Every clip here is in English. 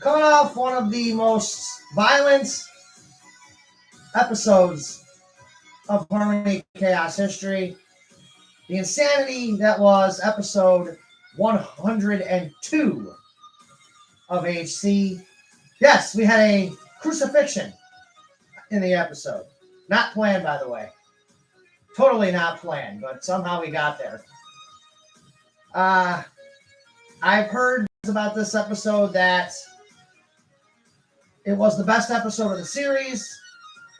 Coming off one of the most violent episodes of Harmony Chaos history, the insanity that was episode 102 of HC. Yes, we had a crucifixion in the episode. Not planned, by the way. Totally not planned, but somehow we got there. I've heard about this episode that it was the best episode of the series.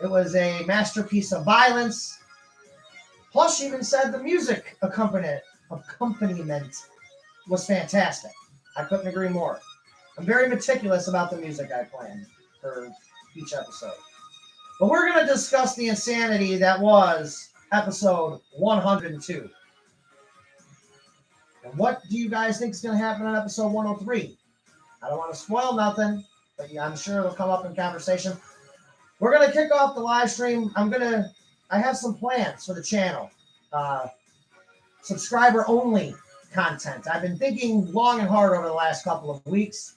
It was a masterpiece of violence. Plus, she even said the music accompaniment was fantastic. I couldn't agree more. I'm very meticulous about the music I planned for each episode. But we're going to discuss the insanity that was episode 102. And what do you guys think is going to happen on episode 103? I don't want to spoil nothing, but I'm sure it'll come up in conversation. We're going to kick off the live stream. I have some plans for the channel. Subscriber only content. I've been thinking long and hard over the last couple of weeks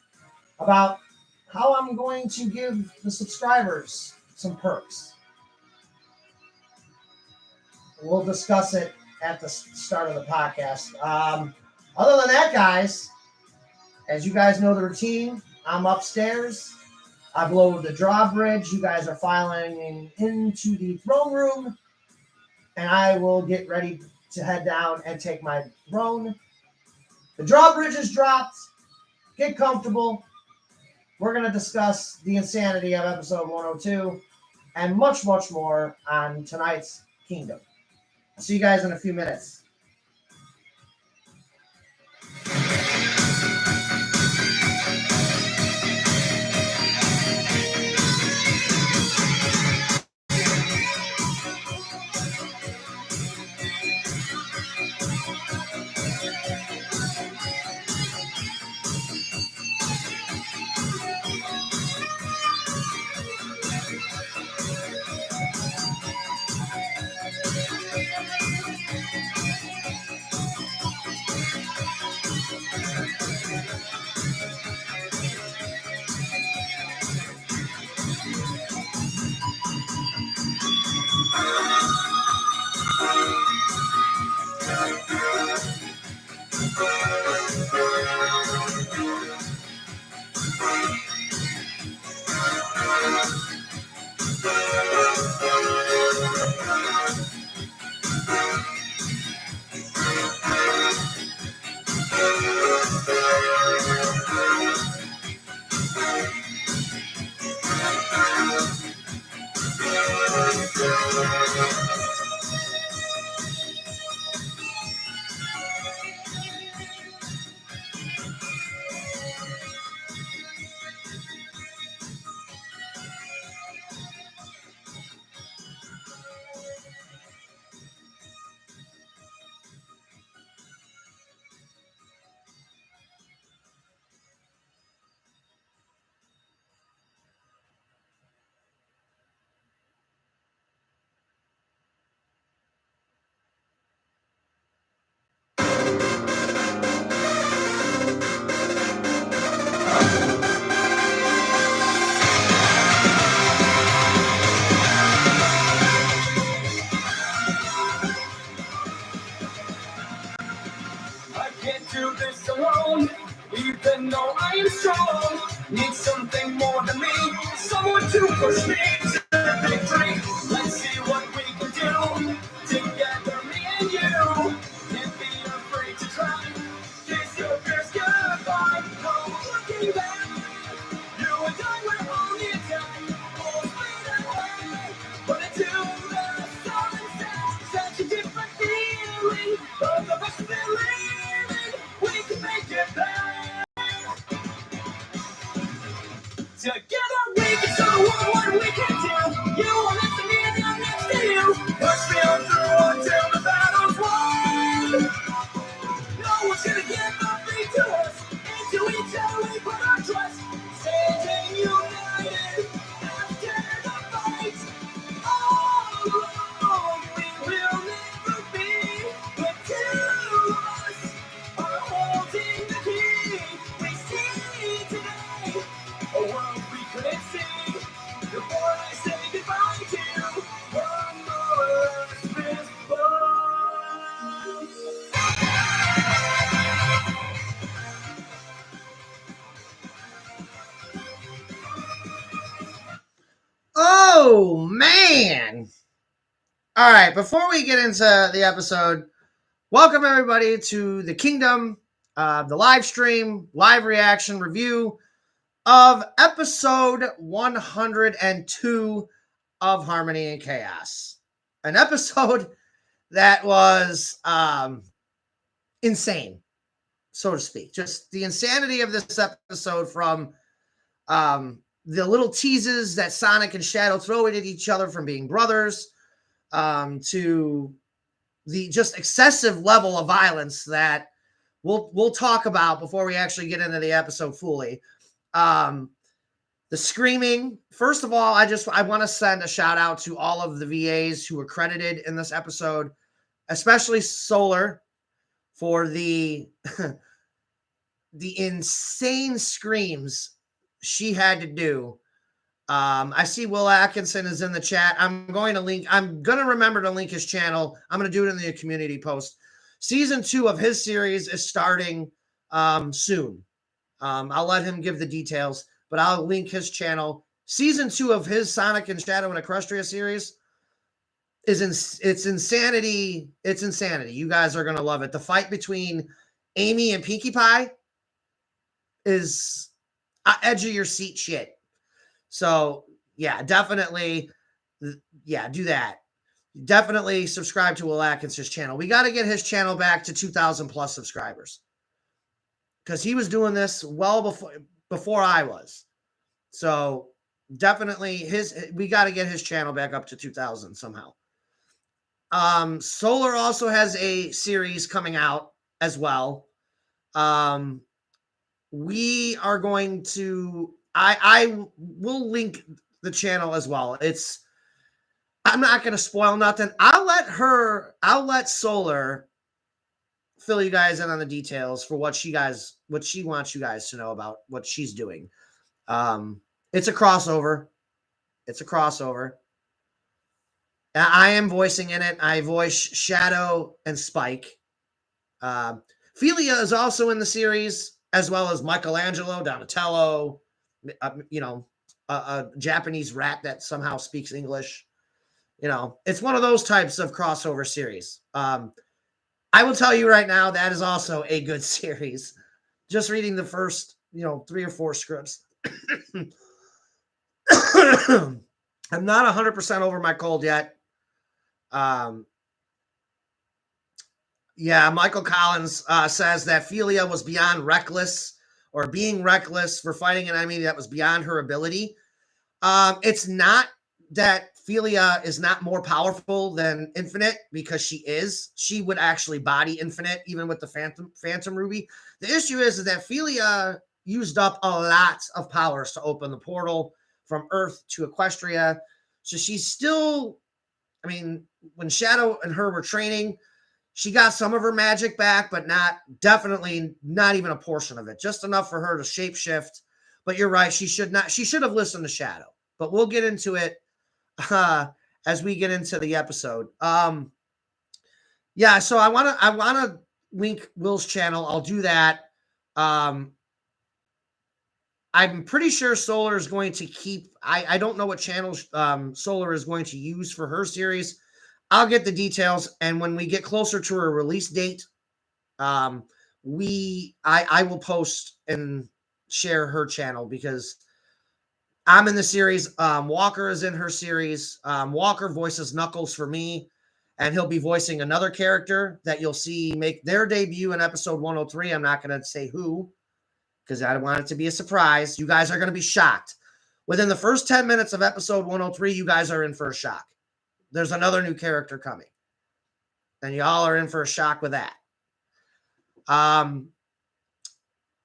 about how I'm going to give the subscribers some perks. We'll discuss it at the start of the podcast. Other than that, guys, as you guys know the routine, I'm upstairs. I've lowered the drawbridge. You guys are filing into the throne room, and I will get ready to head down and take my throne. The drawbridge is dropped. Get comfortable. We're going to discuss the insanity of episode 102 and much, much more on tonight's Kingdom. I'll see you guys in a few minutes. All right, before we get into the episode, welcome everybody to the Kingdom, the live stream, live reaction review of episode 102 of Harmony and Chaos. An episode that was insane, so to speak. Just the insanity of this episode, from the little teases that Sonic and Shadow throw at each other from being brothers, to the just excessive level of violence that we'll talk about before we actually get into the episode fully. The screaming. First of all, I want to send a shout out to all of the VAs who were credited in this episode, especially Solar, for the the insane screams she had to do. I see Will Atkinson is in the chat. I'm going to remember to link his channel. I'm going to do it in the community post. Season 2 of his series is starting soon. I'll let him give the details, but I'll link his channel. Season 2 of his Sonic and Shadow and Equestria series it's insanity. It's insanity. You guys are going to love it. The fight between Amy and Pinkie Pie is edge of your seat shit. So yeah, definitely. Yeah, do that. Definitely subscribe to Will Atkinson's channel. We got to get his channel back to 2,000 plus subscribers, because he was doing this well before I was. So definitely we got to get his channel back up to 2,000 somehow. Solar also has a series coming out as well. We are going to, I will link the channel as well. I'm not going to spoil nothing. I'll let Solar fill you guys in on the details for what she wants you guys to know about what she's doing. It's a crossover. I am voicing in it. I voice Shadow and Spike. Philia is also in the series, as well as Michelangelo, Donatello, a Japanese rat that somehow speaks English. It's one of those types of crossover series. I will tell you right now, that is also a good series. Just reading the first, 3 or 4 scripts. I'm not 100% over my cold yet. Yeah, Michael Collins says that Philia was beyond reckless, or being reckless for fighting an enemy that was beyond her ability. It's not that Philia is not more powerful than Infinite, because she is. She would actually body Infinite even with the Phantom Ruby. The issue is that Philia used up a lot of powers to open the portal from Earth to Equestria. So she's still, when Shadow and her were training, she got some of her magic back, but definitely not even a portion of it. Just enough for her to shapeshift. But you're right, she should have listened to Shadow. But we'll get into it as we get into the episode. Yeah, so I wanna link Will's channel. I'll do that. I'm pretty sure Solar is going to keep. I don't know what channels Solar is going to use for her series. I'll get the details, and when we get closer to her release date, I will post and share her channel, because I'm in the series. Walker is in her series. Walker voices Knuckles for me, and he'll be voicing another character that you'll see make their debut in episode 103. I'm not going to say who, because I want it to be a surprise. You guys are going to be shocked. Within the first 10 minutes of episode 103, you guys are in for a shock. There's another new character coming, and y'all are in for a shock with that.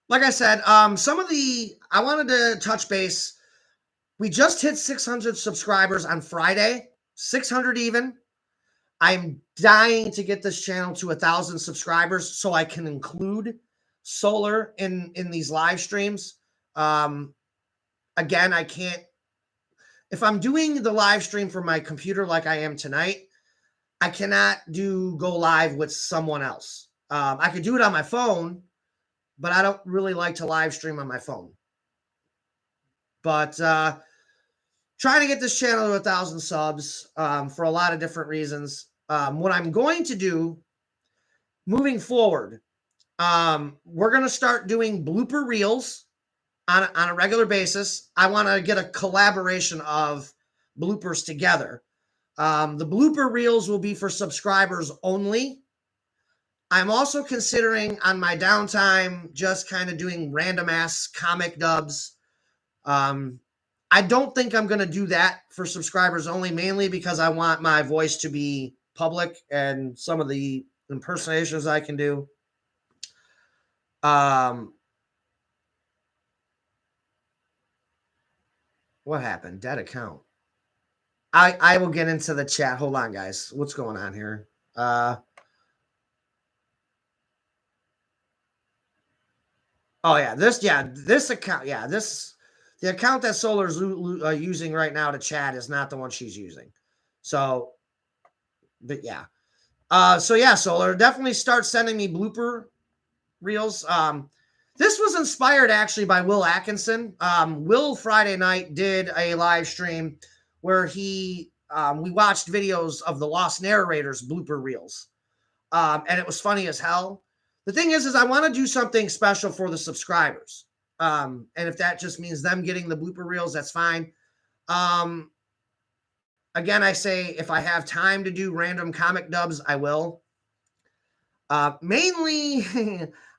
Like I said, I wanted to touch base. We just hit 600 subscribers on Friday, 600 even. I'm dying to get this channel to 1,000 subscribers so I can include Solar in these live streams. Again, I can't. If I'm doing the live stream from my computer like I am tonight, I cannot go live with someone else. I could do it on my phone, but I don't really like to live stream on my phone. But trying to get this channel to 1,000 subs for a lot of different reasons. What I'm going to do moving forward, we're going to start doing blooper reels on a regular basis. I want to get a collaboration of bloopers together. The blooper reels will be for subscribers only. I'm also considering on my downtime just kind of doing random ass comic dubs. I don't think I'm going to do that for subscribers only, mainly because I want my voice to be public and some of the impersonations I can do. What happened? Dead account. I will get into the chat. Hold on, guys. What's going on here? Oh yeah, this account. Yeah, the account that Solar's using right now to chat is not the one she's using. So, but yeah. So yeah, Solar, definitely start sending me blooper reels. This was inspired actually by Will Atkinson. Will Friday night did a live stream where we watched videos of the Lost Narrators blooper reels. And it was funny as hell. The thing is I want to do something special for the subscribers. And if that just means them getting the blooper reels, that's fine. Again, I say if I have time to do random comic dubs, I will. Mainly,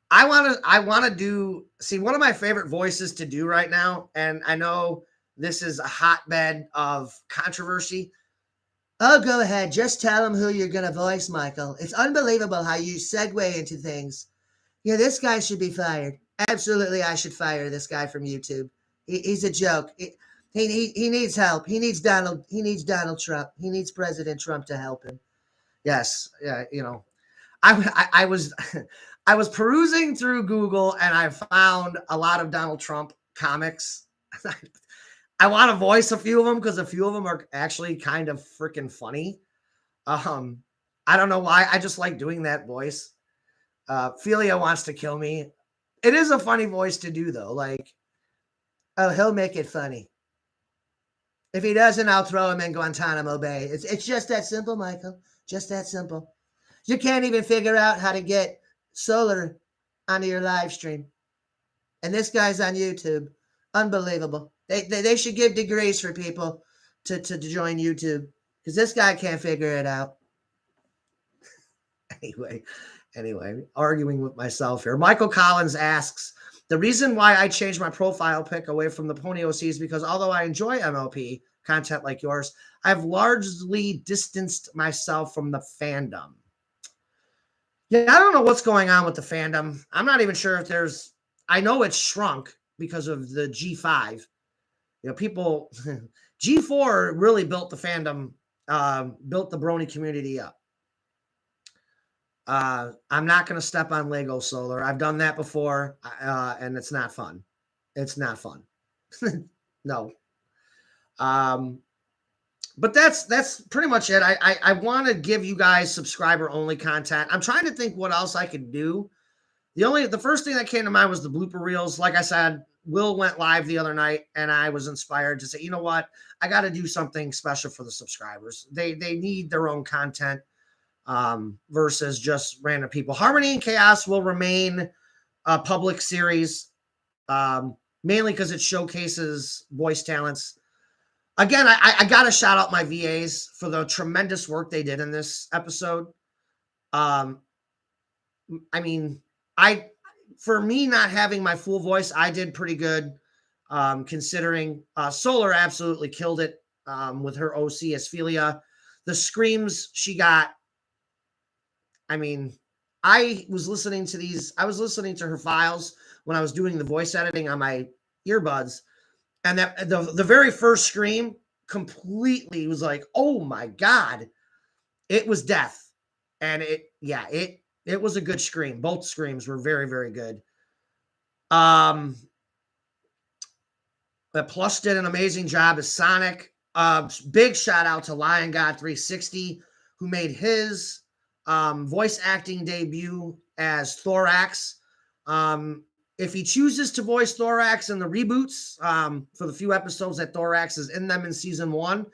I want to do, see, one of my favorite voices to do right now, and I know this is a hotbed of controversy. Oh, go ahead. Just tell them who you're going to voice, Michael. It's unbelievable how you segue into things. Yeah, this guy should be fired. Absolutely, I should fire this guy from YouTube. He's a joke. He needs help. He needs Donald Trump. He needs President Trump to help him. Yes, yeah, you know. I was I was perusing through Google and I found a lot of Donald Trump comics. I want to voice a few of them because a few of them are actually kind of freaking funny. I don't know why. I just like doing that voice. Philia wants to kill me. It is a funny voice to do though. Like, oh, he'll make it funny. If he doesn't, I'll throw him in Guantanamo Bay. It's just that simple, Michael. Just that simple. You can't even figure out how to get Solar onto your live stream. And this guy's on YouTube. Unbelievable. They should give degrees for people to join YouTube because this guy can't figure it out. Anyway, arguing with myself here. Michael Collins asks, the reason why I changed my profile pic away from the Pony OC is because although I enjoy MLP content like yours, I've largely distanced myself from the fandom. Yeah, I don't know what's going on with the fandom. I'm not even sure if there's, I know it's shrunk because of the G5. You know, people, G4 really built the fandom, built the brony community up. I'm not going to step on Lego Solar. I've done that before, and it's not fun. It's not fun. No. But that's pretty much it. I want to give you guys subscriber only content. I'm trying to think what else I could do. The first thing that came to mind was the blooper reels. Like I said, Will went live the other night and I was inspired to say, you know what? I got to do something special for the subscribers. They need their own content versus just random people. Harmony and Chaos will remain a public series, mainly because it showcases voice talents. Again, I got to shout out my VAs for the tremendous work they did in this episode. I mean, for me not having my full voice, I did pretty good considering. Solar absolutely killed it with her OC as Philia. The screams she got, I mean, I was listening to her files when I was doing the voice editing on my earbuds. And that the very first scream completely was like, oh my God, it was death. And it was a good scream. Both screams were very, very good. The Plus did an amazing job as Sonic. Big shout out to Lion God 360, who made his voice acting debut as Thorax. if he chooses to voice Thorax in the reboots, for the few episodes that Thorax is in them in season 1,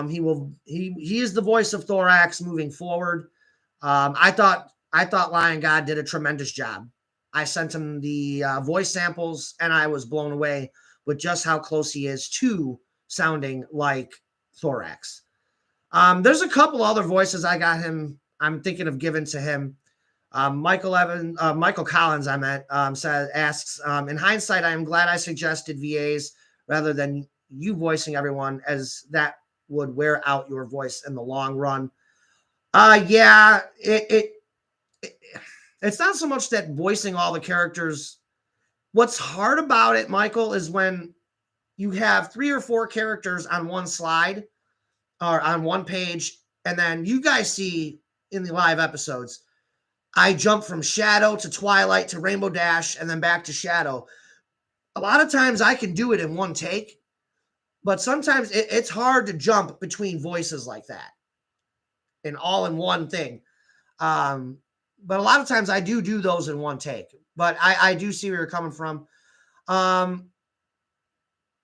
he is the voice of Thorax moving forward. I thought Lion God did a tremendous job. I sent him the voice samples, and I was blown away with just how close he is to sounding like Thorax. There's a couple other voices I'm thinking of giving to him. Michael Collins, asks, in hindsight, I am glad I suggested VAs rather than you voicing everyone, as that would wear out your voice in the long run. Yeah, it's not so much that voicing all the characters. What's hard about it, Michael, is when you have 3 or 4 characters on one slide or on one page, and then you guys see in the live episodes, I jump from Shadow to Twilight to Rainbow Dash and then back to Shadow. A lot of times I can do it in one take, but sometimes it's hard to jump between voices like that and all in one thing. But a lot of times I do those in one take. But I do see where you're coming from.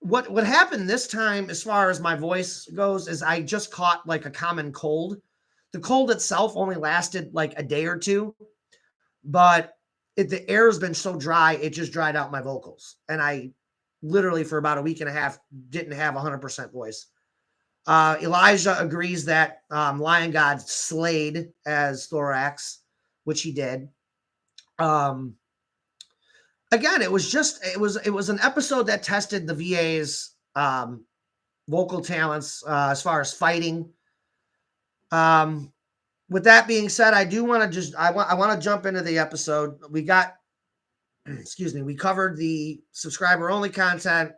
What happened this time, as far as my voice goes, is I just caught like a common cold. The cold itself only lasted like a day or two, but the air has been so dry, it just dried out my vocals. And I literally, for about a week and a half, didn't have 100% voice. Elijah agrees that Lion God slayed as Thorax, which he did. Again, it was an episode that tested the VA's vocal talents as far as fighting. With that being said, I do want to I want to jump into the episode. We got, we covered the subscriber only content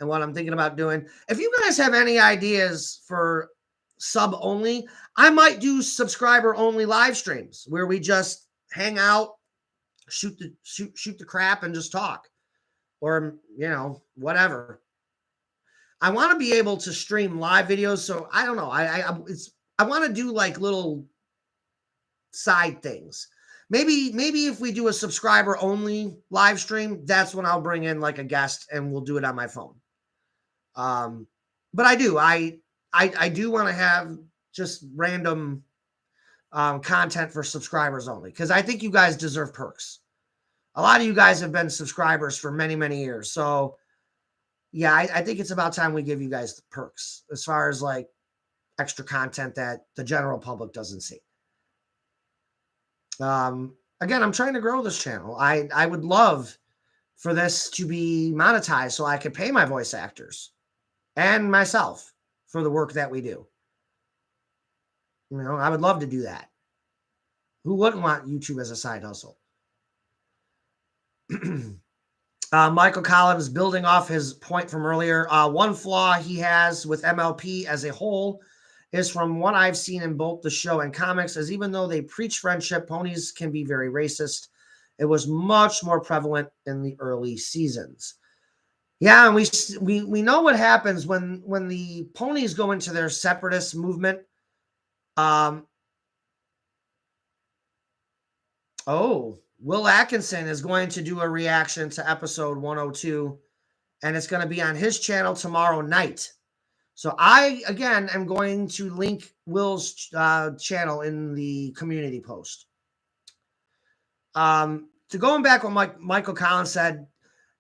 and what I'm thinking about doing. If you guys have any ideas for sub only, I might do subscriber only live streams where we just hang out, shoot the crap and just talk, or whatever. I want to be able to stream live videos, so I don't know. I want to do like little side things. Maybe if we do a subscriber only live stream, that's when I'll bring in like a guest and we'll do it on my phone. But I do want to have just random content for subscribers only, because I think you guys deserve perks. A lot of you guys have been subscribers for many, many years. So yeah, I think it's about time we give you guys the perks as far as like extra content that the general public doesn't see. Again, I'm trying to grow this channel. I would love for this to be monetized so I could pay my voice actors and myself for the work that we do. I would love to do that. Who wouldn't want YouTube as a side hustle? Michael Collins, building off his point from earlier, one flaw he has with MLP as a whole is, from what I've seen in both the show and comics, is even though they preach friendship, ponies can be very racist. It was much more prevalent in the early seasons. Yeah, and we know what happens when the ponies go into their separatist movement. Will Atkinson is going to do a reaction to episode 102, and it's going to be on his channel tomorrow night. So I, again, am going to link Will's channel in the community post. To going back what Michael Collins said,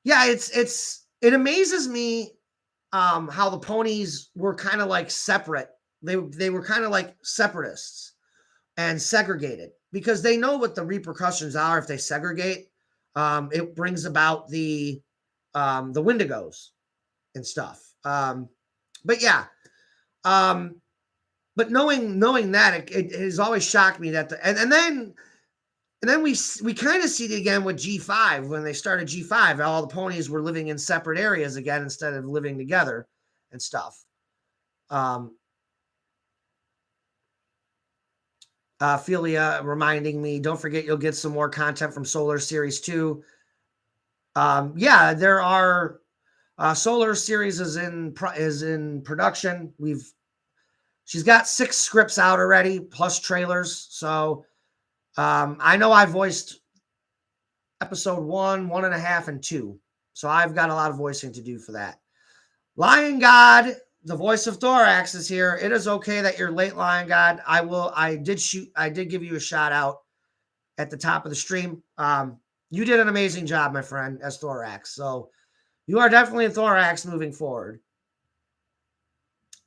yeah, it amazes me how the ponies were kind of like separate. They were kind of like separatists and segregated, because they know what the repercussions are if they segregate. It brings about the Wendigos and stuff. But yeah, but knowing that, it has always shocked me that and then we kind of see it again with G5. When they started G5, all the ponies were living in separate areas again instead of living together and stuff. Philia reminding me, don't forget you'll get some more content from Solar Series 2. Yeah, there are Solar Series is in production. She's got 6 scripts out already, plus trailers. So I know I voiced episode 1, 1.5, and 2. So I've got a lot of voicing to do for that. Lion God, the voice of Thorax, is here. It is okay that you're late, Lion God. I did give you a shout out at the top of the stream. You did an amazing job, my friend, as Thorax. So you are definitely a Thorax moving forward.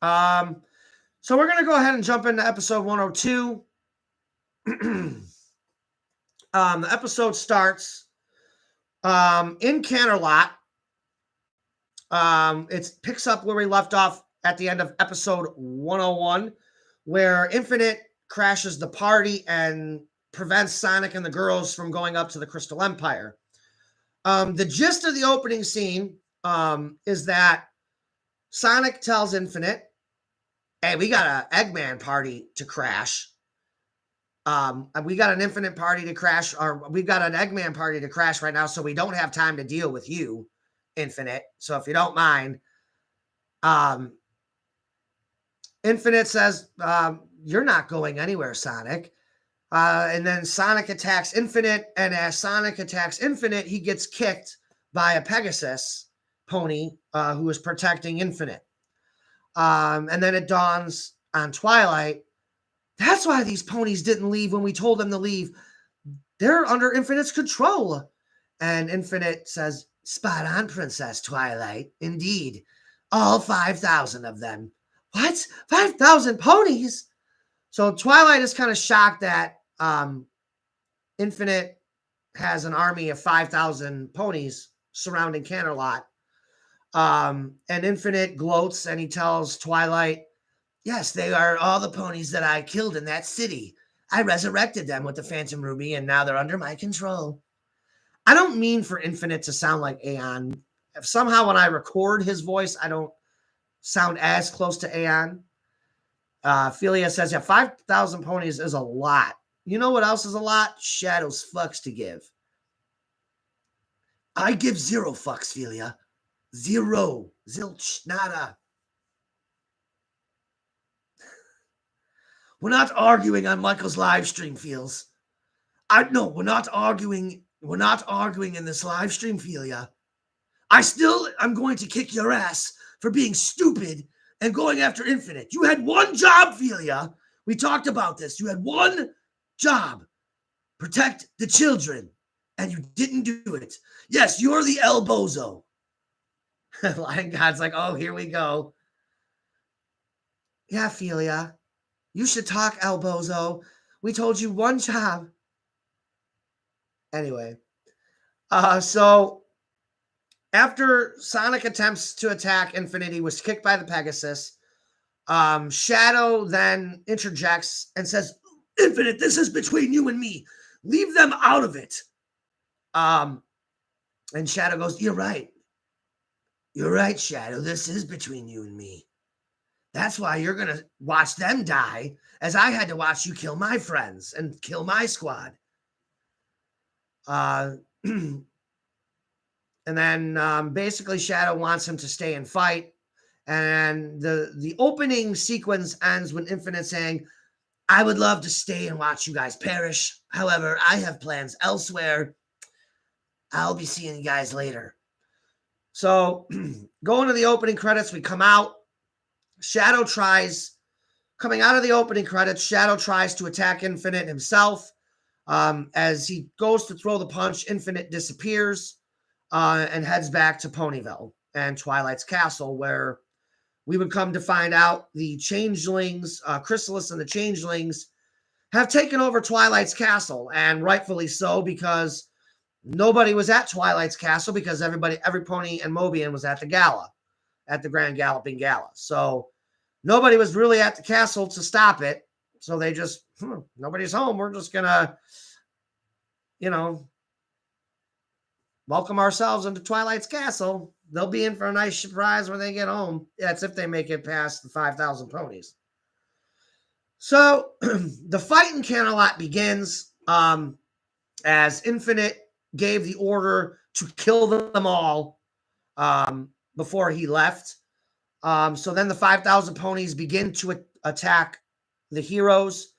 So we're gonna go ahead and jump into episode 102. The episode starts in Canterlot. It picks up where we left off at the end of episode 101, where Infinite crashes the party and prevents Sonic and the girls from going up to the Crystal Empire. The gist of the opening scene is that Sonic tells Infinite, hey, we got an Eggman party to crash. We got an Infinite party to crash, or we've got an Eggman party to crash right now, so we don't have time to deal with you, Infinite. So if you don't mind, Infinite says, you're not going anywhere, Sonic. And then Sonic attacks Infinite, and as Sonic attacks Infinite, he gets kicked by a Pegasus pony who is protecting Infinite. And then it dawns on Twilight, that's why these ponies didn't leave when we told them to leave. They're under Infinite's control. And Infinite says, spot on, Princess Twilight. Indeed. All 5,000 of them. What? 5,000 ponies? So Twilight is kind of shocked that Infinite has an army of 5,000 ponies surrounding Canterlot. And Infinite gloats and he tells Twilight, yes, they are all the ponies that I killed in that city. I resurrected them with the Phantom Ruby, and now they're under my control. I don't mean for Infinite to sound like Aeon. If somehow when I record his voice, I don't sound as close to Aeon. Philia says, yeah, 5,000 ponies is a lot. You know what else is a lot? Shadow's fucks to give. I give 0 fucks, Philia. 0. Zilch. Nada. We're not arguing on Michael's live stream, Feels. No, we're not arguing. We're not arguing in this live stream, Philia. I'm going to kick your ass for being stupid and going after Infinite. You had one job, Philia. We talked about this. You had one job. Protect the children. And you didn't do it. Yes, you're the El Bozo. Lion God's like, oh, here we go. Yeah, Philia. You should talk, El Bozo. We told you one job. Anyway. So after Sonic attempts to attack Infinite, he was kicked by the Pegasus. Shadow then interjects and says, Infinite, this is between you and me. Leave them out of it. And Shadow goes, you're right. You're right, Shadow. This is between you and me. That's why you're going to watch them die, as I had to watch you kill my friends and kill my squad. And then basically Shadow wants him to stay and fight. And the opening sequence ends with Infinite saying, I would love to stay and watch you guys perish. However, I have plans elsewhere. I'll be seeing you guys later. So going to the opening credits, we come out. Coming out of the opening credits, Shadow tries to attack Infinite himself. As he goes to throw the punch, Infinite disappears and heads back to Ponyville and Twilight's castle, where we would come to find out the changelings, Chrysalis and the changelings, have taken over Twilight's castle, and rightfully so, because nobody was at Twilight's castle because every pony and Mobian was at the gala, at the Grand Galloping Gala. So nobody was really at the castle to stop it. So they just, nobody's home. We're just going to, welcome ourselves into Twilight's castle. They'll be in for a nice surprise when they get home. That's if they make it past the 5,000 ponies. So the fight in Canterlot begins as Infinite gave the order to kill them all before he left. So then the 5,000 ponies begin to attack the heroes.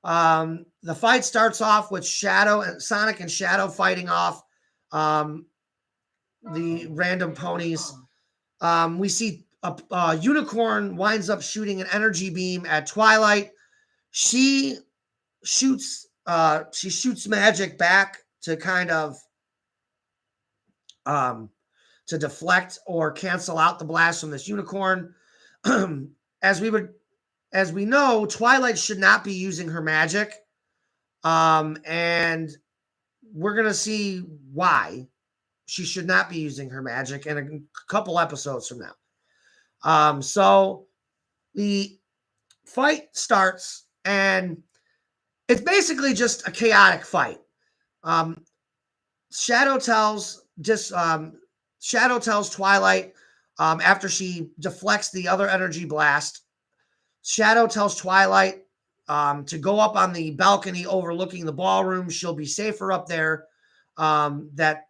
The fight starts off with Sonic and Shadow fighting off the random ponies. We see a unicorn winds up shooting an energy beam at Twilight. She shoots magic back to kind of to deflect or cancel out the blast from this unicorn. As we know, Twilight should not be using her magic. And we're going to see why she should not be using her magic in a couple episodes from now. So the fight starts, and it's basically just a chaotic fight. Shadow tells Twilight, after she deflects the other energy blast, Shadow tells Twilight to go up on the balcony overlooking the ballroom. She'll be safer up there. That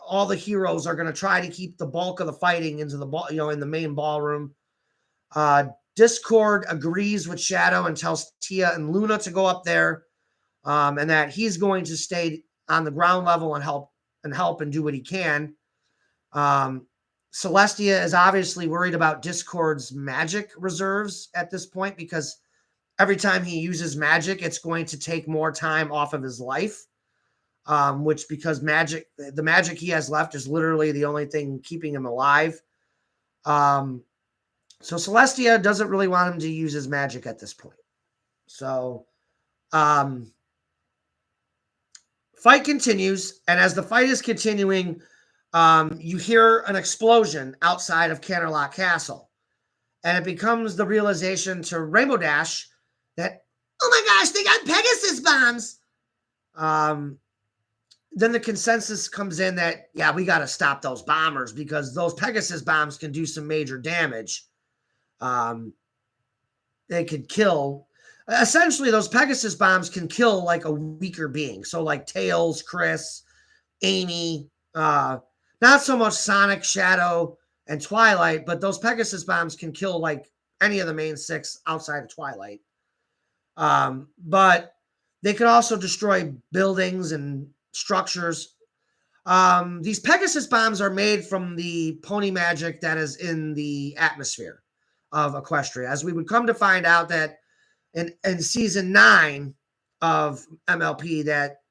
all the heroes are going to try to keep the bulk of the fighting into the in the main ballroom. Discord agrees with Shadow and tells Tia and Luna to go up there, and that he's going to stay on the ground level and help and do what he can. Celestia is obviously worried about Discord's magic reserves at this point, because every time he uses magic, it's going to take more time off of his life. Which, because the magic he has left is literally the only thing keeping him alive. So Celestia doesn't really want him to use his magic at this point. So, fight continues, and as the fight is continuing, you hear an explosion outside of Canterlot Castle, and it becomes the realization to Rainbow Dash that, oh my gosh, they got Pegasus bombs. Then the consensus comes in that, yeah, we got to stop those bombers, because those Pegasus bombs can do some major damage. They could kill. Essentially, those Pegasus bombs can kill like a weaker being. So like Tails, Chris, Amy, not so much Sonic, Shadow, and Twilight, but those Pegasus bombs can kill like any of the main six outside of Twilight. But they could also destroy buildings and structures. These Pegasus bombs are made from the pony magic that is in the atmosphere of Equestria. As we would come to find out that in season 9 of MLP, that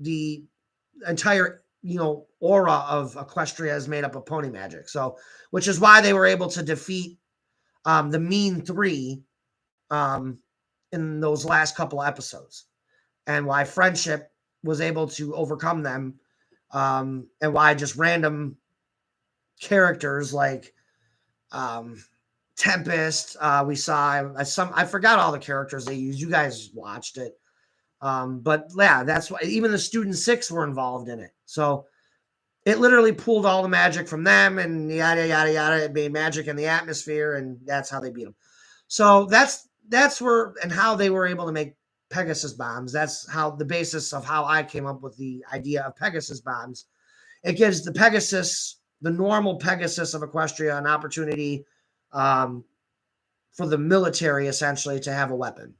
the entire aura of Equestria is made up of pony magic. So, which is why they were able to defeat the Mean Three in those last couple of episodes, and why Friendship was able to overcome them, and why just random characters like Tempest, we saw I forgot all the characters they used. You guys watched it. But yeah, that's why even the Student 6 were involved in it. So it literally pulled all the magic from them, and yada, yada, yada. It made magic in the atmosphere, and that's how they beat them. So that's where and how they were able to make Pegasus bombs. That's how the basis of how I came up with the idea of Pegasus bombs. It gives the normal Pegasus of Equestria, an opportunity for the military, essentially, to have a weapon.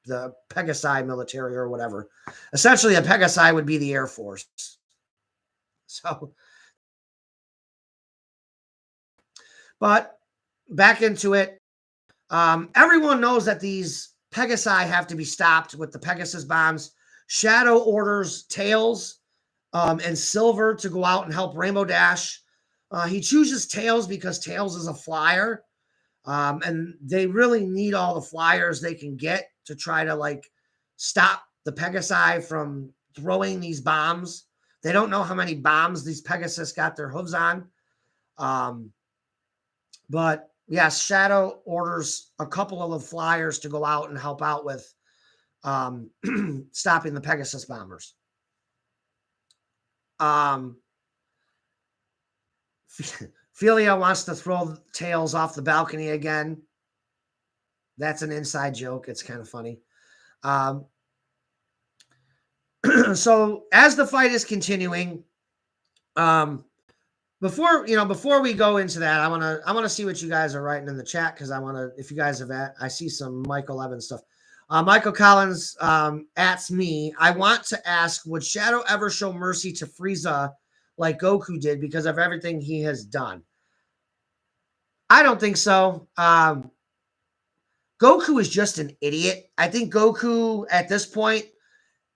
The Pegasi military or whatever. Essentially, a Pegasi would be the Air Force. So, but back into it. Everyone knows that these Pegasi have to be stopped with the Pegasus bombs. Shadow orders Tails and Silver to go out and help Rainbow Dash. He chooses Tails because Tails is a flyer. And they really need all the flyers they can get to try to stop the Pegasi from throwing these bombs. They don't know how many bombs these Pegasus got their hooves on. But yes, Shadow orders a couple of the flyers to go out and help out with stopping the Pegasus bombers. Ophelia wants to throw Tails off the balcony again. That's an inside joke. It's kind of funny. So as the fight is continuing, before we go into that, I want to see what you guys are writing in the chat, because I want to, if you guys have I see some Michael Evans stuff. Michael Collins asks me, I want to ask, would Shadow ever show mercy to Frieza like Goku did because of everything he has done? I don't think so. Goku is just an idiot. I think Goku, at this point,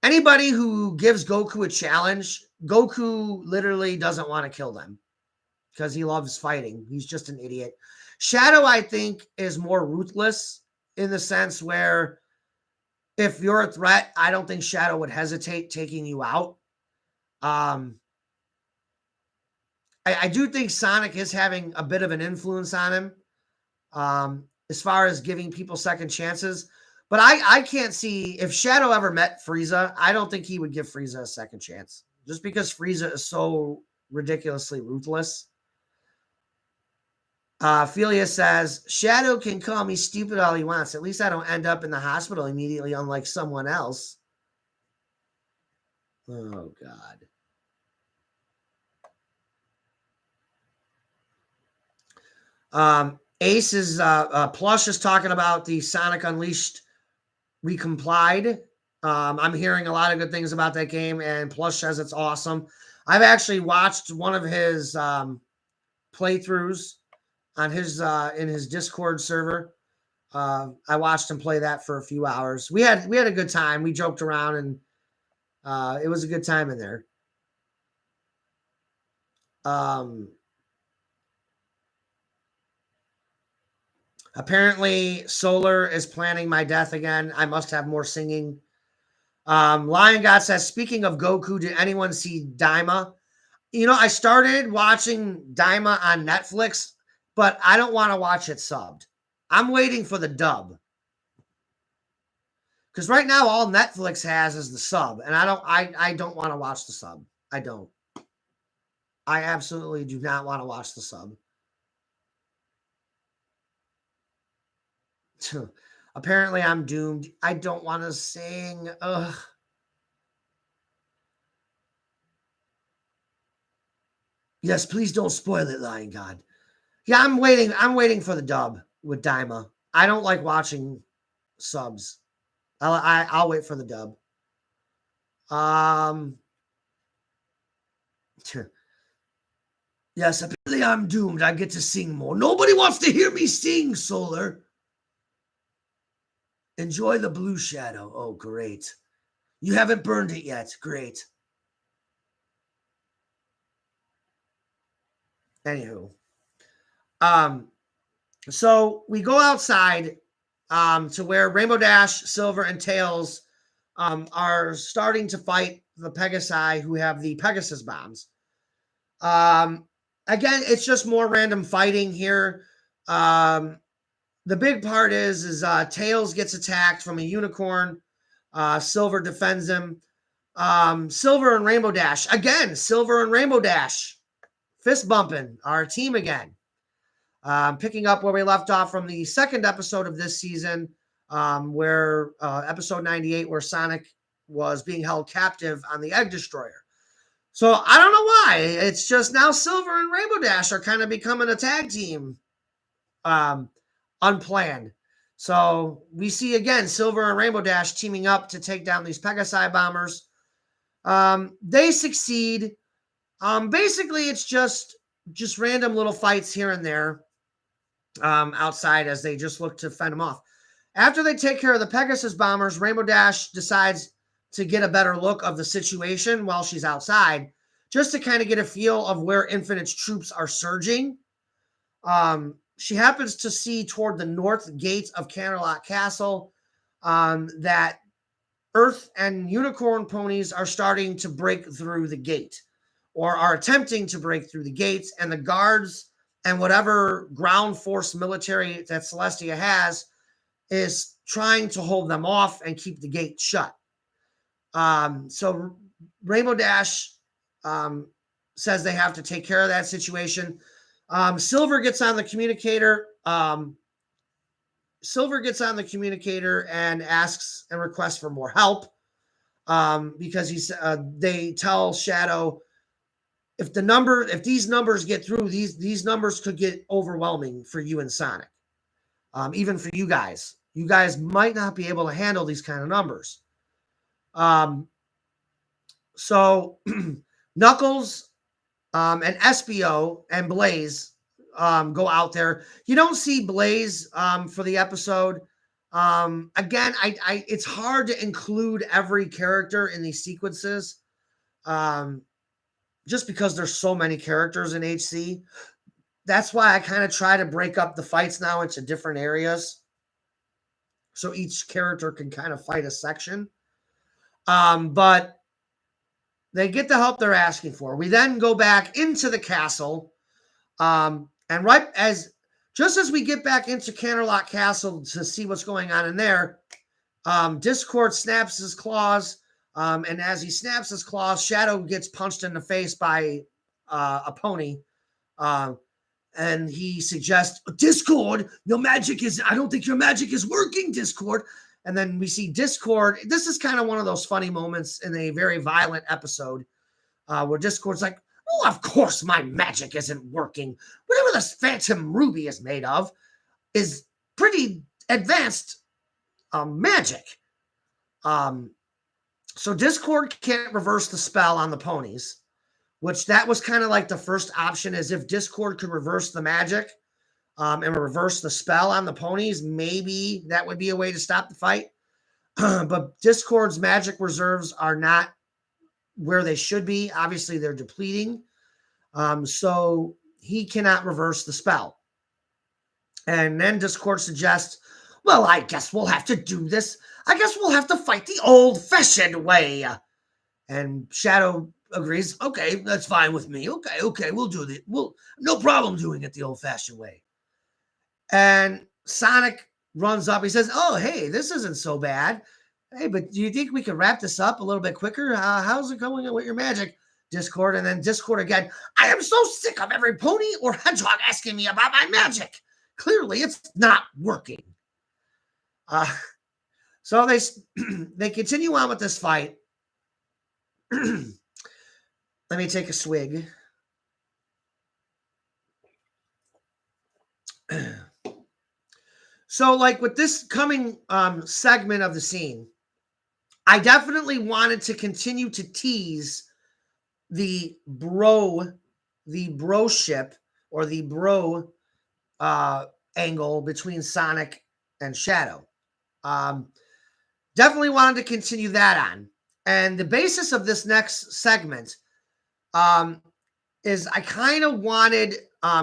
anybody who gives Goku a challenge, Goku literally doesn't want to kill them because he loves fighting. He's just an idiot. Shadow, I think, is more ruthless in the sense where if you're a threat, I don't think Shadow would hesitate taking you out. I do think Sonic is having a bit of an influence on him as far as giving people second chances. But I can't see if Shadow ever met Frieza, I don't think he would give Frieza a second chance just because Frieza is so ridiculously ruthless. Philia says, Shadow can call me stupid all he wants. At least I don't end up in the hospital immediately, unlike someone else. Oh, God. Ace is, Plush is talking about the Sonic Unleashed Recomplied. I'm hearing a lot of good things about that game, and Plush says it's awesome. I've actually watched one of his playthroughs on his in his Discord server. I watched him play that for a few hours. We had a good time. We joked around, and it was a good time in there. Apparently, Solar is planning my death again. I must have more singing. Lion God says, speaking of Goku, did anyone see Daima? You know, I started watching Daima on Netflix, but I don't want to watch it subbed. I'm waiting for the dub. Because right now all Netflix has is the sub, and I don't want to watch the sub. I don't. I absolutely do not want to watch the sub. Apparently I'm doomed. I don't want to sing. Ugh. Yes, please don't spoil it, Lion God. Yeah, I'm waiting for the dub with Daima. I don't like watching subs. I'll wait for the dub. Yes, apparently I'm doomed. I get to sing more. Nobody wants to hear me sing, Solar. Enjoy the blue shadow. Oh, great. You haven't burned it yet. Great. Anywho. So we go outside to where Rainbow Dash, Silver, and Tails are starting to fight the Pegasi who have the Pegasus bombs. Again, it's just more random fighting here. The big part is Tails gets attacked from a unicorn. Silver defends him. Silver and Rainbow Dash. Again, Silver and Rainbow Dash. Fist bumping our team again. Picking up where we left off from the second episode of this season, where episode 98, where Sonic was being held captive on the Egg Destroyer. So I don't know why. It's just now Silver and Rainbow Dash are kind of becoming a tag team, unplanned. So we see again Silver and Rainbow Dash teaming up to take down these Pegasi bombers. They succeed. Basically, it's just random little fights here and there outside as they just look to fend them off. After they take care of the Pegasus bombers, Rainbow Dash decides to get a better look of the situation while she's outside, just to kind of get a feel of where Infinite's troops are surging. She happens to see toward the north gate of Canterlot Castle that Earth and Unicorn ponies are starting to break through the gate, or are attempting to break through the gates, and the guards and whatever ground force military that Celestia has is trying to hold them off and keep the gate shut. So Rainbow Dash says they have to take care of that situation. Silver gets on the communicator. And asks and requests for more help because they tell Shadow if these numbers get through, these numbers could get overwhelming for you and Sonic, even for you guys. you guys might not be able to handle these kind of numbers. So Knuckles and SBO and Blaze go out there. You don't see Blaze for the episode. Again, it's hard to include every character in these sequences, just because there's so many characters in HC. That's why I kind of try to break up the fights now into different areas, so each character can kind of fight a section. But they get the help they're asking for. We then go back into the castle, and just as we get back into Canterlot Castle to see what's going on in there, Discord snaps his claws, and as he snaps his claws, Shadow gets punched in the face by a pony, and he suggests, Discord, I don't think your magic is working, Discord. And then we see Discord. This is kind of one of those funny moments in a very violent episode where Discord's like, oh, of course my magic isn't working. Whatever this Phantom Ruby is made of is pretty advanced magic. So Discord can't reverse the spell on the ponies, which that was kind of like the first option, is if Discord could reverse the magic and reverse the spell on the ponies, maybe that would be a way to stop the fight. But Discord's magic reserves are not where they should be. Obviously, they're depleting. So he cannot reverse the spell. And then Discord suggests, well, I guess we'll have to do this. I guess we'll have to fight the old-fashioned way. And Shadow agrees, okay, that's fine with me. Okay, we'll do it. No problem doing it the old-fashioned way. And Sonic runs up. He says, oh, hey, this isn't so bad. Hey, but do you think we can wrap this up a little bit quicker? How's it going with your magic, Discord? And then Discord again, I am so sick of every pony or hedgehog asking me about my magic. Clearly, it's not working. So they continue on with this fight. Let me take a swig. So, like with this coming segment of the scene, I definitely wanted to continue to tease the broship or the bro angle between Sonic and Shadow. Definitely wanted to continue that on. And the basis of this next segment is I kind of wanted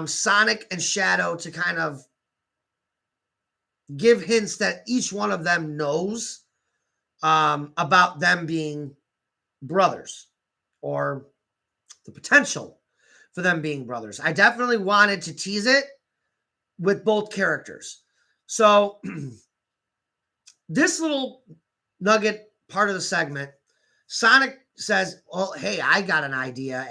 Sonic and Shadow to kind of give hints that each one of them knows about them being brothers, or the potential for them being brothers. I definitely wanted to tease it with both characters. So this little nugget part of the segment, Sonic says, well, hey, I got an idea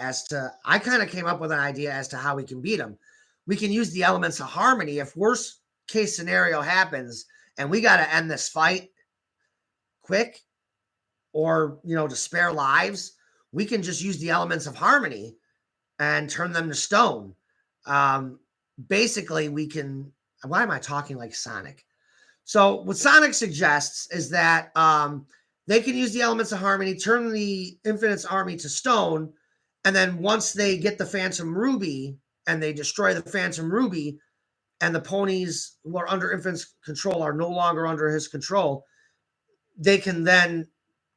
I kind of came up with an idea as to how we can beat them. We can use the elements of harmony. If worst case scenario happens and we got to end this fight quick, or, to spare lives, we can just use the elements of harmony and turn them to stone. Basically, we can, why am I talking like Sonic? So what Sonic suggests is that they can use the elements of harmony, turn the Infinite's army to stone, and then once they get the Phantom Ruby and they destroy the Phantom Ruby, and the ponies who are under Infinite's control are no longer under his control, they can then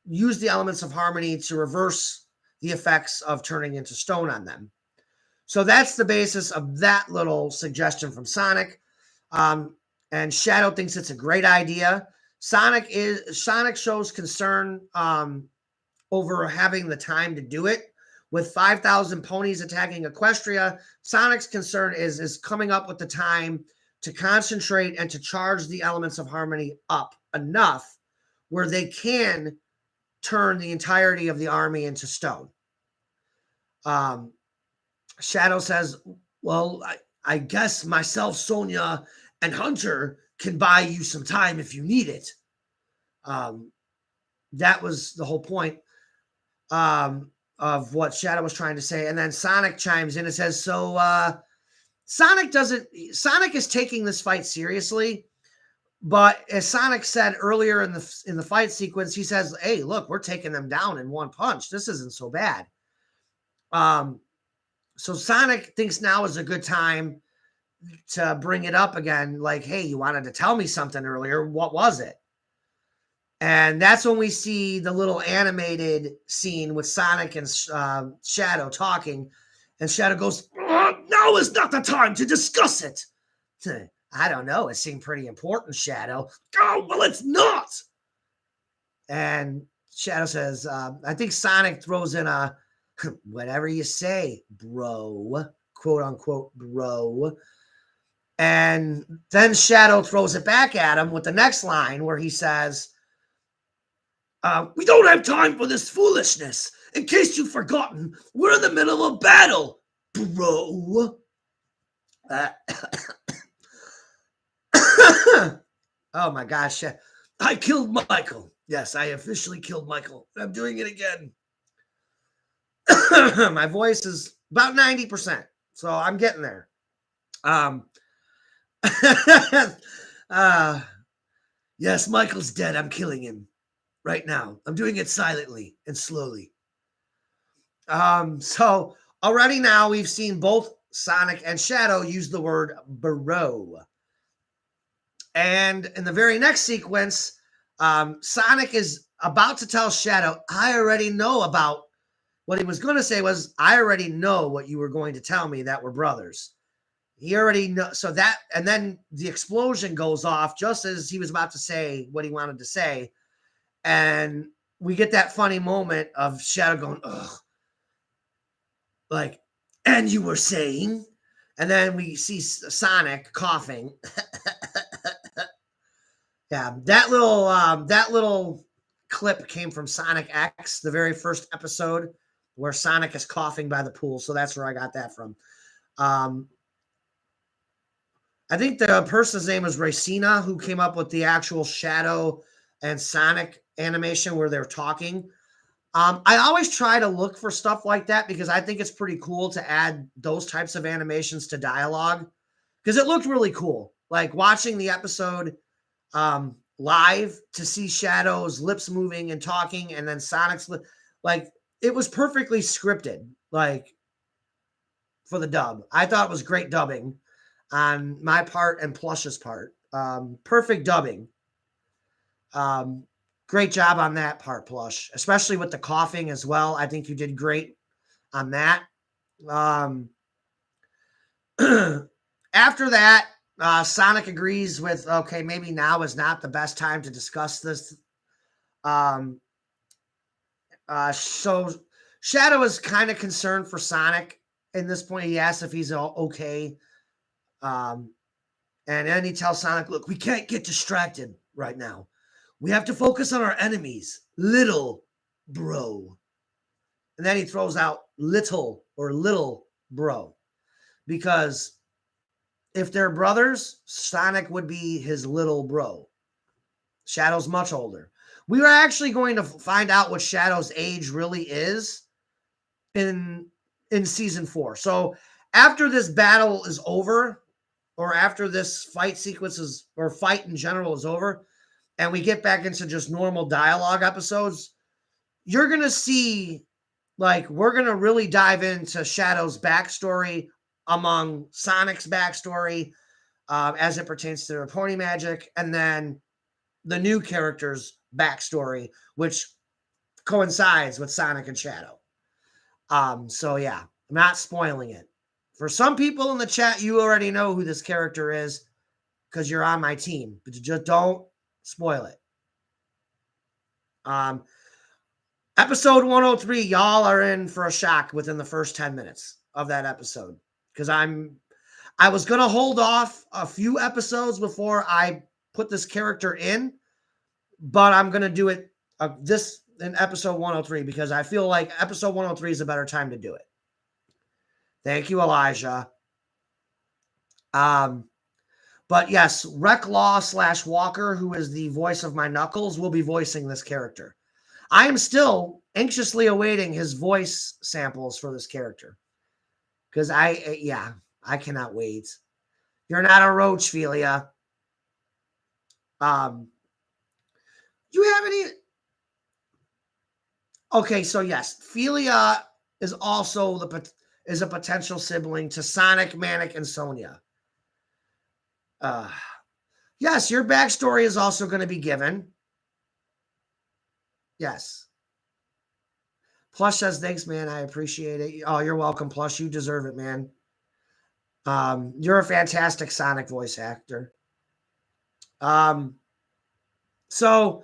use the elements of harmony to reverse the effects of turning into stone on them. So that's the basis of that little suggestion from Sonic. And Shadow thinks it's a great idea. Sonic shows concern over having the time to do it. With 5,000 ponies attacking Equestria, Sonic's concern is coming up with the time to concentrate and to charge the elements of harmony up enough where they can turn the entirety of the army into stone. Shadow says, well, I guess myself, Sonia, and Hunter can buy you some time if you need it. That was the whole point of what Shadow was trying to say. And then Sonic chimes in and says, so Sonic is taking this fight seriously, But as Sonic said earlier in the fight sequence, he says, "Hey, look, we're taking them down in one punch. This isn't so bad." So Sonic thinks now is a good time to bring it up again. Like, hey, you wanted to tell me something earlier. What was it? And that's when we see the little animated scene with Sonic and Shadow talking. And Shadow goes, now is not the time to discuss it. I don't know. It seemed pretty important, Shadow. Oh, well, it's not. And Shadow says, I think Sonic throws in a, whatever you say, bro, quote unquote, bro. And then Shadow throws it back at him with the next line where he says, we don't have time for this foolishness. In case you've forgotten, we're in the middle of battle, bro. Oh my gosh. I killed Michael. Yes, I officially killed Michael. I'm doing it again. My voice is about 90%, so I'm getting there. Yes, Michael's dead. I'm killing him right now. I'm doing it silently and slowly. So already now we've seen both Sonic and Shadow use the word bro. And in the very next sequence, Sonic is about to tell Shadow, I already know about what he was going to say was, I already know what you were going to tell me, that we're brothers. He already know. So that, and then the explosion goes off just as he was about to say what he wanted to say. And we get that funny moment of Shadow going, ugh. Like, and you were saying, and then we see Sonic coughing. Yeah, that little clip came from Sonic X, the very first episode where Sonic is coughing by the pool. So that's where I got that from. I think the person's name was Racina, who came up with the actual Shadow and Sonic animation where they're talking. I always try to look for stuff like that because I think it's pretty cool to add those types of animations to dialogue because it looked really cool. Like watching the episode live to see Shadow's lips moving and talking, and then Sonic's like it was perfectly scripted, like for the dub. I thought it was great dubbing on my part and Plush's part. Perfect dubbing. Great job on that part, Plush, especially with the coughing as well. I think you did great on that. After that, Sonic agrees with, okay, maybe now is not the best time to discuss this. So Shadow is kind of concerned for Sonic in this point. He asks if he's okay. And then he tells Sonic, look, we can't get distracted right now. We have to focus on our enemies, little bro. And then he throws out little bro. Because if they're brothers, Sonic would be his little bro. Shadow's much older. We are actually going to find out what Shadow's age really is in season 4. So after this battle is over, or after this fight sequence is, or fight in general is over, and we get back into just normal dialogue episodes, you're going to see, like, we're going to really dive into Shadow's backstory among Sonic's backstory as it pertains to their pony magic, and then the new character's backstory, which coincides with Sonic and Shadow. So yeah, I'm not spoiling it. For some people in the chat, you already know who this character is because you're on my team, but you just don't spoil it. Episode 103, y'all are in for a shock within the first 10 minutes of that episode because I was going to hold off a few episodes before I put this character in, but I'm going to do it this in episode 103 because I feel like episode 103 is a better time to do it. Thank you, Elijah. But yes, Recklaw / Walker, who is the voice of my Knuckles, will be voicing this character. I am still anxiously awaiting his voice samples for this character. Because I cannot wait. You're not a roach, Felia. Do you have any? Okay, so yes, Philia is also is a potential sibling to Sonic, Manic, and Sonia. Yes, your backstory is also going to be given. Yes. Plush says, thanks, man. I appreciate it. Oh, you're welcome, Plush. You deserve it, man. You're a fantastic Sonic voice actor. So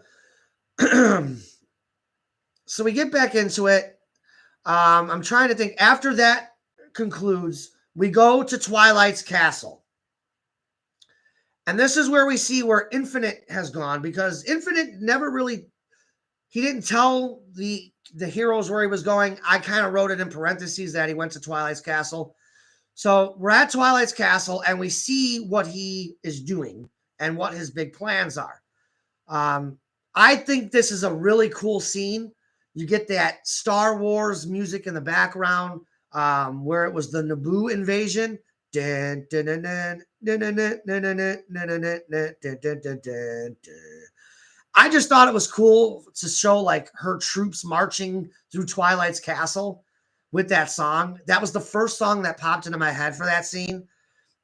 we get back into it. I'm trying to think. After that concludes, we go to Twilight's castle. And this is where we see where Infinite has gone, because Infinite never really, he didn't tell the heroes where he was going. I kind of wrote it in parentheses that he went to Twilight's castle. So we're at Twilight's castle and we see what he is doing and what his big plans are. I think this is a really cool scene. You get that Star Wars music in the background, where it was the Naboo invasion. I just thought it was cool to show like her troops marching through Twilight's castle with that song. That was the first song that popped into my head for that scene.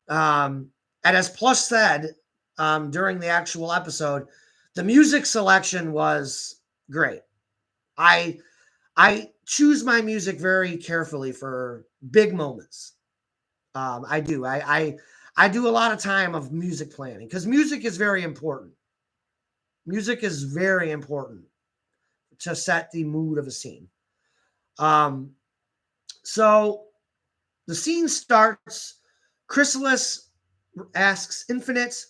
And as Plush said during the actual episode, the music selection was great. I choose my music very carefully for big moments. I do. I do a lot of time of music planning because music is very important. Music is very important to set the mood of a scene. So the scene starts. Chrysalis asks Infinite,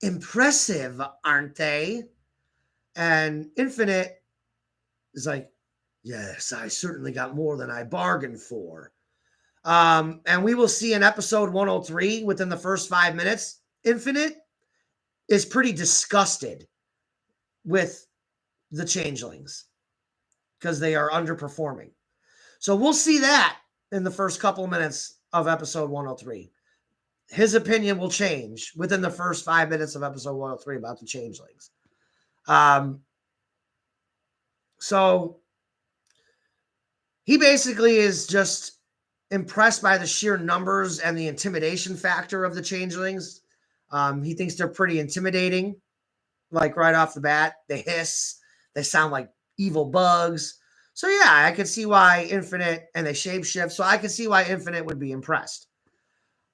impressive, aren't they? And Infinite is like, yes, I certainly got more than I bargained for. And we will see in episode 103, within the first 5 minutes, Infinite is pretty disgusted with the changelings because they are underperforming. So we'll see that in the first couple of minutes of episode 103. His opinion will change within the first 5 minutes of episode 103 about the changelings. So he basically is just impressed by the sheer numbers and the intimidation factor of the changelings. He thinks they're pretty intimidating, like right off the bat. They hiss, they sound like evil bugs. So yeah, I can see why Infinite, and they shapeshift, so I can see why Infinite would be impressed.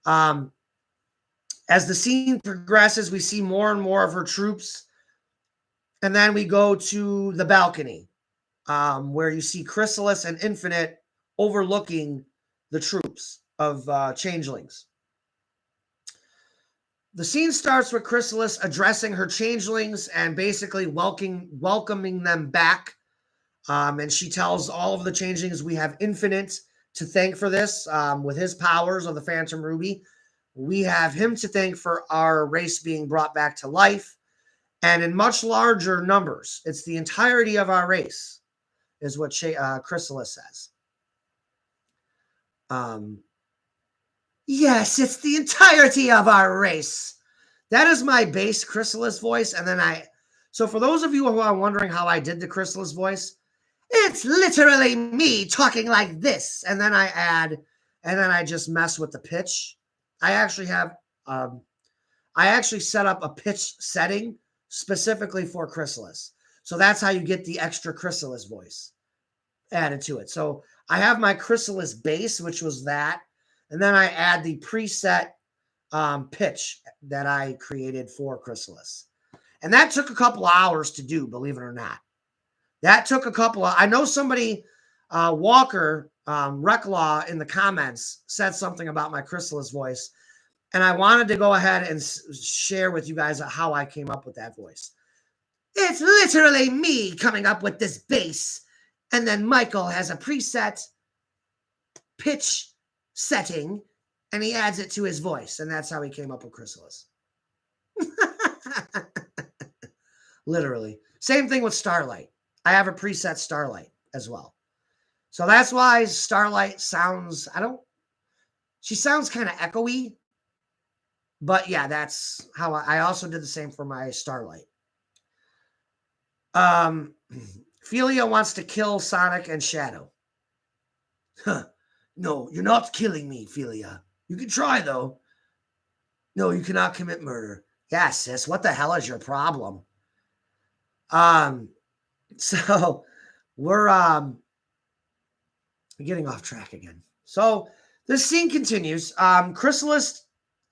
As the scene progresses, we see more and more of her troops. And then we go to the balcony, where you see Chrysalis and Infinite overlooking the troops of changelings. The scene starts with Chrysalis addressing her changelings and basically welcoming them back. And she tells all of the changelings we have Infinite to thank for this, with his powers of the Phantom Ruby. We have him to thank for our race being brought back to life, and in much larger numbers. It's the entirety of our race, is what Chrysalis says. Yes, it's the entirety of our race. That is my base Chrysalis voice. And then so for those of you who are wondering how I did the Chrysalis voice, it's literally me talking like this. And then I just mess with the pitch. I actually set up a pitch setting specifically for Chrysalis. So that's how you get the extra Chrysalis voice added to it. So I have my Chrysalis base, which was that. And then I add the preset pitch that I created for Chrysalis. And that took a couple hours to do, believe it or not. That took I know somebody, Walker, Recklaw in the comments said something about my Chrysalis voice. And I wanted to go ahead and share with you guys how I came up with that voice. It's literally me coming up with this bass. And then Michael has a preset pitch setting, and he adds it to his voice. And that's how he came up with Chrysalis. Literally. Same thing with Starlight. I have a preset Starlight as well. So that's why Starlight sounds, she sounds kind of echoey. But yeah, that's how I also did the same for my Starlight. Philia wants to kill Sonic and Shadow. Huh. No, you're not killing me, Philia. You can try, though. No, you cannot commit murder. Yeah, sis, what the hell is your problem? So we're getting off track again. So this scene continues. Chrysalis,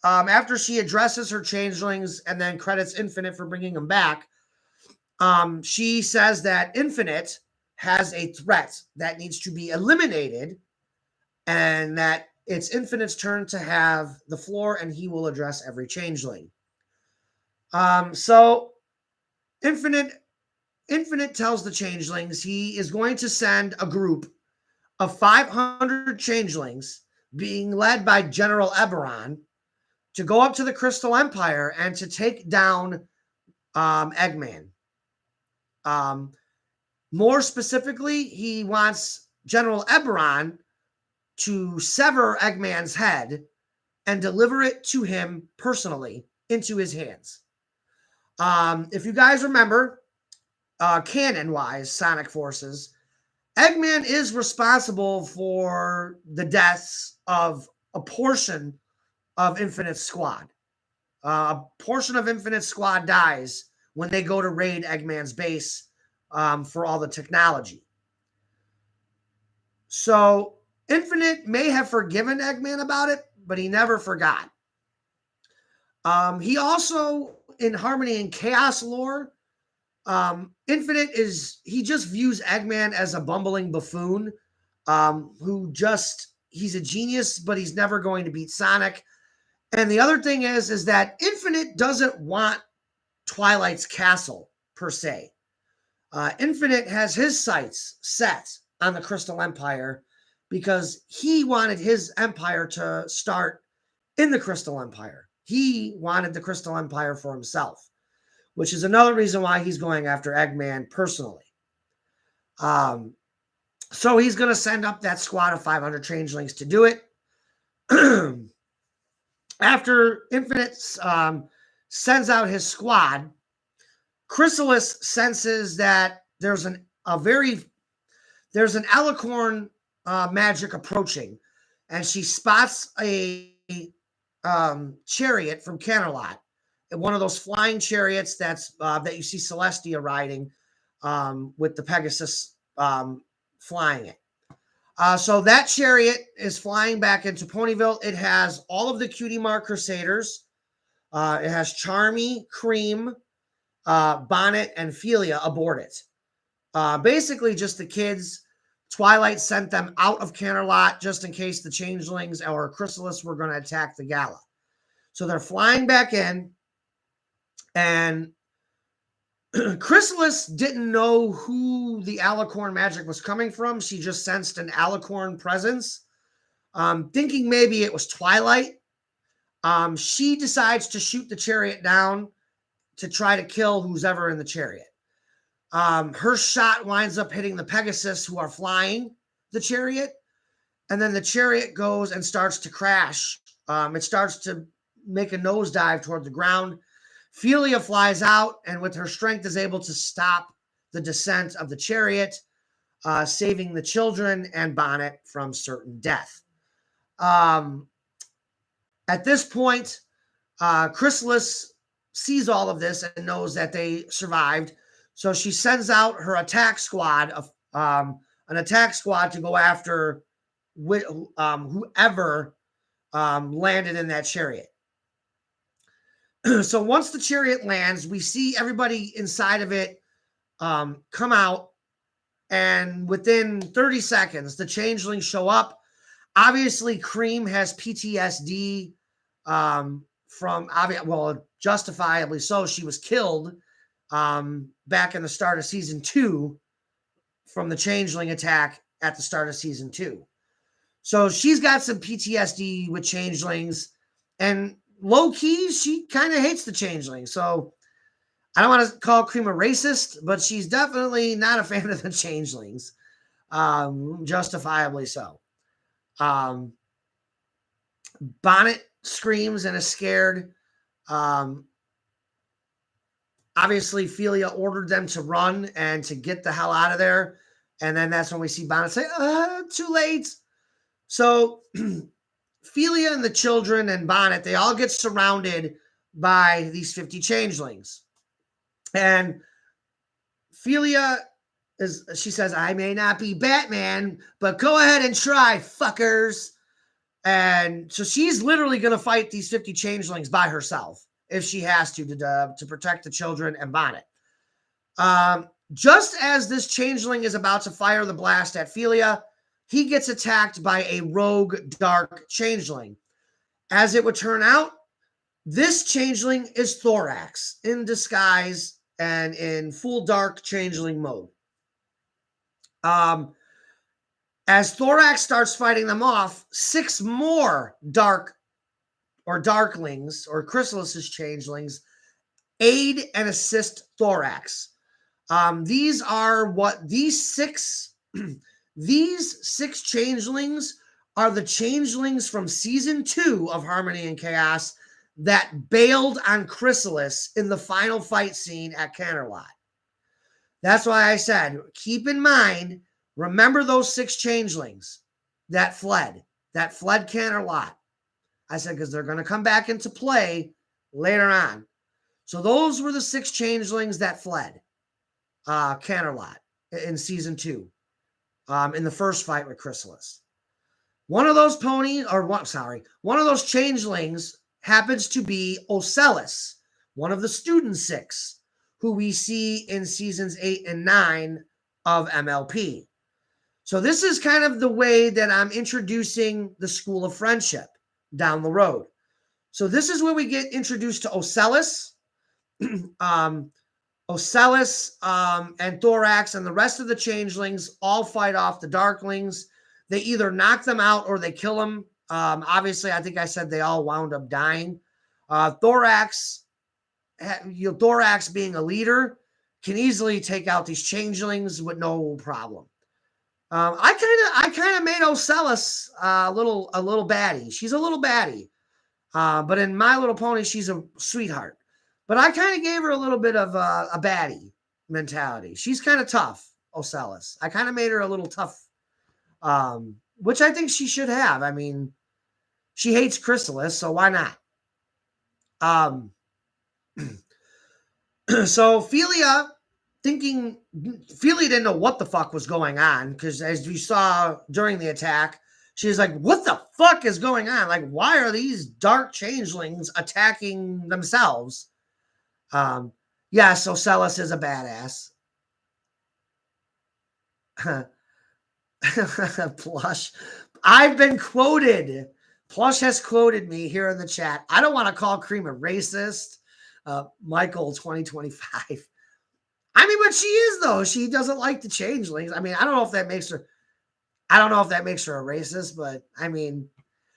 after she addresses her changelings and then credits Infinite for bringing them back, she says that Infinite has a threat that needs to be eliminated, and that it's Infinite's turn to have the floor, and he will address every changeling. So Infinite tells the changelings he is going to send a group of 500 changelings, being led by General Eberron, to go up to the Crystal Empire and to take down Eggman. More specifically, he wants General Eberron to sever Eggman's head and deliver it to him personally into his hands. If you guys remember, canon-wise, Sonic Forces, Eggman is responsible for the deaths of a portion of Infinite's squad. A portion of Infinite's squad dies when they go to raid Eggman's base for all the technology. So Infinite may have forgiven Eggman about it, but he never forgot. He also, in Harmony and Chaos lore, Infinite he just views Eggman as a bumbling buffoon, he's a genius, but he's never going to beat Sonic. And the other thing is that Infinite doesn't want Twilight's castle, per se. Infinite has his sights set on the Crystal Empire because he wanted his empire to start in the Crystal Empire. He wanted the Crystal Empire for himself, which is another reason why he's going after Eggman personally. So he's going to send up that squad of 500 changelings to do it. After Infinite sends out his squad, Chrysalis senses that there's an alicorn magic approaching, and she spots a chariot from Canterlot, one of those flying chariots that you see Celestia riding, with the Pegasus flying it. So that chariot is flying back into Ponyville. It has all of the Cutie Mark Crusaders. It has Charmy, Cream, Bonnet, and Philia aboard it. Basically just the kids. Twilight sent them out of Canterlot just in case the changelings or Chrysalis were going to attack the gala. So they're flying back in, and Chrysalis didn't know who the alicorn magic was coming from. She just sensed an alicorn presence, thinking maybe it was Twilight. She decides to shoot the chariot down to try to kill who's ever in the chariot. Her shot winds up hitting the Pegasus who are flying the chariot, and then the chariot goes and starts to crash. It starts to make a nosedive toward the ground. Philia flies out, and with her strength is able to stop the descent of the chariot, saving the children and Bonnet from certain death. At this point, Chrysalis sees all of this and knows that they survived. So she sends out her attack squad to go after whoever landed in that chariot. So once the chariot lands, we see everybody inside of it come out, and within 30 seconds, the changelings show up. Obviously, Cream has PTSD justifiably so. She was killed back in the start of season 2 from the changeling attack at the start of season 2. So she's got some PTSD with changelings, and low-key, she kind of hates the changelings. So I don't want to call Cream a racist, but she's definitely not a fan of the changelings, justifiably so. Bonnet screams and is scared. Obviously, Philia ordered them to run and to get the hell out of there. And then that's when we see Bonnet say, too late. So Philia and the children and Bonnet, they all get surrounded by these 50 changelings. And Philia she says, I may not be Batman, but go ahead and try, fuckers. And so she's literally going to fight these 50 changelings by herself if she has to protect the children and Bonnet. Just as this changeling is about to fire the blast at Philia, he gets attacked by a rogue dark changeling. As it would turn out, this changeling is Thorax in disguise and in full dark changeling mode. As Thorax starts fighting them off, 6 more dark or darklings or Chrysalis's changelings aid and assist Thorax. These six changelings are the changelings from season 2 of Harmony and Chaos that bailed on Chrysalis in the final fight scene at Canterlot. That's why I said, keep in mind, remember those 6 changelings that fled Canterlot. I said, because they're going to come back into play later on. So those were the 6 changelings that fled Canterlot in season 2, in the first fight with Chrysalis. One of those changelings happens to be Ocellus, one of the student 6, who we see in seasons 8 and 9 of MLP. So this is kind of the way that I'm introducing the School of Friendship down the road. So this is where we get introduced to Ocellus, and Thorax, and the rest of the changelings all fight off the darklings. They either knock them out or they kill them. Obviously, I think I said they all wound up dying. Thorax being a leader, can easily take out these changelings with no problem. I kind of made Ocellus a little baddie. She's a little baddie, but in My Little Pony, she's a sweetheart. But I kind of gave her a little bit of a baddie mentality. She's kind of tough, Ocellus. I kind of made her a little tough, which I think she should have. I mean, she hates Chrysalis, so why not? So Philia didn't know what the fuck was going on, because as we saw during the attack, she was like, what the fuck is going on? Like, why are these dark changelings attacking themselves? Yes, Ocellus is a badass. Plush. I've been quoted. Plush has quoted me here in the chat. I don't want to call Cream a racist. Michael 2025. I mean, but she is, though. She doesn't like the changelings. I mean, I don't know if that makes her a racist, but I mean,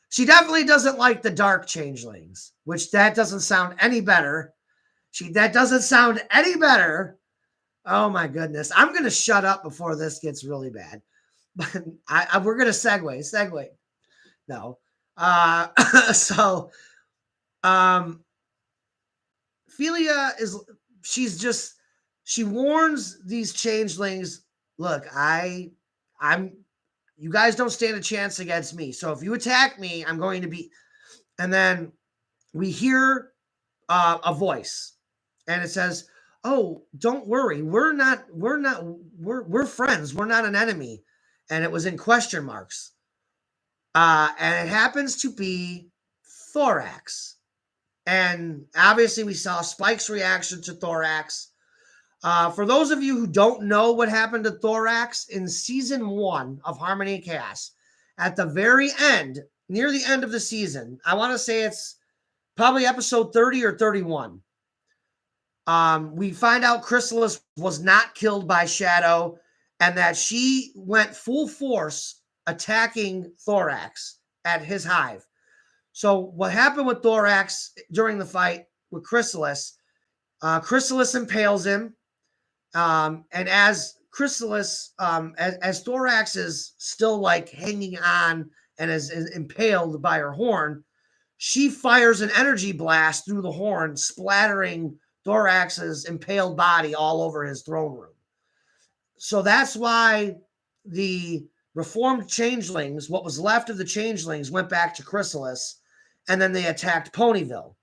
she definitely doesn't like the dark changelings, which that doesn't sound any better. That doesn't sound any better. Oh my goodness. I'm going to shut up before this gets really bad. But we're going to segue. No. Philia she warns these changelings, look, you guys don't stand a chance against me. So if you attack me, I'm going to be, and then we hear a voice, and it says, oh, don't worry. We're friends. We're not an enemy. And it was in question marks. And it happens to be Thorax. And obviously we saw Spike's reaction to Thorax. For those of you who don't know what happened to Thorax in season 1 of Harmony and Chaos, at the very end, near the end of the season, I want to say it's probably episode 30 or 31. We find out Chrysalis was not killed by Shadow, and that she went full force attacking Thorax at his hive. So what happened with Thorax during the fight with Chrysalis, Chrysalis impales him. And as Chrysalis, as Thorax is still like hanging on and is impaled by her horn, she fires an energy blast through the horn, splattering Thorax's impaled body all over his throne room. So that's why the reformed changelings, what was left of the changelings, went back to Chrysalis, and then they attacked Ponyville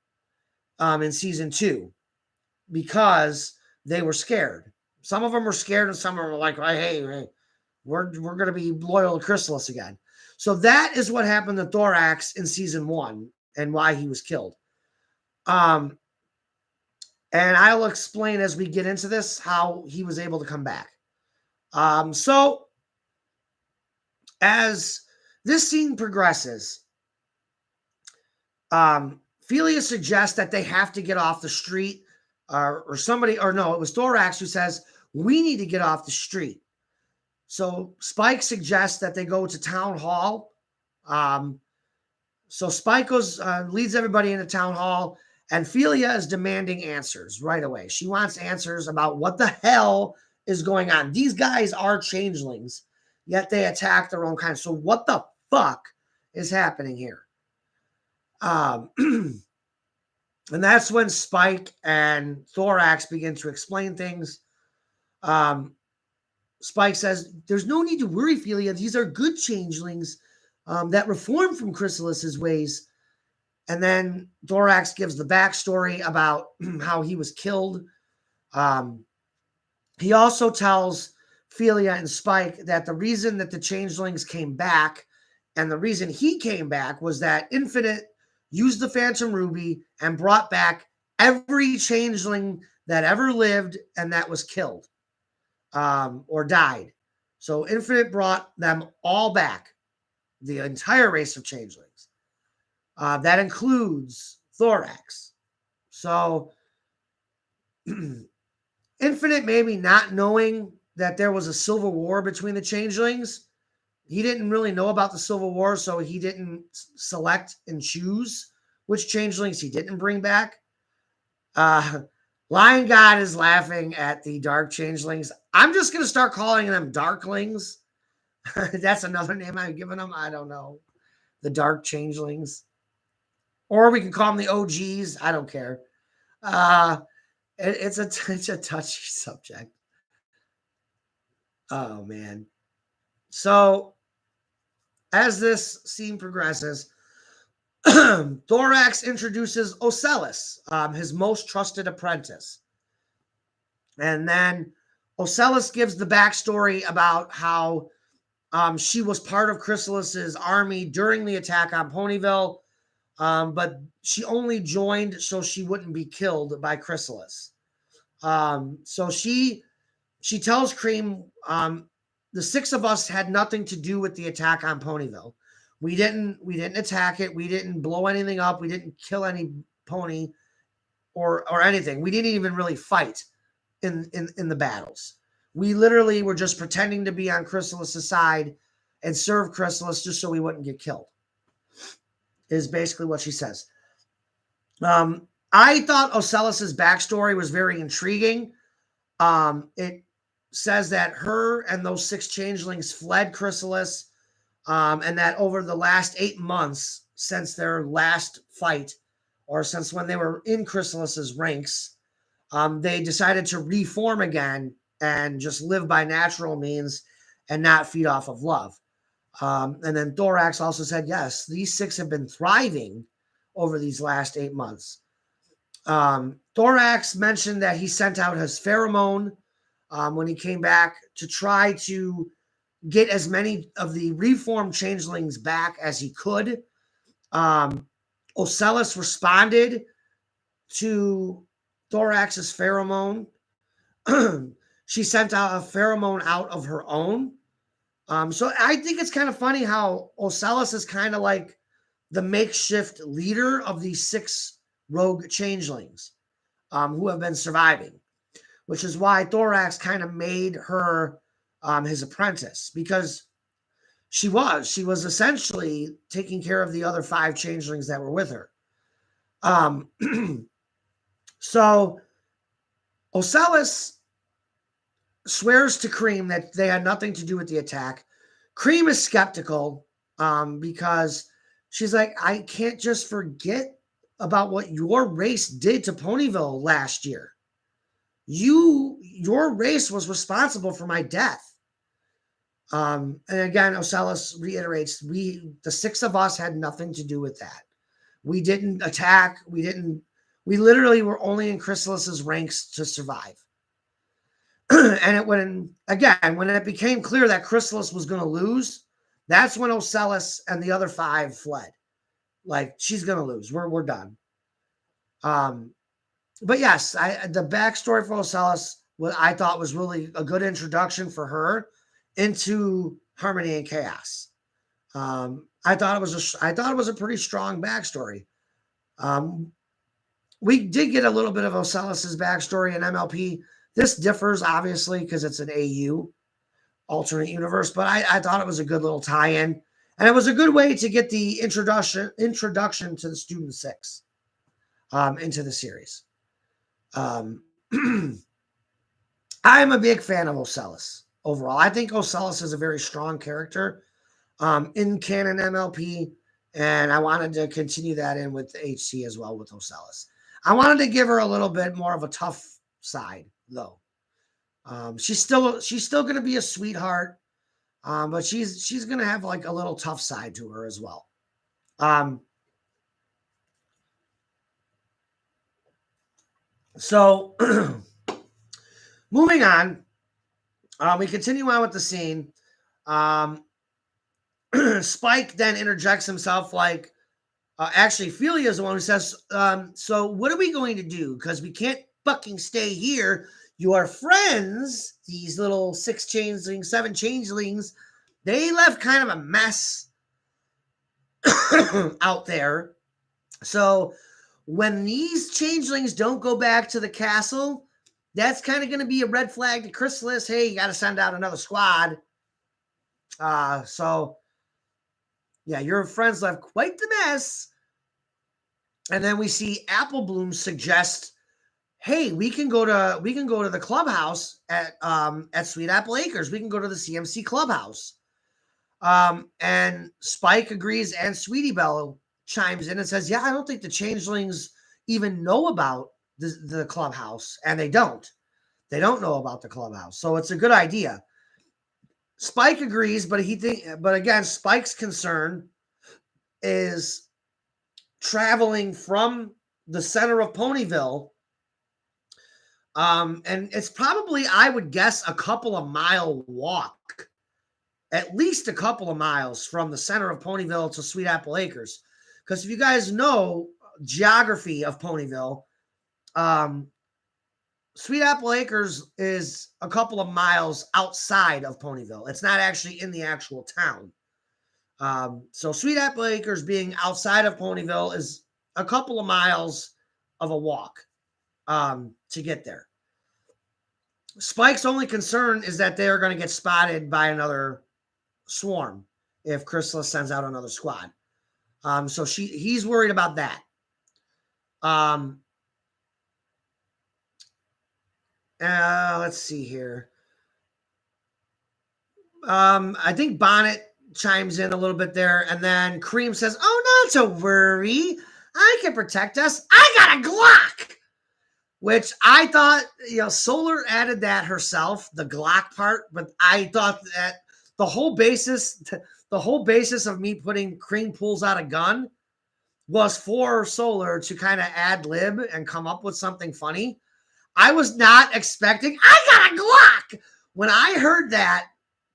in season 2 because they were scared. Some of them were scared, and some of them were like, hey, we're going to be loyal to Chrysalis again. So that is what happened to Thorax in season 1 and why he was killed. And I'll explain as we get into this how he was able to come back. So as this scene progresses, Philia suggests that they have to get off the street, or somebody, or no, it was Thorax who says, we need to get off the street. So Spike suggests that they go to town hall. So Spike goes, leads everybody into town hall, and Philia is demanding answers right away. She wants answers about what the hell is going on. These guys are changelings, yet they attack their own kind. So what the fuck is happening here? And that's when Spike and Thorax begin to explain things. Spike says, there's no need to worry, Philia. These are good changelings that reform from Chrysalis's ways. And then Thorax gives the backstory about how he was killed. He also tells Philia and Spike that the reason that the changelings came back and the reason he came back was that Infinite used the Phantom Ruby and brought back every changeling that ever lived and that was killed or died. So Infinite brought them all back, the entire race of changelings. That includes Thorax. So Infinite, maybe not knowing that there was a civil war between the changelings, he didn't really know about the Civil War, so he didn't select and choose which changelings he didn't bring back. Lion God is laughing at the dark changelings. I'm just going to start calling them darklings. That's another name I've given them. I don't know. The dark changelings. Or we can call them the OGs. I don't care. It's a touchy subject. Oh, man. So, as this scene progresses, Thorax introduces Ocellus, his most trusted apprentice. And then Ocellus gives the backstory about how she was part of Chrysalis's army during the attack on Ponyville, but she only joined so she wouldn't be killed by Chrysalis. So she tells Cream, the 6 of us had nothing to do with the attack on Ponyville. We didn't attack it. We didn't blow anything up. We didn't kill any pony or anything. We didn't even really fight in the battles. We literally were just pretending to be on Chrysalis's side and serve Chrysalis just so we wouldn't get killed, is basically what she says. I thought Ocellus's backstory was very intriguing. It says that her and those 6 changelings fled Chrysalis, and that over the last 8 months since their last fight, or since when they were in Chrysalis's ranks, they decided to reform again and just live by natural means and not feed off of love. And then Thorax also said, yes, these 6 have been thriving over these last 8 months. Thorax mentioned that he sent out his pheromone when he came back to try to get as many of the reformed changelings back as he could. Ocellus responded to Thorax's pheromone. She sent out a pheromone out of her own. So I think it's kind of funny how Ocellus is kind of like the makeshift leader of these 6 rogue changelings who have been surviving, which is why Thorax kind of made her his apprentice, because she was essentially taking care of the other 5 changelings that were with her. So Ocellus swears to Cream that they had nothing to do with the attack. Cream is skeptical because she's like, I can't just forget about what your race did to Ponyville last year. Your race was responsible for my death. And again, Ocellus reiterates, the six of us had nothing to do with that. We didn't attack. We literally were only in Chrysalis's ranks to survive. And when it became clear that Chrysalis was going to lose, that's when Ocellus and the other five fled. Like, she's going to lose. We're done. But yes, the backstory for Ocellus, what I thought was really a good introduction for her into Harmony and Chaos. I thought it was a pretty strong backstory. We did get a little bit of Ocellus's backstory in MLP. This differs obviously because it's an AU alternate universe, but I thought it was a good little tie-in, and it was a good way to get the introduction to the Student Six into the series. I'm a big fan of Ocellus overall. I think Ocellus is a very strong character in canon MLP, and I wanted to continue that in with HC as well with Ocellus. I wanted to give her a little bit more of a tough side, though. She's still going to be a sweetheart, but she's going to have like a little tough side to her as well. So moving on, we continue on with the scene. Spike then interjects himself like, actually, Ophelia is the one who says, so what are we going to do? Because we can't fucking stay here. Your friends, these little 6 changelings, 7 changelings, they left kind of a mess out there. So when these changelings don't go back to the castle, that's kind of going to be a red flag to Chrysalis. Hey, you got to send out another squad. So yeah, your friends left quite the mess. And then we see Apple Bloom suggest, hey, we can go to the clubhouse at Sweet Apple Acres. We can go to the CMC clubhouse. And Spike agrees, and Sweetie Belle chimes in and says, yeah, I don't think the changelings even know about the clubhouse, and they don't know about the clubhouse. So it's a good idea. Spike agrees, but again, Spike's concern is traveling from the center of Ponyville. And it's probably, I would guess, a couple of mile walk, at least a couple of miles from the center of Ponyville to Sweet Apple Acres. Because if you guys know geography of Ponyville, Sweet Apple Acres is a couple of miles outside of Ponyville. It's not actually in the actual town. So Sweet Apple Acres being outside of Ponyville is a couple of miles of a walk to get there. Spike's only concern is that they're going to get spotted by another swarm if Chrysalis sends out another squad. So he's worried about that. Let's see here. I think Bonnet chimes in a little bit there, and then Cream says, oh, not to worry. I can protect us. I got a Glock. Which I thought, Solar added that herself, the Glock part, but I thought that the whole basis of me putting Cream pulls out a gun was for Solar to kind of ad lib and come up with something funny. I was not expecting, I got a Glock. When I heard that,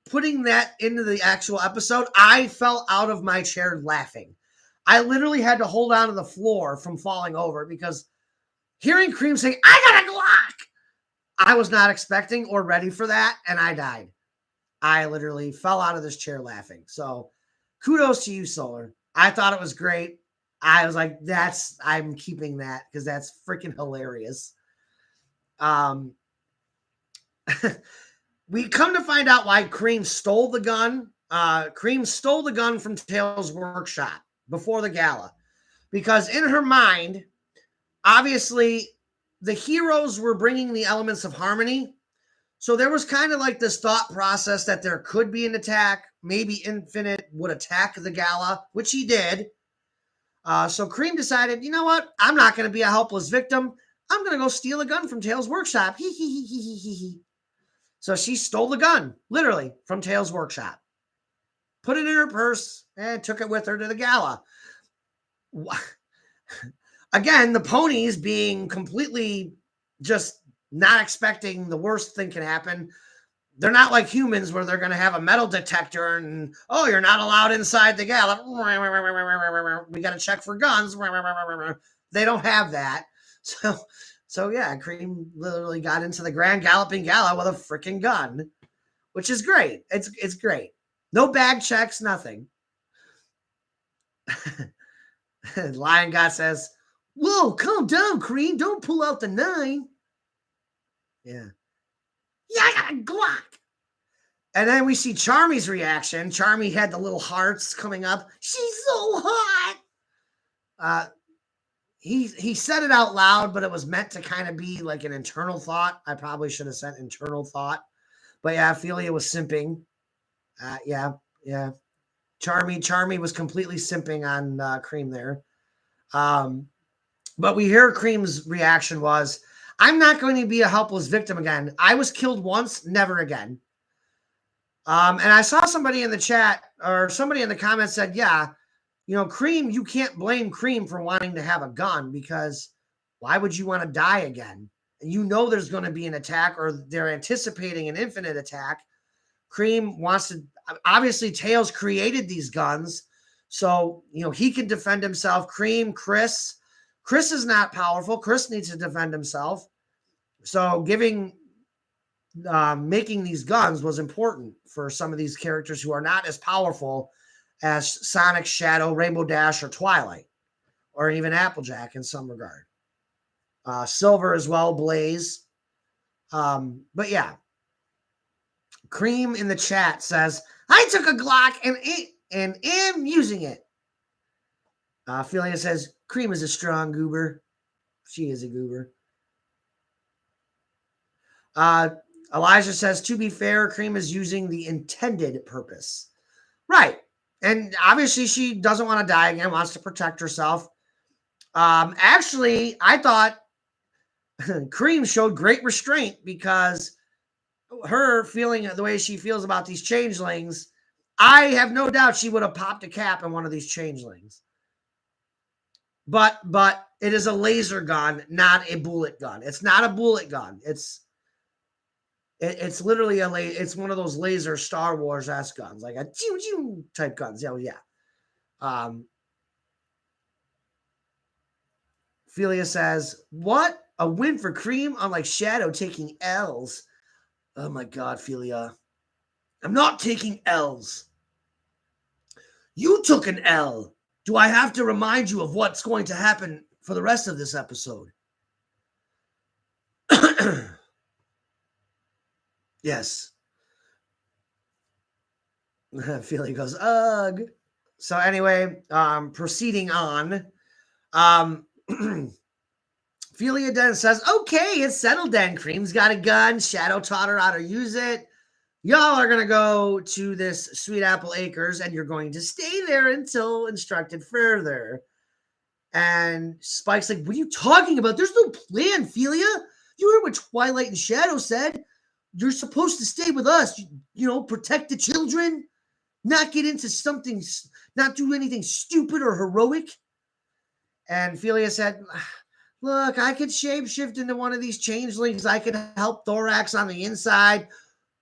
putting that into the actual episode, I fell out of my chair laughing. I literally had to hold on to the floor from falling over because hearing Cream saying, I got a Glock, I was not expecting or ready for that, and I died. I literally fell out of this chair laughing. So kudos to you, Solar. I thought it was great. I was like, I'm keeping that because that's freaking hilarious. We come to find out why Cream stole the gun. Cream stole the gun from Tails' workshop before the gala because in her mind, obviously, the heroes were bringing the elements of harmony. So there was kind of like this thought process that there could be an attack. Maybe Infinite would attack the gala, which he did. So Cream decided, you know what? I'm not going to be a helpless victim. I'm going to go steal a gun from Tails' workshop. So she stole the gun, literally, from Tails' workshop. Put it in her purse and took it with her to the gala. Again, the ponies being completely just not expecting the worst thing can happen. They're not like humans where they're going to have a metal detector and, oh, you're not allowed inside the gala. We got to check for guns. They don't have that. So yeah, Cream literally got into the Grand Galloping Gala with a freaking gun, which is great. It's great. No bag checks, nothing. Lion God says, whoa, calm down, Cream. Don't pull out the 9. Yeah. Yeah, I got a Glock. And then we see Charmy's reaction. Charmy had the little hearts coming up. She's so hot. He said it out loud, but it was meant to kind of be like an internal thought. I probably should have said internal thought. But yeah, Ophelia was simping. Yeah. Charmy was completely simping on Cream there. But we hear Cream's reaction was, I'm not going to be a helpless victim again. I was killed once, never again. And I saw somebody in the chat or somebody in the comments said, yeah, Cream, you can't blame Cream for wanting to have a gun because why would you want to die again? There's going to be an attack or they're anticipating an infinite attack. Cream wants to, obviously Tails created these guns. So, he can defend himself. Cream, Chris is not powerful. Chris needs to defend himself. So making these guns was important for some of these characters who are not as powerful as Sonic, Shadow, Rainbow Dash, or Twilight, or even Applejack in some regard. Silver as well, Blaze. But yeah, Cream in the chat says, I took a Glock and am using it. Ophelia says, Cream is a strong goober. She is a goober. Elijah says, to be fair, Cream is using the intended purpose. Right. And obviously she doesn't want to die again, wants to protect herself. Actually, I thought Cream showed great restraint because her feeling the way she feels about these changelings, I have no doubt she would have popped a cap in one of these changelings. But it is a laser gun, not a bullet gun. It's not a bullet gun. It's literally it's one of those laser Star Wars-esque guns, like a choo-choo type guns. Yeah. Ophelia says, what? A win for Cream, unlike Shadow taking L's. Oh my God, Ophelia. I'm not taking L's. You took an L. Do I have to remind you of what's going to happen for the rest of this episode? Yes. Ophelia goes, ugh. So anyway, proceeding on. Ophelia then says, okay, it's settled then. Cream's got a gun. Shadow taught her how to use it. Y'all are going to go to this Sweet Apple Acres and you're going to stay there until instructed further. And Spike's like, what are you talking about? There's no plan, Ophelia. You heard what Twilight and Shadow said. You're supposed to stay with us, protect the children, not get into something, not do anything stupid or heroic. And Ophelia said, look, I could shapeshift into one of these changelings. I could help Thorax on the inside.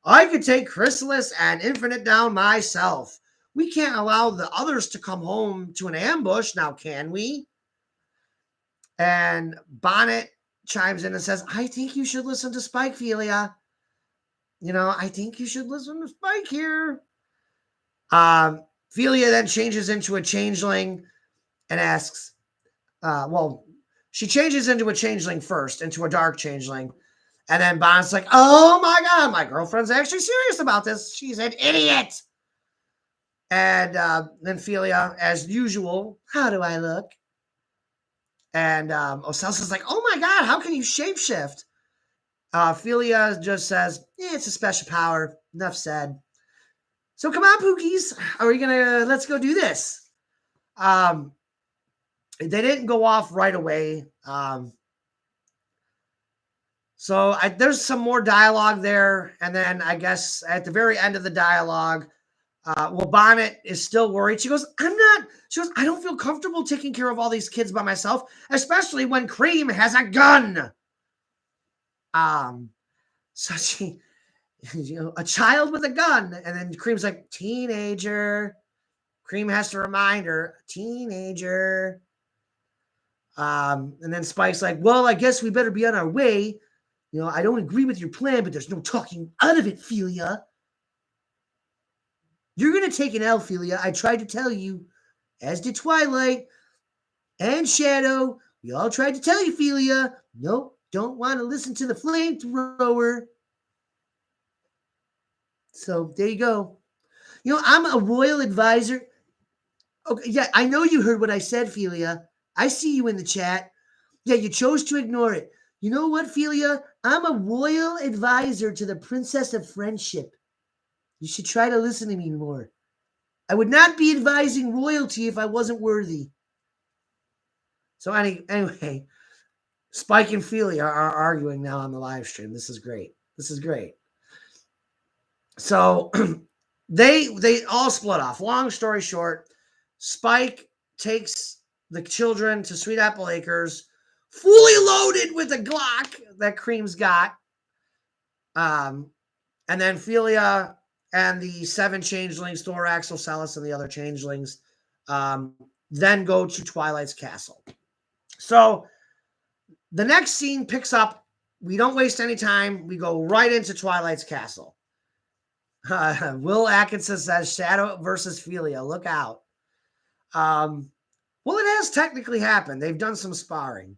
I could take Chrysalis and Infinite down myself. We can't allow the others to come home to an ambush now, can we? And Bonnet chimes in and says, I think you should listen to Spike, Ophelia. I think you should listen to Spike here. Ophelia then changes into a changeling and asks, she changes into a changeling first, into a dark changeling. And then Bonnet's like, oh my God, my girlfriend's actually serious about this. She's an idiot. And then Ophelia, as usual, how do I look? And Ocelsa's like, oh my God, how can you shapeshift? Ophelia just says, it's a special power. Enough said. So come on, Pookies. Let's go do this. They didn't go off right away. So there's some more dialogue there. And then I guess at the very end of the dialogue, well, Bonnet is still worried. She goes, I don't feel comfortable taking care of all these kids by myself, especially when Cream has a gun. So she, a child with a gun. And then Cream's like, teenager. Cream has to remind her, teenager. And then Spike's like, well, I guess we better be on our way. I don't agree with your plan, but there's no talking out of it, Felia. You're going to take an L, Felia. I tried to tell you, as did Twilight and Shadow. We all tried to tell you, Felia. Nope, don't want to listen to the flamethrower. So there you go. I'm a royal advisor. Okay, yeah, I know you heard what I said, Felia. I see you in the chat. Yeah, you chose to ignore it. You know what, Felia? I'm a royal advisor to the Princess of Friendship. You should try to listen to me more. I would not be advising royalty if I wasn't worthy. So anyway, Spike and Felia are arguing now on the live stream. This is great. So they all split off. Long story short, Spike takes the children to Sweet Apple Acres, fully loaded with a Glock that Cream's got. And then Felia and the 7 changelings, Thorax, Ocellus, and the other changelings, then go to Twilight's castle. So the next scene picks up. We don't waste any time. We go right into Twilight's castle. Will Atkinson says Shadow versus Felia. Look out. Well, it has technically happened. They've done some sparring.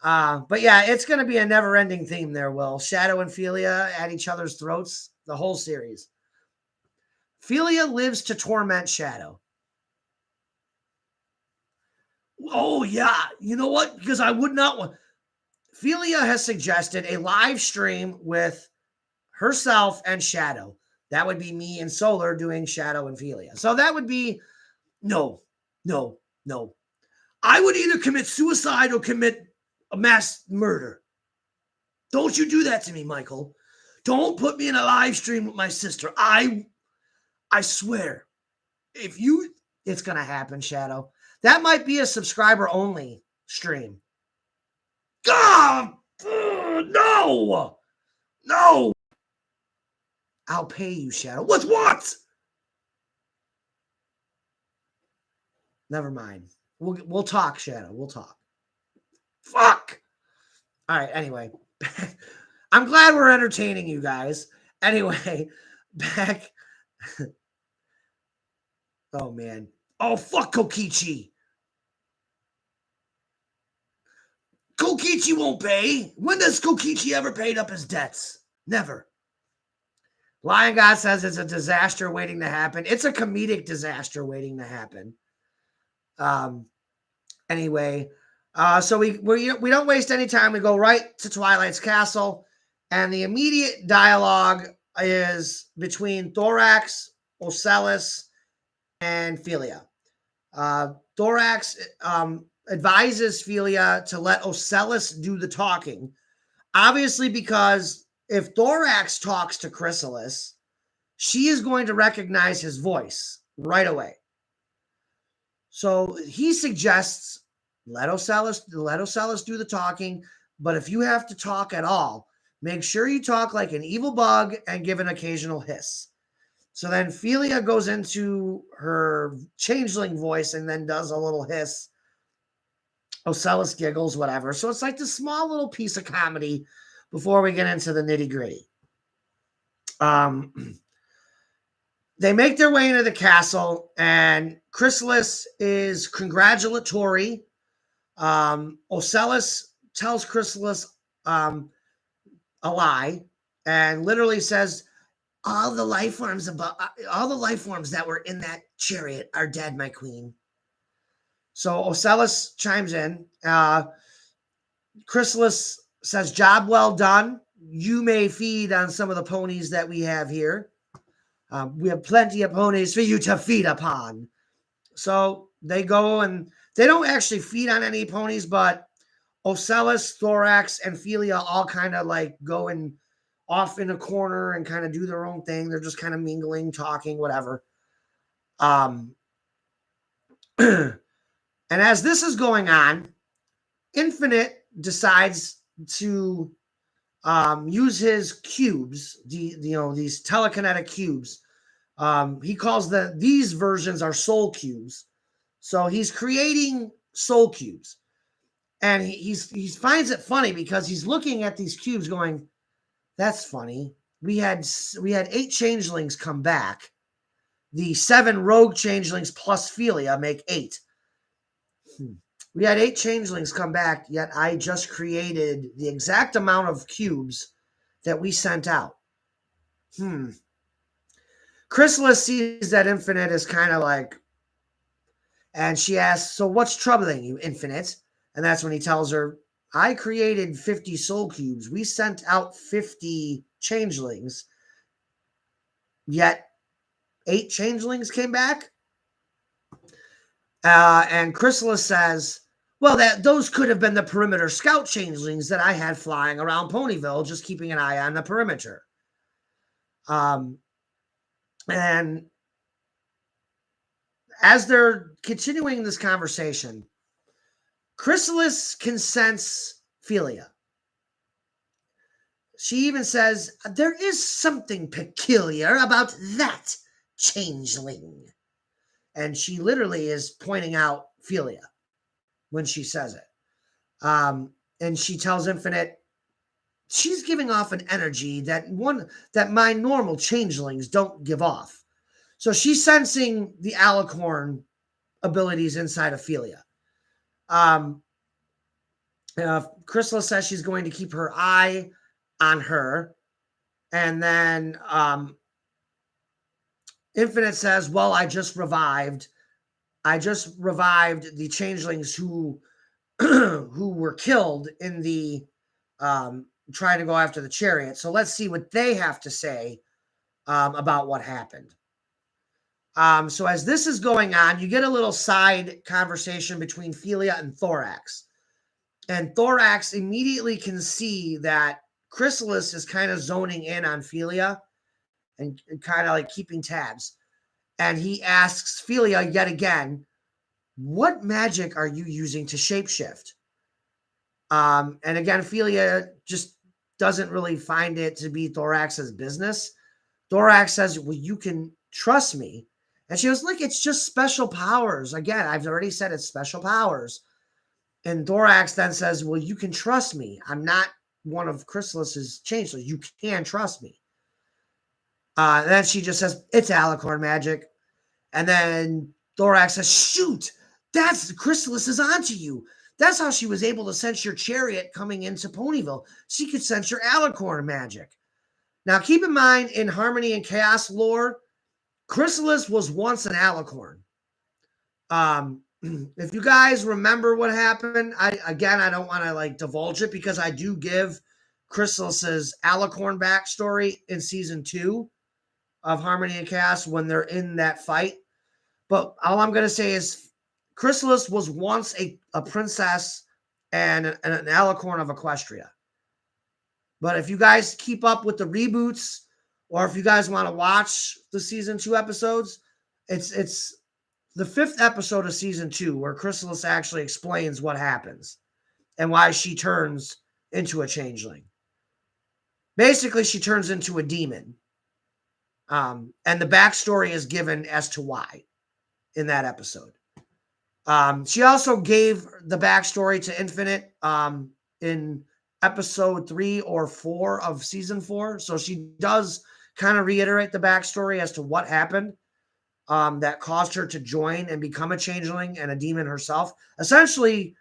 But yeah, it's going to be a never-ending theme there, Will. Shadow and Felia at each other's throats the whole series. Felia lives to torment Shadow. Oh, yeah. You know what? Because I would not want... Felia has suggested a live stream with herself and Shadow. That would be me and Solar doing Shadow and Felia. So that would be... No. I would either commit suicide or commit a mass murder. Don't you do that to me, Michael. Don't put me in a live stream with my sister. I swear. It's going to happen, Shadow. That might be a subscriber-only stream. God! No! I'll pay you, Shadow. With what? Never mind. We'll talk, Shadow. We'll talk. Fuck! All right, anyway. I'm glad we're entertaining you guys. Anyway, back... Oh, man. Oh, fuck Kokichi. Kokichi won't pay. When does Kokichi ever paid up his debts? Never. Lion God says it's a disaster waiting to happen. It's a comedic disaster waiting to happen. Anyway, so we don't waste any time. We go right to Twilight's castle, and the immediate dialogue is between Thorax, Ocellus, and Felia. Thorax advises Felia to let Ocellus do the talking, obviously because if Thorax talks to Chrysalis, she is going to recognize his voice right away. So he suggests let Ocellus do the talking, but if you have to talk at all, make sure you talk like an evil bug and give an occasional hiss. So then Felia goes into her changeling voice and then does a little hiss. Ocellus giggles, whatever. So it's like this small little piece of comedy before we get into the nitty-gritty. They make their way into the castle, and Chrysalis is congratulatory. Ocellus tells Chrysalis a lie and literally says, all the life forms that were in that chariot are dead, my queen. So Ocellus chimes in. Chrysalis says, job well done. You may feed on some of the ponies that we have here. We have plenty of ponies for you to feed upon. So they go and They don't actually feed on any ponies, but Ocellus, Thorax, and Philia all kind of like going off in a corner and kind of do their own thing. They're just kind of mingling, talking, whatever. And as this is going on, Infinite decides to use his cubes, these telekinetic cubes. He calls these versions are soul cubes. So he's creating soul cubes. And he finds it funny because he's looking at these cubes going, that's funny. We had 8 changelings come back. The 7 rogue changelings plus Philia make 8. We had 8 changelings come back, yet I just created the exact amount of cubes that we sent out. Chrysalis sees that Infinite is kind of like, and she asks, so what's troubling you, Infinite? And that's when he tells her, I created 50 soul cubes. We sent out 50 changelings, yet 8 changelings came back. And Chrysalis says, well, those could have been the perimeter scout changelings that I had flying around Ponyville, just keeping an eye on the perimeter. And as they're continuing this conversation, Chrysalis can sense Philia. She even says, there is something peculiar about that changeling. And she literally is pointing out Philia when she says it. And she tells Infinite, she's giving off an energy that my normal changelings don't give off. So she's sensing the alicorn abilities inside of Philia. Chrysalis says she's going to keep her eye on her. And then Infinite says, well, I just revived the changelings who were killed in the trying to go after the chariot. So let's see what they have to say about what happened. So as this is going on, you get a little side conversation between Philia and Thorax. And Thorax immediately can see that Chrysalis is kind of zoning in on Philia and kind of like keeping tabs. And he asks Philia yet again, what magic are you using to shapeshift? And again, Philia just doesn't really find it to be Thorax's business. Thorax says, well, you can trust me. And she goes, look, it's just special powers. Again, I've already said it's special powers. And Thorax then says, well, you can trust me. I'm not one of Chrysalis's changelings. You can trust me. And then she just says, it's alicorn magic. And then Thorax says, shoot, that's Chrysalis is onto you. That's how she was able to sense your chariot coming into Ponyville. She could sense your alicorn magic. Now, keep in mind, in Harmony and Chaos lore, Chrysalis was once an alicorn. If you guys remember what happened, I don't want to like divulge it because I do give Chrysalis's alicorn backstory in season 2 of Harmony and Chaos when they're in that fight. But all I'm going to say is Chrysalis was once a princess and an alicorn of Equestria. But if you guys keep up with the reboots, or if you guys want to watch the season 2 episodes, it's the 5th episode of season 2 where Chrysalis actually explains what happens and why she turns into a changeling. Basically, she turns into a demon. And the backstory is given as to why in that episode. She also gave the backstory to Infinite in episode 3 or 4 of season 4. So she does kind of reiterate the backstory as to what happened that caused her to join and become a changeling and a demon herself. Essentially,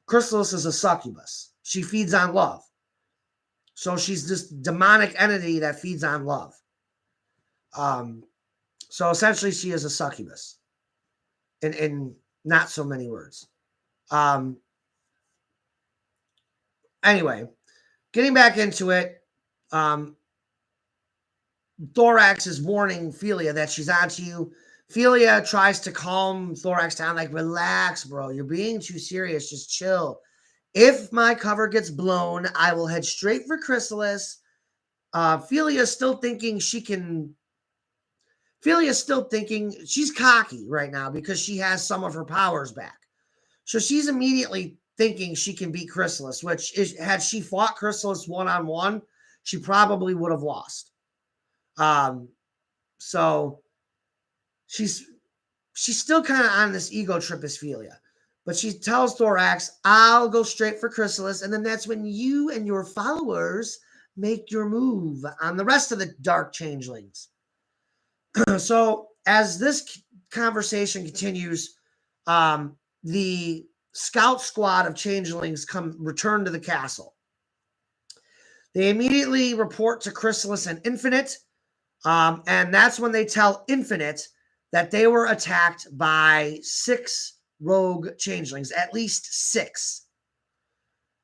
Chrysalis is a succubus. She feeds on love. So she's this demonic entity that feeds on love. So essentially, she is a succubus in not so many words. Anyway, getting back into it, Thorax is warning Philia that she's onto you. Philia tries to calm Thorax down, like, relax, bro. You're being too serious. Just chill. If my cover gets blown, I will head straight for Chrysalis. Philia's still thinking she's cocky right now because she has some of her powers back. So she's immediately thinking she can beat Chrysalis, which is, had she fought Chrysalis one-on-one, she probably would have lost. So she's still kind of on this ego trip as Philia. But she tells Thorax, I'll go straight for Chrysalis, and then that's when you and your followers make your move on the rest of the Dark Changelings. So as this conversation continues, the scout squad of changelings return to the castle. They immediately report to Chrysalis and Infinite, and that's when they tell Infinite that they were attacked by 6 rogue changelings, at least 6.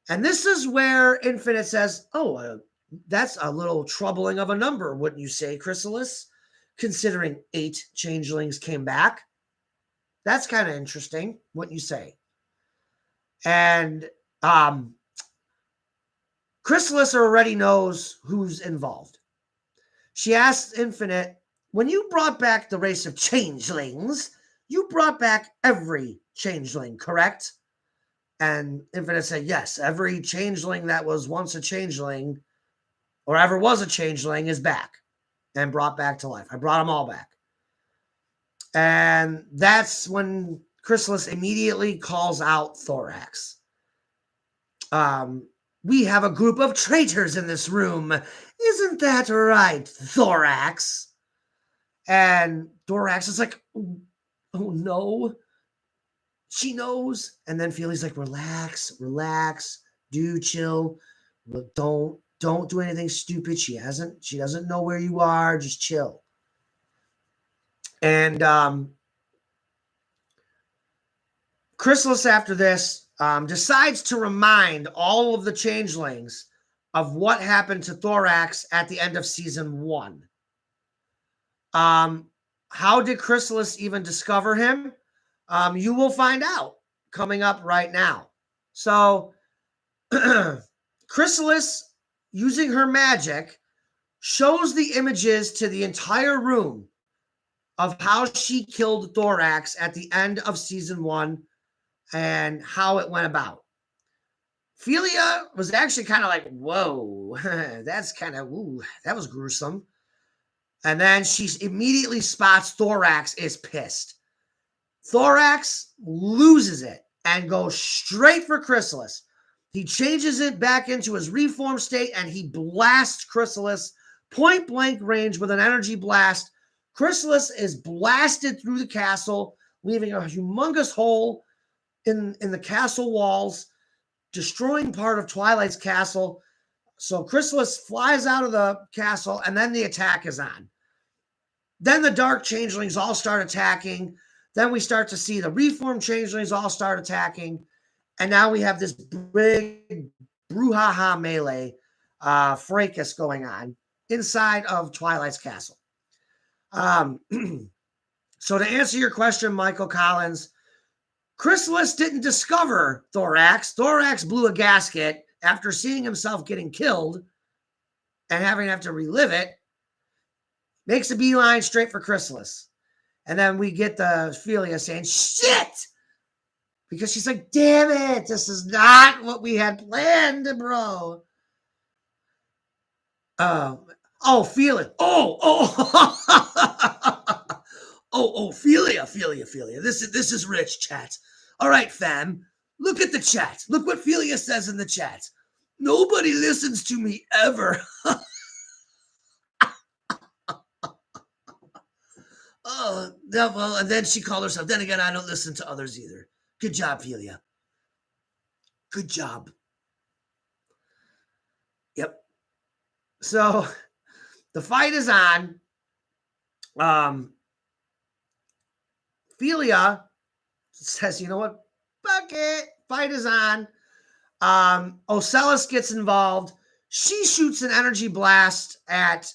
And this is where Infinite says, that's a little troubling of a number, wouldn't you say, Chrysalis? Considering 8 changelings came back. That's kind of interesting, wouldn't you say? And Chrysalis already knows who's involved. She asks Infinite, when you brought back the race of changelings, you brought back every changeling, correct? And Infinite said, yes, every changeling that was once a changeling or ever was a changeling is back and brought back to life. I brought them all back. And that's when Chrysalis immediately calls out Thorax. We have a group of traitors in this room. Isn't that right, Thorax? And Thorax is like, oh no. She knows. And then Philia's like, relax, do chill. Don't do anything stupid. She doesn't know where you are. Just chill. And Chrysalis, after this, decides to remind all of the changelings of what happened to Thorax at the end of season 1. How did Chrysalis even discover him? You will find out coming up right now. So Chrysalis, using her magic, shows the images to the entire room of how she killed Thorax at the end of season 1 and how it went about. Philia was actually kind of like, whoa, that's kind of, that was gruesome. And then she immediately spots Thorax is pissed. Thorax loses it and goes straight for Chrysalis. He changes it back into his reformed state and he blasts Chrysalis point blank range with an energy blast. Chrysalis is blasted through the castle, leaving a humongous hole in the castle walls, destroying part of Twilight's castle. So Chrysalis flies out of the castle and then the attack is on. Then the Dark Changelings all start attacking. Then we start to see the reformed changelings all start attacking. And now we have this big brouhaha melee fracas going on inside of Twilight's castle. So to answer your question, Michael Collins, Chrysalis didn't discover Thorax. Thorax blew a gasket after seeing himself getting killed and having to have to relive it. Makes a beeline straight for Chrysalis. And then we get the Philia saying, shit! Because she's like, damn it, this is not what we had planned, bro. Philia. Philia. This is rich, chat. All right, fam. Look at the chat. Look what Philia says in the chat. Nobody listens to me ever. Well, and then she called herself. Then again, I don't listen to others either. Good job, Philia. Good job. Yep. So the fight is on. Philia says, you know what? Fuck it. Fight is on. Ocellus gets involved. She shoots an energy blast at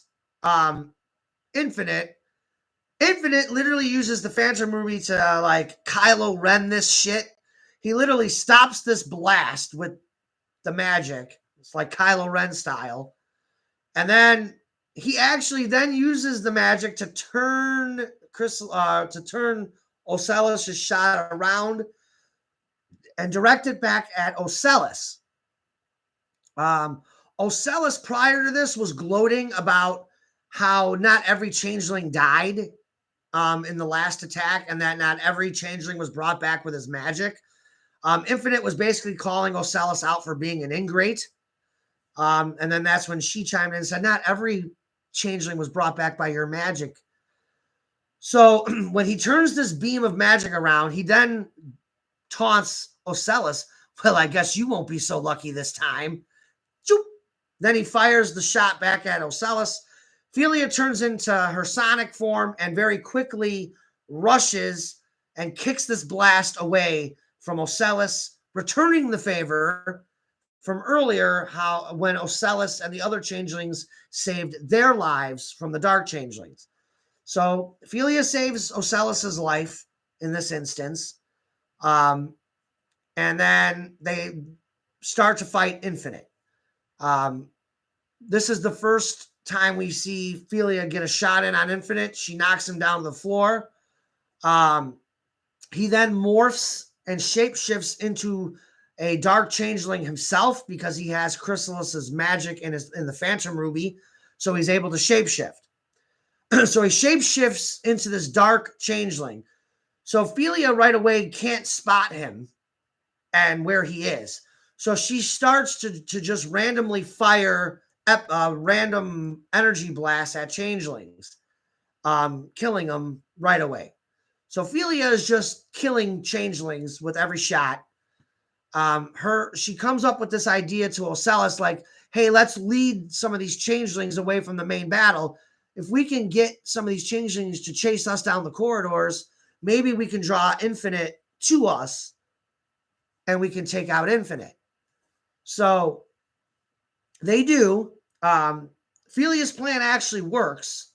Infinite. Infinite literally uses the Phantom Ruby to like Kylo Ren this shit. He literally stops this blast with the magic. It's like Kylo Ren style. And then he actually then uses the magic to turn Ocellus' shot around and direct it back at Ocellus. Ocellus prior to this was gloating about how not every changeling died in the last attack, and that not every changeling was brought back with his magic. Infinite was basically calling Ocellus out for being an ingrate. And then that's when she chimed in and said, not every changeling was brought back by your magic. So when he turns this beam of magic around, he then taunts Ocellus. Well, I guess you won't be so lucky this time. Choop. Then he fires the shot back at Ocellus. Philia turns into her sonic form and very quickly rushes and kicks this blast away from Ocellus, returning the favor from earlier when Ocellus and the other changelings saved their lives from the dark changelings. So Philia saves Ocellus' life in this instance. And then they start to fight Infinite. This is the first time we see Philia get a shot in on Infinite. She knocks him down to the floor. He then morphs and shapeshifts into a dark changeling himself because he has Chrysalis's magic in the Phantom Ruby, so he's able to shapeshift. So he shapeshifts into this dark changeling. So Philia right away can't spot him and where he is. So she starts to just randomly fire random energy blasts at changelings, killing them right away. So Philia is just killing changelings with every shot. She comes up with this idea to Ocellus, like, hey, let's lead some of these changelings away from the main battle. If we can get some of these changelings to chase us down the corridors, maybe we can draw Infinite to us and we can take out Infinite. So they do. Philia's plan actually works.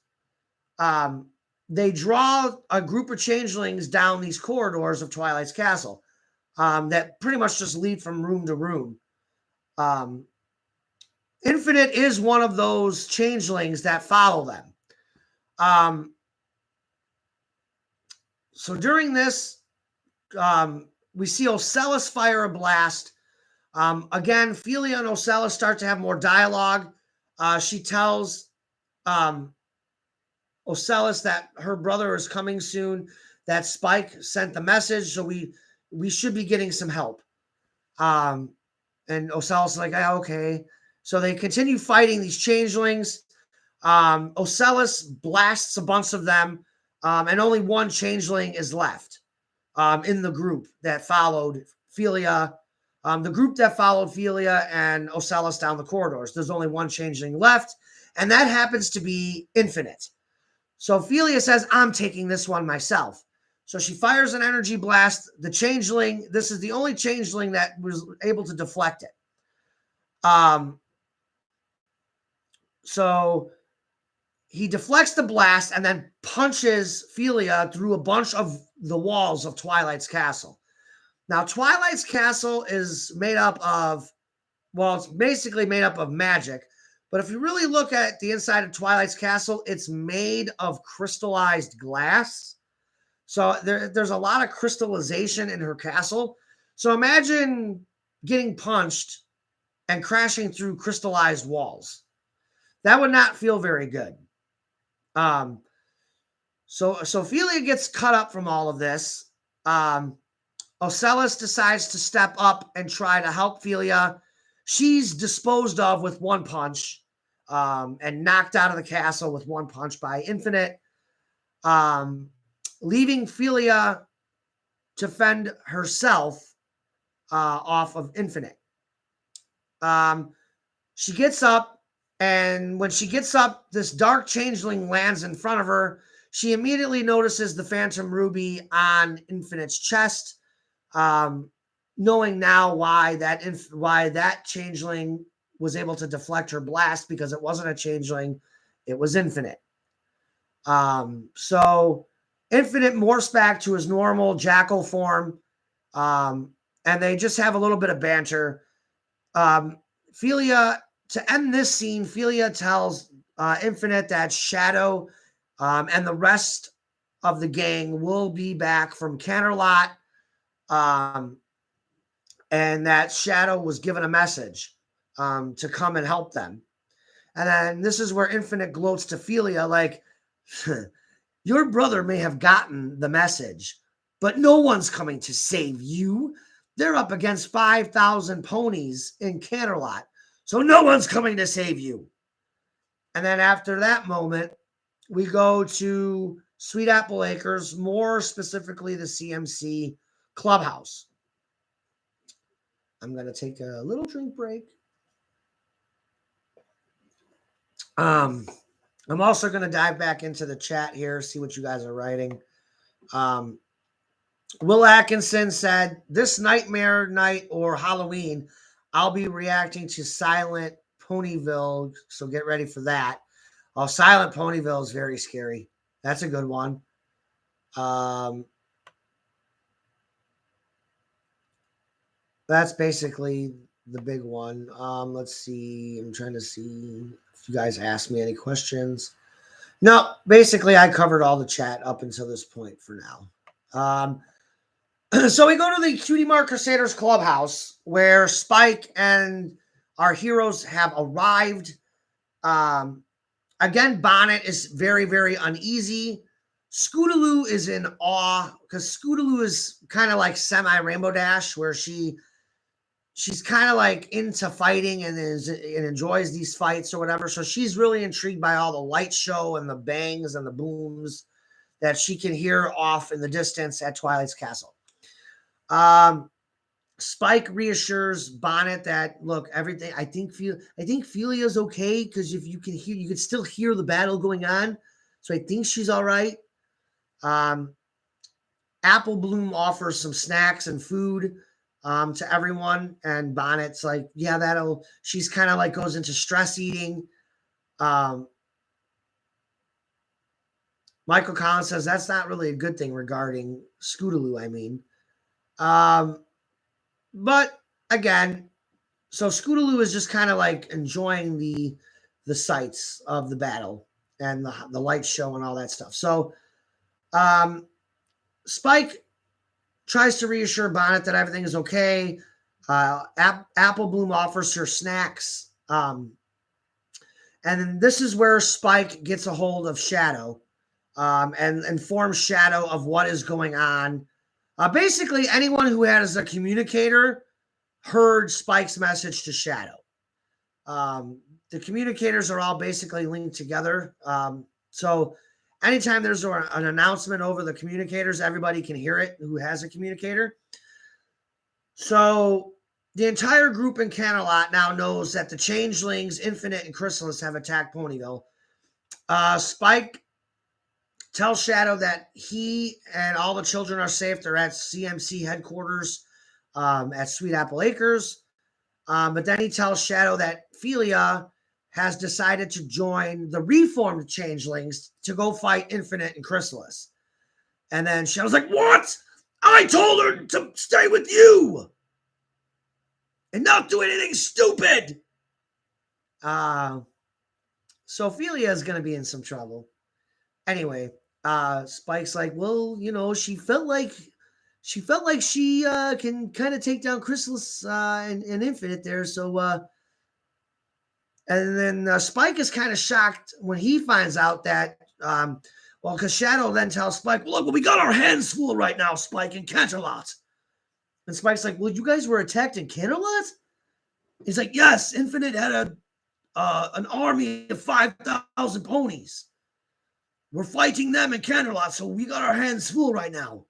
They draw a group of changelings down these corridors of Twilight's Castle that pretty much just lead from room to room. Infinite is one of those changelings that follow them. So during this, we see Ocellus fire a blast. Again, Philia and Ocellus start to have more dialogue. She tells Ocellus that her brother is coming soon, that Spike sent the message, so we should be getting some help. And Ocellus is like, okay. So they continue fighting these changelings. Ocellus blasts a bunch of them, and only one changeling is left in the group that followed Philia. The group that followed Philia and Ocellus down the corridors. There's only one changeling left, and that happens to be Infinite. So Philia says, I'm taking this one myself. So she fires an energy blast. The changeling, this is the only changeling that was able to deflect it. So he deflects the blast and then punches Philia through a bunch of the walls of Twilight's Castle. Now, Twilight's Castle is made up of, well, it's basically made up of magic. But if you really look at the inside of Twilight's Castle, it's made of crystallized glass. So there's a lot of crystallization in her castle. So imagine getting punched and crashing through crystallized walls. That would not feel very good. So Philia gets cut up from all of this. Ocellus decides to step up and try to help Philia. She's disposed of with one punch and knocked out of the castle with one punch by Infinite, leaving Philia to fend herself off of Infinite. She gets up, and when she gets up, this dark changeling lands in front of her. She immediately notices the Phantom Ruby on Infinite's chest, knowing now why that changeling was able to deflect her blast, because it wasn't a changeling, it was Infinite. So Infinite morphs back to his normal jackal form, and they just have a little bit of banter. Felia, to end this scene, Felia tells Infinite that Shadow and the rest of the gang will be back from Canterlot, and that Shadow was given a message to come and help them. And then this is where Infinite gloats to Felia like, your brother may have gotten the message, but no one's coming to save you. They're up against 5,000 ponies in Canterlot, so no one's coming to save you. And then after that moment, we go to Sweet Apple Acres, more specifically the CMC clubhouse. I'm going to take a little drink break. I'm also going to dive back into the chat here, see what you guys are writing. Will Atkinson said, this nightmare night or Halloween, I'll be reacting to Silent Ponyville, so get ready for that. Oh, Silent Ponyville is very scary. That's a good one. That's basically the big one. Let's see. I'm trying to see if you guys asked me any questions. No, basically I covered all the chat up until this point for now. So we go to the Cutie Mark Crusaders clubhouse where Spike and our heroes have arrived. Again, Bonnet is very, very uneasy. Scootaloo is in awe because Scootaloo is kind of like semi-Rainbow Dash, where she's kind of like into fighting and enjoys these fights or whatever. So she's really intrigued by all the light show and the bangs and the booms that she can hear off in the distance at Twilight's Castle. Spike reassures Bonnet that, look, everything, I think Felia's okay, because if you can hear, you can still hear the battle going on. So I think she's all right. Apple Bloom offers some snacks and food to everyone, and Bonnet's like, yeah, she's kind of like goes into stress eating. Michael Collins says that's not really a good thing regarding Scootaloo, I mean. But again, so Scootaloo is just kind of like enjoying the sights of the battle and the light show and all that stuff. So Spike tries to reassure Bonnet that everything is okay. Apple Bloom offers her snacks. And then this is where Spike gets a hold of Shadow and informs Shadow of what is going on. Basically, anyone who has a communicator heard Spike's message to Shadow. The communicators are all basically linked together. So anytime there's an announcement over the communicators, everybody can hear it who has a communicator. So the entire group in Canterlot now knows that the Changelings, Infinite, and Chrysalis have attacked Ponyville. Spike tells Shadow that he and all the children are safe. They're at CMC headquarters at Sweet Apple Acres. But then he tells Shadow that Felia has decided to join the reformed Changelings to go fight Infinite and Chrysalis. And then Shadow's like, what? I told her to stay with you and not do anything stupid. So Felia is going to be in some trouble. Anyway, Spike's like, well, she felt like she can kind of take down Chrysalis and Infinite there. So, and then Spike is kind of shocked when he finds out that, because Shadow then tells Spike, look, we got our hands full right now, Spike, in Canterlot. And Spike's like, well, you guys were attacked in Canterlot? He's like, yes, Infinite had an army of 5,000 ponies. We're fighting them in Canterlot, so we got our hands full right now.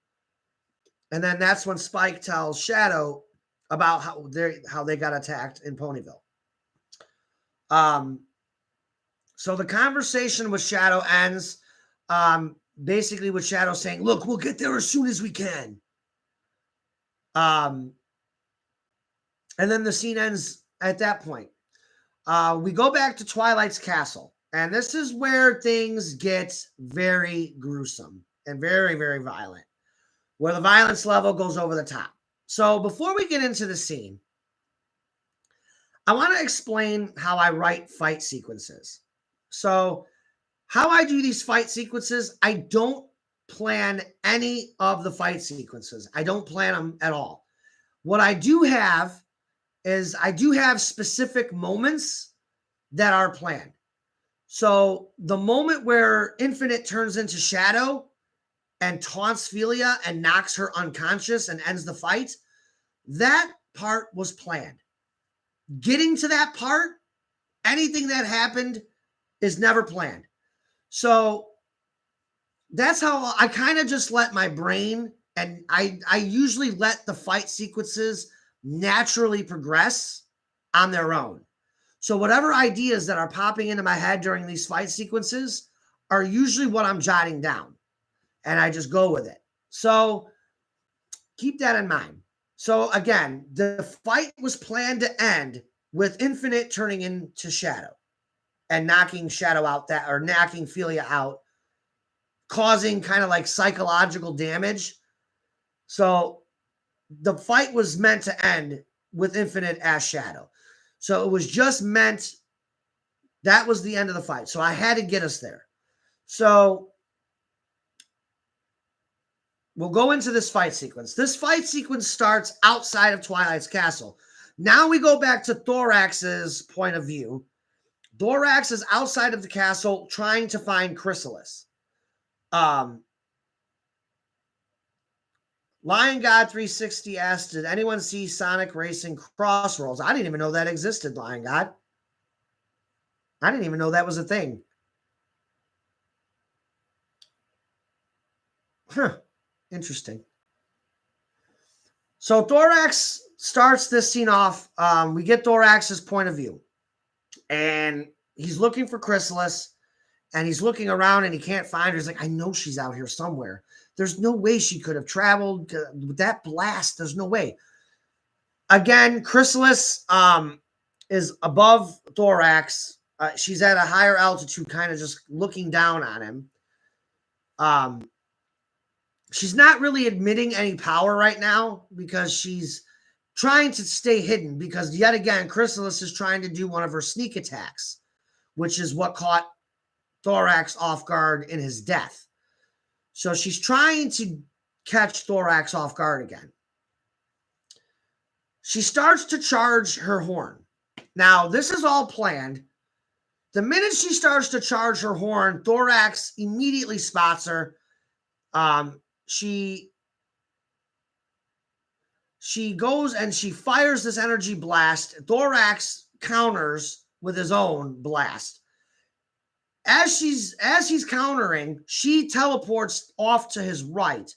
And then that's when Spike tells Shadow about how they got attacked in Ponyville. So the conversation with Shadow ends basically with Shadow saying, look, we'll get there as soon as we can. And then the scene ends at that point. We go back to Twilight's castle, And this is where things get very gruesome and very, very violent, where the violence level goes over the top. So before we get into the scene, I want to explain how I write fight sequences. So how I do these fight sequences, I don't plan any of the fight sequences. I don't plan them at all. What I do have is I do have specific moments that are planned. So the moment where Infinite turns into Shadow and taunts Philia and knocks her unconscious and ends the fight, that part was planned. Getting to that part, anything that happened is never planned. So that's how I kind of just let my brain, and I usually let the fight sequences naturally progress on their own. So whatever ideas that are popping into my head during these fight sequences are usually what I'm jotting down, and I just go with it. So keep that in mind. So again, the fight was planned to end with Infinite turning into Shadow and knocking Shadow out, that, or knocking Philia out, causing kind of like psychological damage. So the fight was meant to end with Infinite as Shadow. So it was just meant, that was the end of the fight. So I had to get us there. So we'll go into this fight sequence. This fight sequence starts outside of Twilight's castle. Now we go back to Thorax's point of view. Thorax is outside of the castle trying to find Chrysalis. Lion God 360 asked, did anyone see Sonic Racing Crossroads? I didn't even know that existed, Lion God. I didn't even know that was a thing. Huh. Interesting. So Thorax starts this scene off. We get Thorax's point of view. And he's looking for Chrysalis. And he's looking around and he can't find her. He's like, I know she's out here somewhere. There's no way she could have traveled with that blast. There's no way. Again, Chrysalis is above Thorax. She's at a higher altitude, kind of just looking down on him. She's not really admitting any power right now because she's trying to stay hidden, because yet again, Chrysalis is trying to do one of her sneak attacks, which is what caught Thorax off guard in his death. So she's trying to catch Thorax off guard again. She starts to charge her horn. Now, this is all planned. The minute she starts to charge her horn, Thorax immediately spots her. She goes and she fires this energy blast. Thorax counters with his own blast. As he's countering, she teleports off to his right.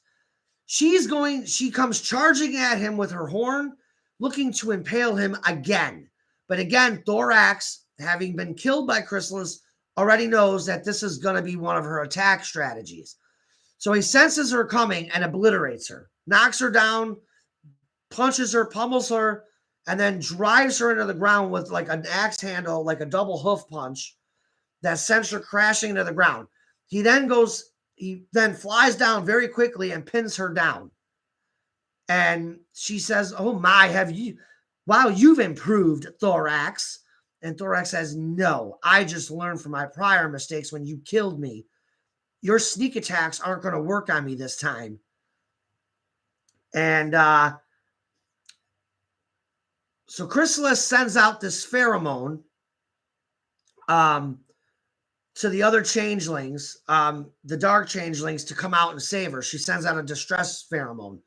She comes charging at him with her horn, looking to impale him again. But again, Thorax, having been killed by Chrysalis, already knows that this is going to be one of her attack strategies. So he senses her coming and obliterates her, knocks her down, punches her, pummels her, and then drives her into the ground with like an axe handle, like a double hoof punch that sends her crashing into the ground. He then flies down very quickly and pins her down. And she says, oh my, you've improved, Thorax. And Thorax says, no, I just learned from my prior mistakes when you killed me. Your sneak attacks aren't going to work on me this time. And so Chrysalis sends out this pheromone to the other changelings, the dark changelings, to come out and save her. She sends out a distress pheromone.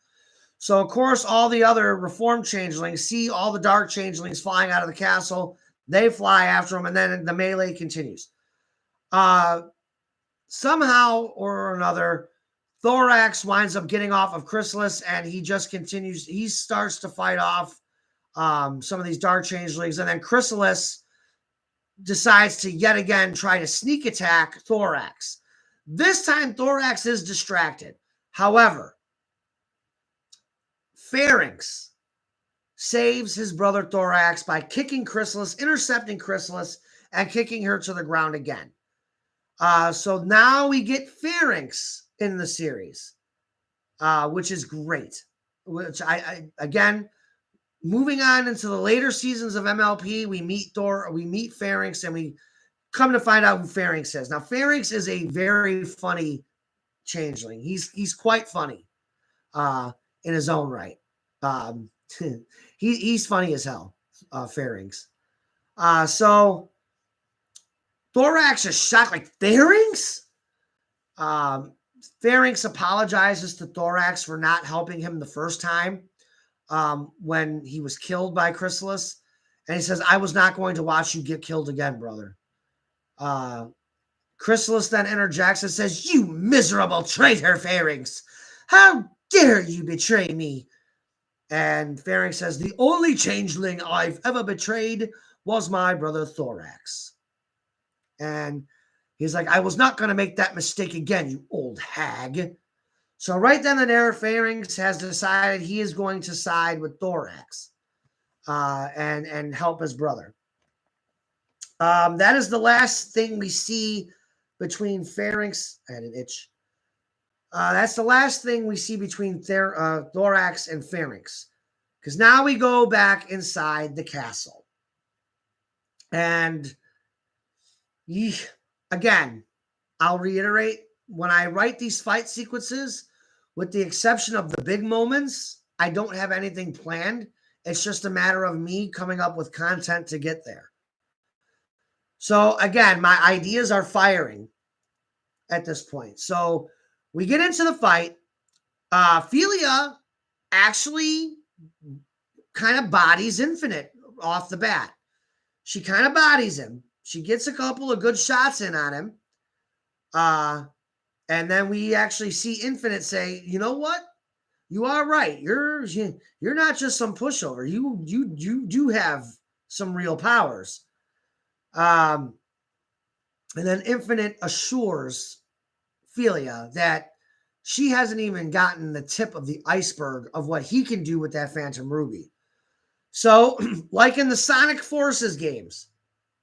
So, of course, all the other reformed changelings see all the dark changelings flying out of the castle. They fly after them, and then the melee continues. Somehow or another, Thorax winds up getting off of Chrysalis, and he just continues. He starts to fight off some of these dark changelings, and then Chrysalis decides to yet again try to sneak attack Thorax. This time, Thorax is distracted. However, Pharynx saves his brother Thorax by kicking Chrysalis, intercepting Chrysalis, and kicking her to the ground again. So now we get Pharynx in the series, which is great. Which I again, moving on into the later seasons of MLP, we meet Pharynx, and we come to find out who Pharynx is. Now, Pharynx is a very funny changeling. He's quite funny in his own right. He's funny as hell, Pharynx. So Thorax is shocked, like, Pharynx? Pharynx apologizes to Thorax for not helping him the first time when he was killed by Chrysalis. And he says, I was not going to watch you get killed again, brother. Chrysalis then interjects and says, you miserable traitor, Pharynx. How dare you betray me? And Pharynx says, the only changeling I've ever betrayed was my brother Thorax. And he's like, I was not going to make that mistake again, you old hag. So right then and there, Pharynx has decided he is going to side with Thorax and help his brother. That is the last thing we see between Pharynx. I had an itch. That's the last thing we see between Thorax and Pharynx. Because now we go back inside the castle. And again, I'll reiterate, when I write these fight sequences, with the exception of the big moments, I don't have anything planned. It's just a matter of me coming up with content to get there. So again, my ideas are firing at this point. So we get into the fight. Philia actually kind of bodies Infinite off the bat. She kind of bodies him. She gets a couple of good shots in on him. And then we actually see Infinite say, you know what? You are right. You're not just some pushover. You do have some real powers. And then Infinite assures Philia that she hasn't even gotten the tip of the iceberg of what he can do with that Phantom Ruby. So, like in the Sonic Forces games,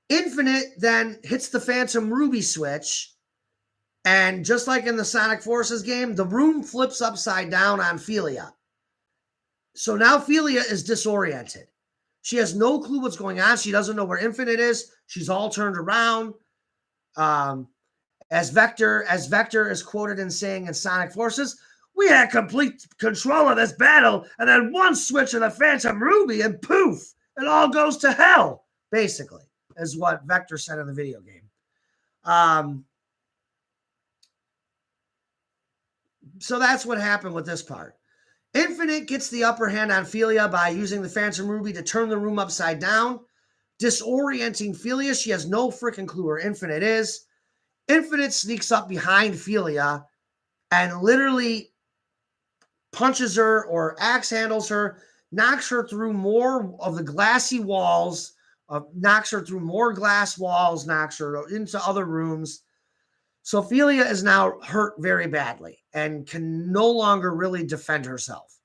Infinite then hits the Phantom Ruby switch, and just like in the Sonic Forces game, the room flips upside down on Philia. So now Philia is disoriented. She has no clue what's going on. She doesn't know where Infinite is. She's all turned around. As Vector is quoted in saying in Sonic Forces, we had complete control of this battle, and then one switch of the Phantom Ruby, and poof, it all goes to hell, basically, is what Vector said in the video game. So that's what happened with this part. Infinite gets the upper hand on Philia by using the Phantom Ruby to turn the room upside down, disorienting Philia. She has no freaking clue where Infinite is. Infinite sneaks up behind Philia and literally punches her or axe handles her, knocks her through more of the glassy walls, knocks her through more glass walls, knocks her into other rooms. So Philia is now hurt very badly and can no longer really defend herself.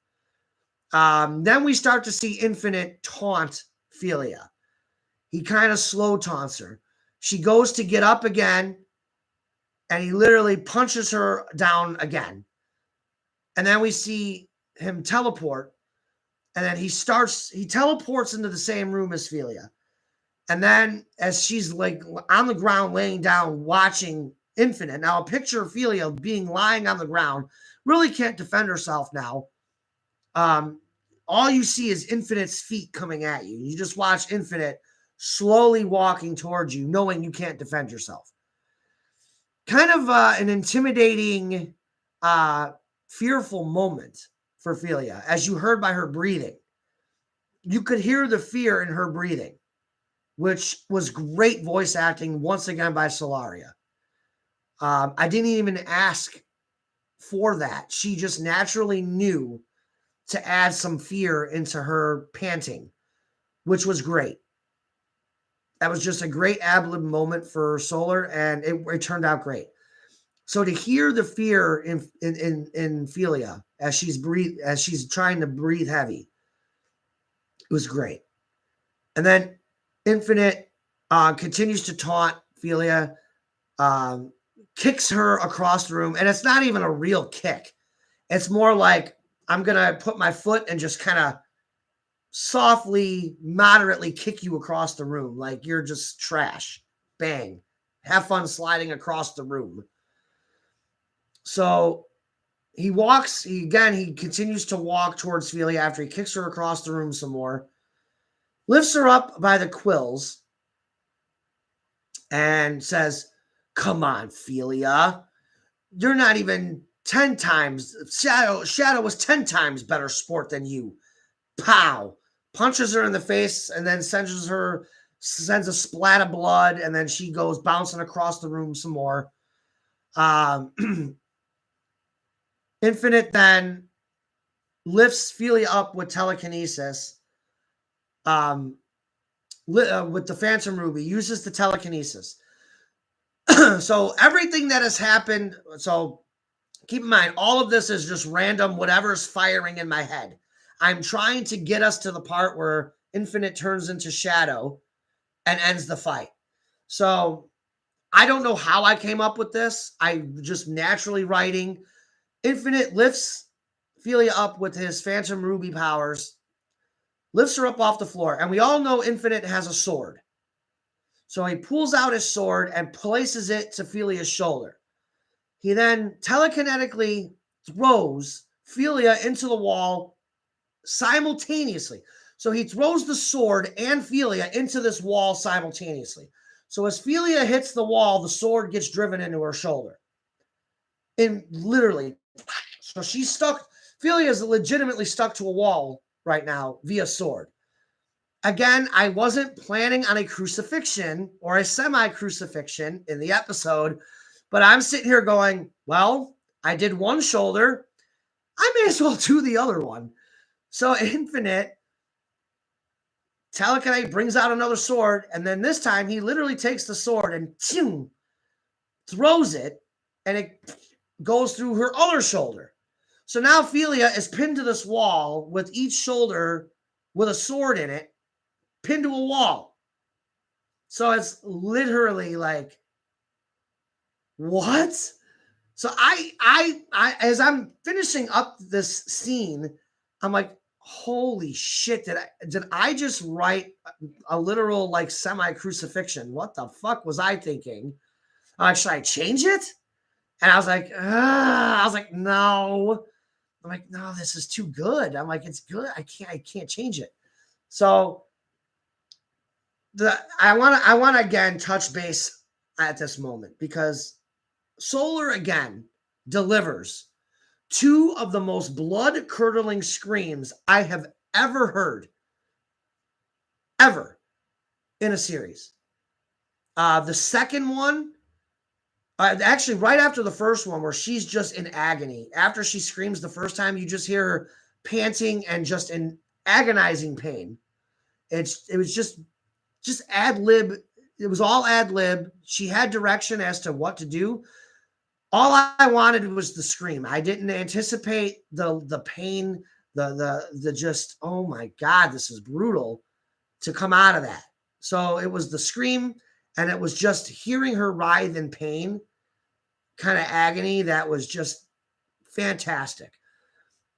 Then we start to see Infinite taunt Philia. He kind of slow taunts her. She goes to get up again, and he literally punches her down again. And then we see him teleport, and then he teleports into the same room as Philia. And then as she's like on the ground laying down watching Infinite. Now a picture of Philia being lying on the ground, really can't defend herself now. All you see is Infinite's feet coming at you. You just watch Infinite slowly walking towards you, knowing you can't defend yourself. Kind of an intimidating, fearful moment for Philia, as you heard by her breathing. You could hear the fear in her breathing, which was great voice acting once again by Solaria. I didn't even ask for that. She just naturally knew to add some fear into her panting, which was great. That was just a great ad-lib moment for Solar, and it turned out great. So to hear the fear in Philia as she's trying to breathe heavy, it was great. And then Infinite continues to taunt Philia. kicks her across the room, and it's not even a real kick. It's more like I'm going to put my foot and just kind of softly, moderately kick you across the room like you're just trash. Bang. Have fun sliding across the room. So he continues to walk towards Felia after he kicks her across the room some more, lifts her up by the quills, and says, "Come on, Felia. You're not even 10 times. Shadow was 10 times better sport than you." Pow. Punches her in the face and then sends a splat of blood, and then she goes bouncing across the room some more. Infinite then lifts Felia up with telekinesis. With the Phantom Ruby, uses the telekinesis. So everything that has happened, so keep in mind, all of this is just random, whatever's firing in my head. I'm trying to get us to the part where Infinite turns into Shadow and ends the fight. So I don't know how I came up with this. I just naturally writing. Infinite lifts Felia up with his Phantom Ruby powers, lifts her up off the floor. And we all know Infinite has a sword. So he pulls out his sword and places it to Felia's shoulder. He then telekinetically throws Felia into the wall simultaneously. So he throws the sword and Felia into this wall simultaneously. So as Felia hits the wall, the sword gets driven into her shoulder. And literally, so she's stuck. Felia is legitimately stuck to a wall right now via sword. Again, I wasn't planning on a crucifixion or a semi-crucifixion in the episode, but I'm sitting here going, well, I did one shoulder. I may as well do the other one. So Infinite telekinetic brings out another sword, and then this time he literally takes the sword and throws it, and it goes through her other shoulder. So now Felia is pinned to this wall with each shoulder with a sword in it, pinned to a wall. So it's literally like, what? So I as I'm finishing up this scene, I'm like, holy shit, did I just write a literal like semi-crucifixion? What the fuck was I thinking? Should I change it? And I was like, no. I'm like, no, this is too good. I'm like, it's good. I can't change it. So I want to again touch base at this moment because Solar again delivers two of the most blood-curdling screams I have ever heard, ever, in a series. The second one, actually right after the first one, where she's just in agony. After she screams the first time, you just hear her panting and just in agonizing pain. It was just ad-lib. It was all ad-lib. She had direction as to what to do. All I wanted was the scream. I didn't anticipate the pain, the just, oh my God, this is brutal, to come out of that. So it was the scream, and it was just hearing her writhe in pain, kind of agony, that was just fantastic.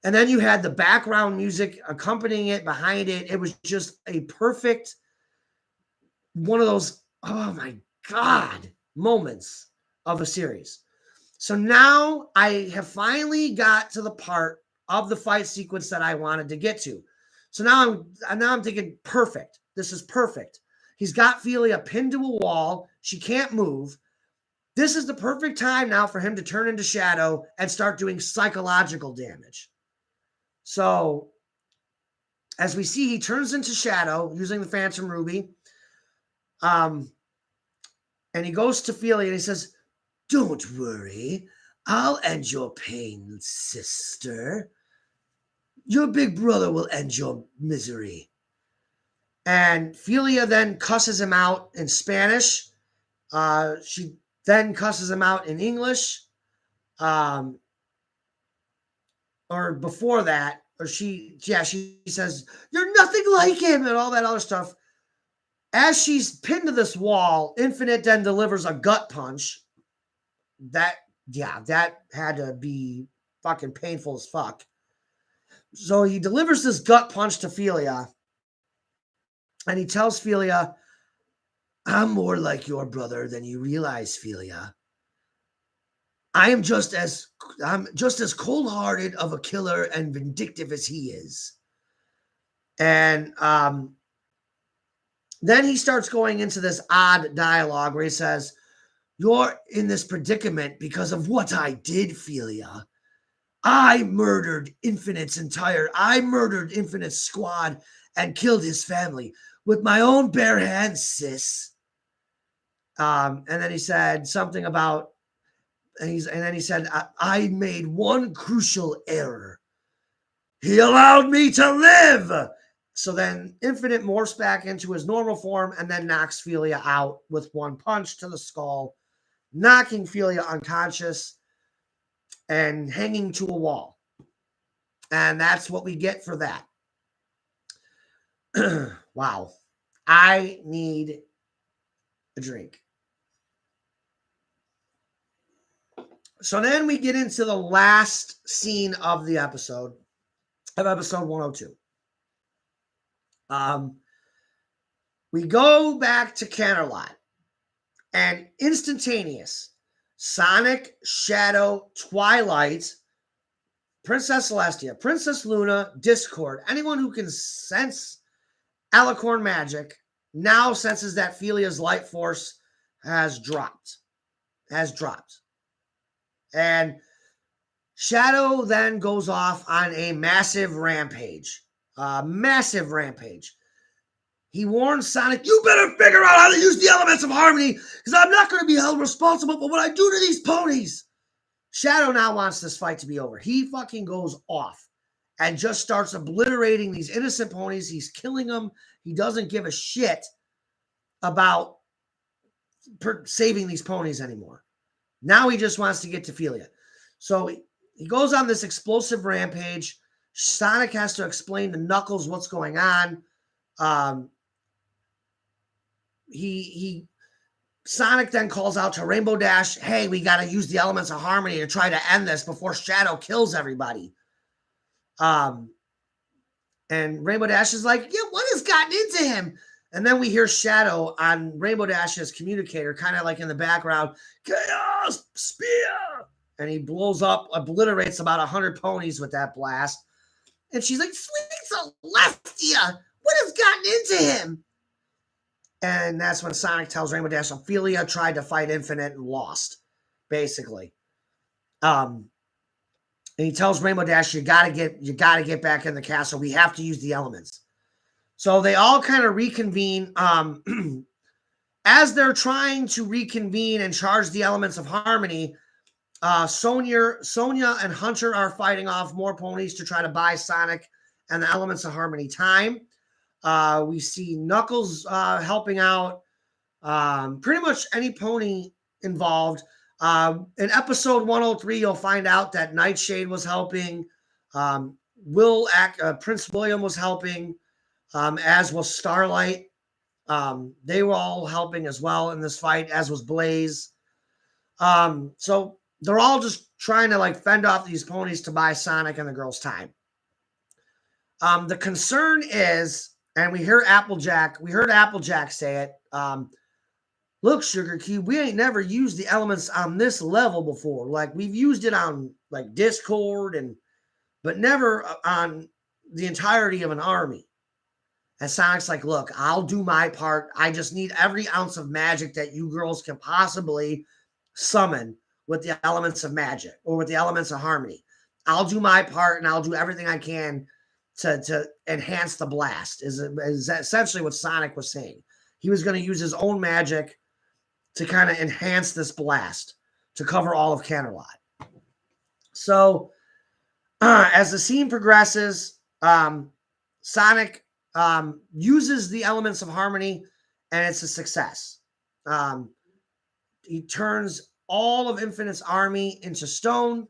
And then you had the background music accompanying it, behind it. It was just a perfect, one of those, oh my God, moments of a series. So now I have finally got to the part of the fight sequence that I wanted to get to. So now I'm thinking, perfect. This is perfect. He's got Felia pinned to a wall. She can't move. This is the perfect time now for him to turn into Shadow and start doing psychological damage. So as we see, he turns into Shadow using the Phantom Ruby. And he goes to Felia and he says, "Don't worry, I'll end your pain, sister. Your big brother will end your misery." And Felia then cusses him out in Spanish. She then cusses him out in English. Or before that, or she says, "You're nothing like him," and all that other stuff. As she's pinned to this wall, Infinite then delivers a gut punch. that had to be fucking painful as fuck. So he delivers this gut punch to Felia, and he tells Felia, I'm more like your brother than you realize, Felia. I'm just as cold-hearted of a killer and vindictive as he is. And then he starts going into this odd dialogue where he says, you're in this predicament because of what I did, Felia. I murdered Infinite's squad and killed his family with my own bare hands, sis. And then he said something about, and then he said, I made one crucial error. He allowed me to live. So then Infinite morphs back into his normal form and then knocks Felia out with one punch to the skull, knocking Felia unconscious and hanging to a wall. And that's what we get for that. Wow. I need a drink. So then we get into the last scene of the episode, of episode 102. We go back to Canterlot, and instantaneous, Sonic, Shadow, Twilight, Princess Celestia, Princess Luna, Discord, anyone who can sense Alicorn magic now senses that Felia's light force has dropped. And Shadow then goes off on a massive rampage. He warns Sonic, you better figure out how to use the elements of harmony, because I'm not going to be held responsible for what I do to these ponies. Shadow now wants this fight to be over. He fucking goes off and just starts obliterating these innocent ponies. He's killing them. He doesn't give a shit about saving these ponies anymore. Now he just wants to get to Felia. So he goes on this explosive rampage. Sonic has to explain to Knuckles what's going on. Sonic then calls out to Rainbow Dash, hey, we got to use the elements of harmony to try to end this before Shadow kills everybody. And Rainbow Dash is like, yeah, what has gotten into him? And then we hear Shadow on Rainbow Dash's communicator, kind of like in the background, Chaos Spear! And he blows up, obliterates about 100 ponies with that blast. And she's like, Sweet Celestia, what has gotten into him? And that's when Sonic tells Rainbow Dash Ophelia tried to fight Infinite and lost, basically. And he tells Rainbow Dash, you gotta get back in the castle. We have to use the elements. So they all kind of reconvene. As they're trying to reconvene and charge the elements of harmony, Sonia and Hunter are fighting off more ponies to try to buy Sonic and the elements of harmony time. We see Knuckles helping out. Pretty much any pony involved. In episode 103, you'll find out that Nightshade was helping. Prince William was helping, as was Starlight. They were all helping as well in this fight, as was Blaze. So they're all just trying to like fend off these ponies to buy Sonic and the girls time. The concern is, and we heard Applejack say it. Look, Sugar Cube, we ain't never used the elements on this level before. Like we've used it on like Discord but never on the entirety of an army. And Sonic's like, look, I'll do my part. I just need every ounce of magic that you girls can possibly summon with the elements of magic or with the elements of harmony. I'll do my part and I'll do everything I can to enhance the blast is essentially what Sonic was saying. He was going to use his own magic to kind of enhance this blast to cover all of Canterlot. So as the scene progresses, Sonic uses the elements of harmony and it's a success. He turns all of Infinite's army into stone,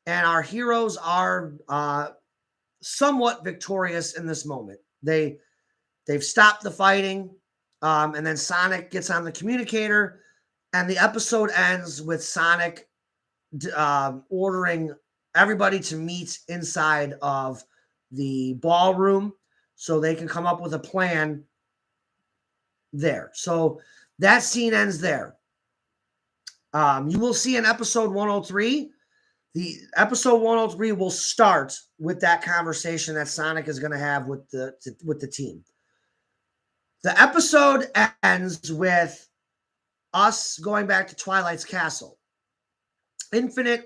and our heroes are somewhat victorious in this moment. They've stopped the fighting, and then Sonic gets on the communicator And the episode ends with Sonic ordering everybody to meet inside of the ballroom so they can come up with a plan there. So that scene ends there. You will see in episode 103, the episode 103 will start with that conversation that Sonic is going to have with the team. The episode ends with us going back to Twilight's castle. Infinite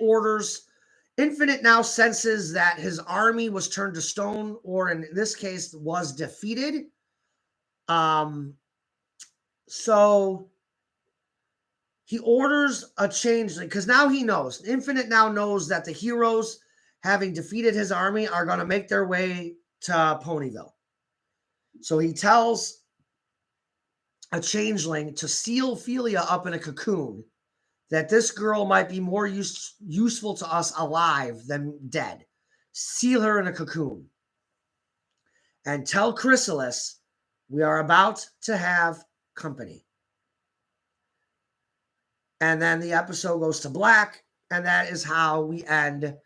now senses that his army was turned to stone, or in this case, was defeated. So he orders a change, because now he knows. Infinite now knows that the heroes, having defeated his army, are going to make their way to Ponyville. So he tells a changeling to seal Ophelia up in a cocoon, that this girl might be more useful to us alive than dead. Seal her in a cocoon. And tell Chrysalis we are about to have company. And then the episode goes to black, and that is how we end.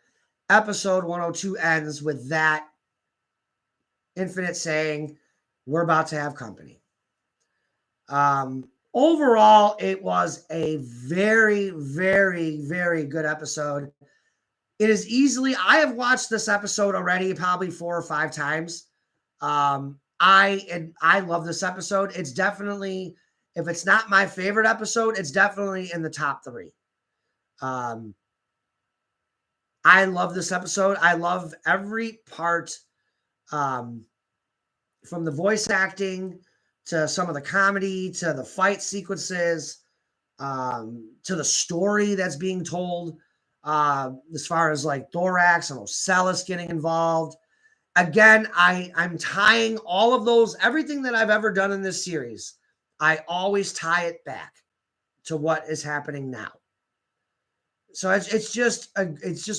Episode 102 ends with that Infinite saying, we're about to have company. Overall, it was a very, very, very good episode. It is easily, I have watched this episode already probably 4 or 5 times. I love this episode. It's definitely, if it's not my favorite episode, it's definitely in the top 3. I love this episode. I love every part, from the voice acting to some of the comedy, to the fight sequences, to the story that's being told, as far as like Thorax and Ocellus getting involved. Again, I'm tying all of those, everything that I've ever done in this series, I always tie it back to what is happening now. So it's just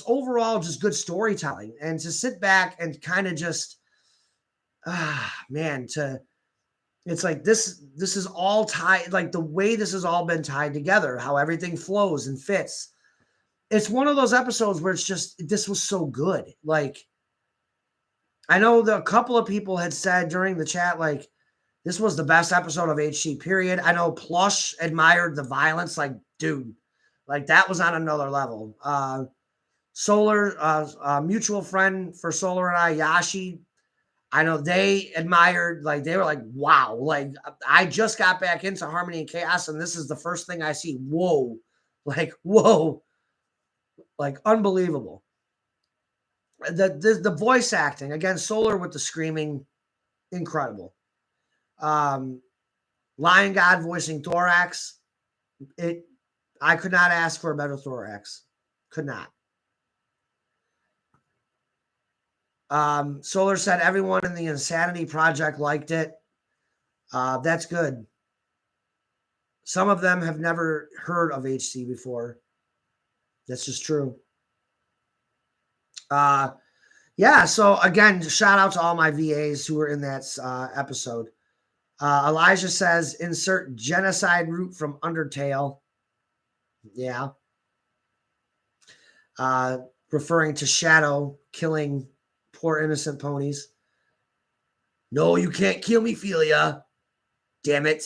overall just good storytelling, and to sit back and kind of just, it's like this is all tied, like the way this has all been tied together, how everything flows and fits. It's one of those episodes where it's just, this was so good. Like, I know a couple of people had said during the chat, like, this was the best episode of HC, period. I know Plush admired the violence. Like, dude, like that was on another level. Solar, mutual friend for Solar and I, Yashi, I know they admired, like, they were like, wow, like, I just got back into Harmony and Chaos, and this is the first thing I see. Whoa, like, unbelievable. The voice acting, again, Solar with the screaming, incredible. Lion God voicing Thorax, I could not ask for a better Thorax. Could not. Solar said everyone in the Insanity Project liked it. That's good. Some of them have never heard of HC before. That's just true. Yeah, so again, shout out to all my VAs who were in that episode. Elijah says, insert genocide route from Undertale. Yeah. Referring to Shadow killing poor innocent ponies. No, you can't kill me, Ophelia. Damn it.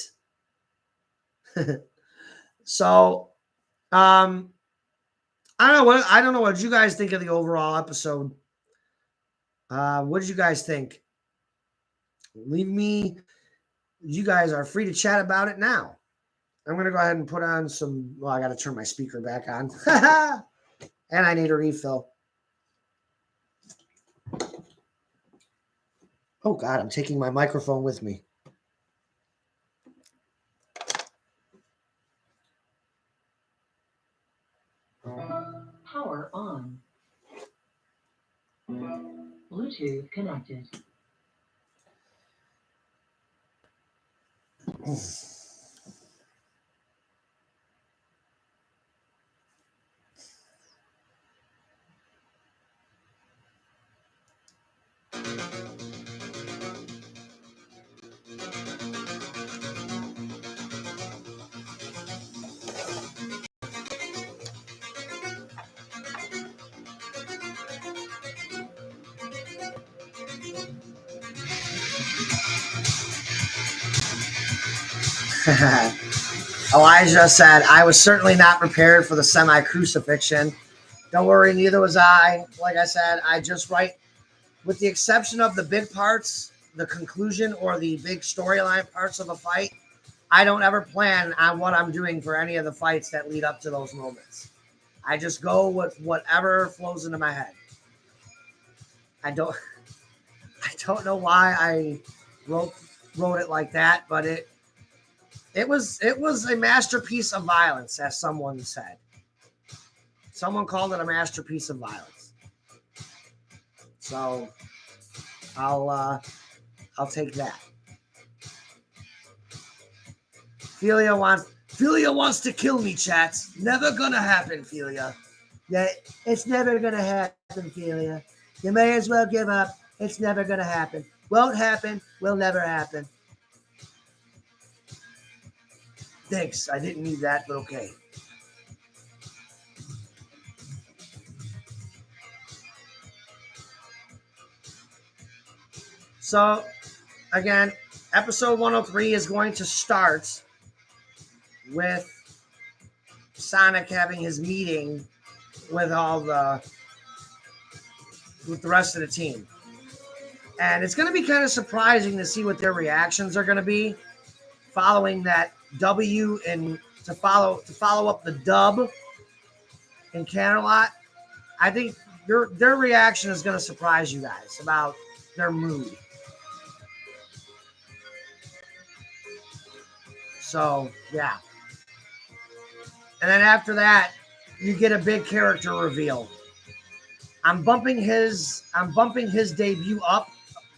So, I don't know what you guys think of the overall episode. What did you guys think? Leave me. You guys are free to chat about it now. I'm going to go ahead and put on some. Well, I got to turn my speaker back on. And I need a refill. Oh, God, I'm taking my microphone with me. Power on. Bluetooth connected. Elijah said, I was certainly not prepared for the semi-crucifixion. Don't worry, neither was I. Like I said, I just write, with the exception of the big parts, the conclusion or the big storyline parts of a fight, I don't ever plan on what I'm doing for any of the fights that lead up to those moments. I just go with whatever flows into my head. I don't know why I wrote it like that, but it was a masterpiece of violence, as someone said. Someone called it a masterpiece of violence. So I'll take that. Philia wants to kill me, chats. Never gonna happen, Philia. Yeah, it's never gonna happen, Philia. You may as well give up. It's never gonna happen. Won't happen. Will never happen. Thanks. I didn't need that, but okay. So, again, episode 103 is going to start with Sonic having his meeting with the rest of the team. And it's going to be kind of surprising to see what their reactions are going to be following that W and to follow up the dub in Canterlot. I think their reaction is going to surprise you guys about their mood. So, yeah. And then after that, you get a big character reveal. I'm bumping his debut up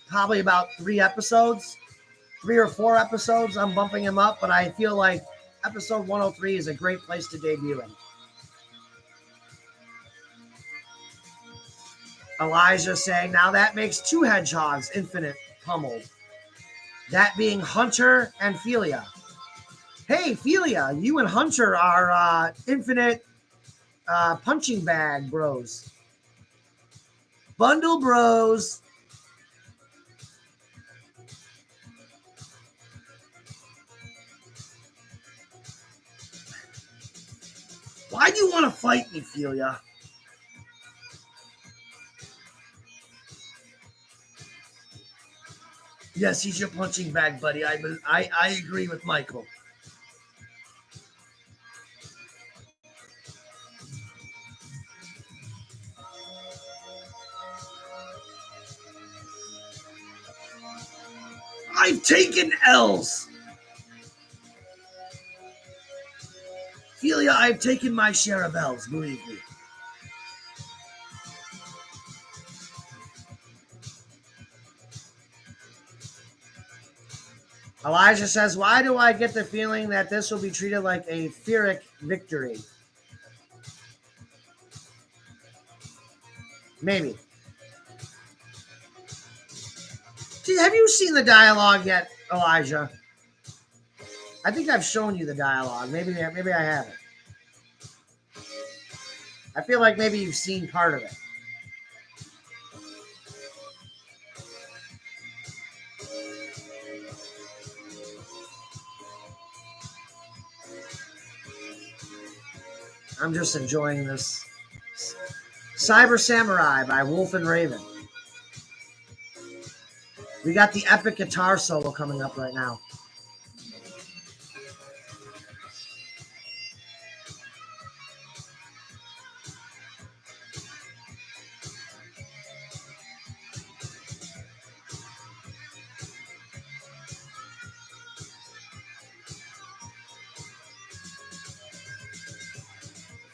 probably about 3 or 4 episodes. I'm bumping him up, but I feel like episode 103 is a great place to debut him. Elijah saying, now that makes 2 hedgehogs infinite pummeled. That being Hunter and Philia. Hey, Philia, you and Hunter are infinite punching bag bros. Bundle bros. Why do you want to fight me, Philia? Yes, he's your punching bag, buddy. I agree with Michael. I've taken L's. Philia, I've taken my share of L's, believe me. Elijah says, why do I get the feeling that this will be treated like a Pyrrhic victory? Maybe. Have you seen the dialogue yet, Elijah? I think I've shown you the dialogue. Maybe I haven't. I feel like maybe you've seen part of it. I'm just enjoying this. Cyber Samurai by Wolf and Raven. We got the epic guitar solo coming up right now.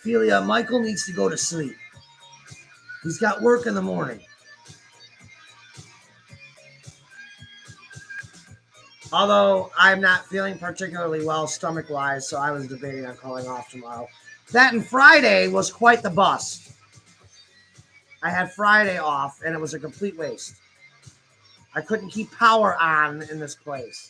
Philia, Michael needs to go to sleep. He's got work in the morning. Although I'm not feeling particularly well stomach-wise, so I was debating on calling off tomorrow. That and Friday was quite the bust. I had Friday off, and it was a complete waste. I couldn't keep power on in this place.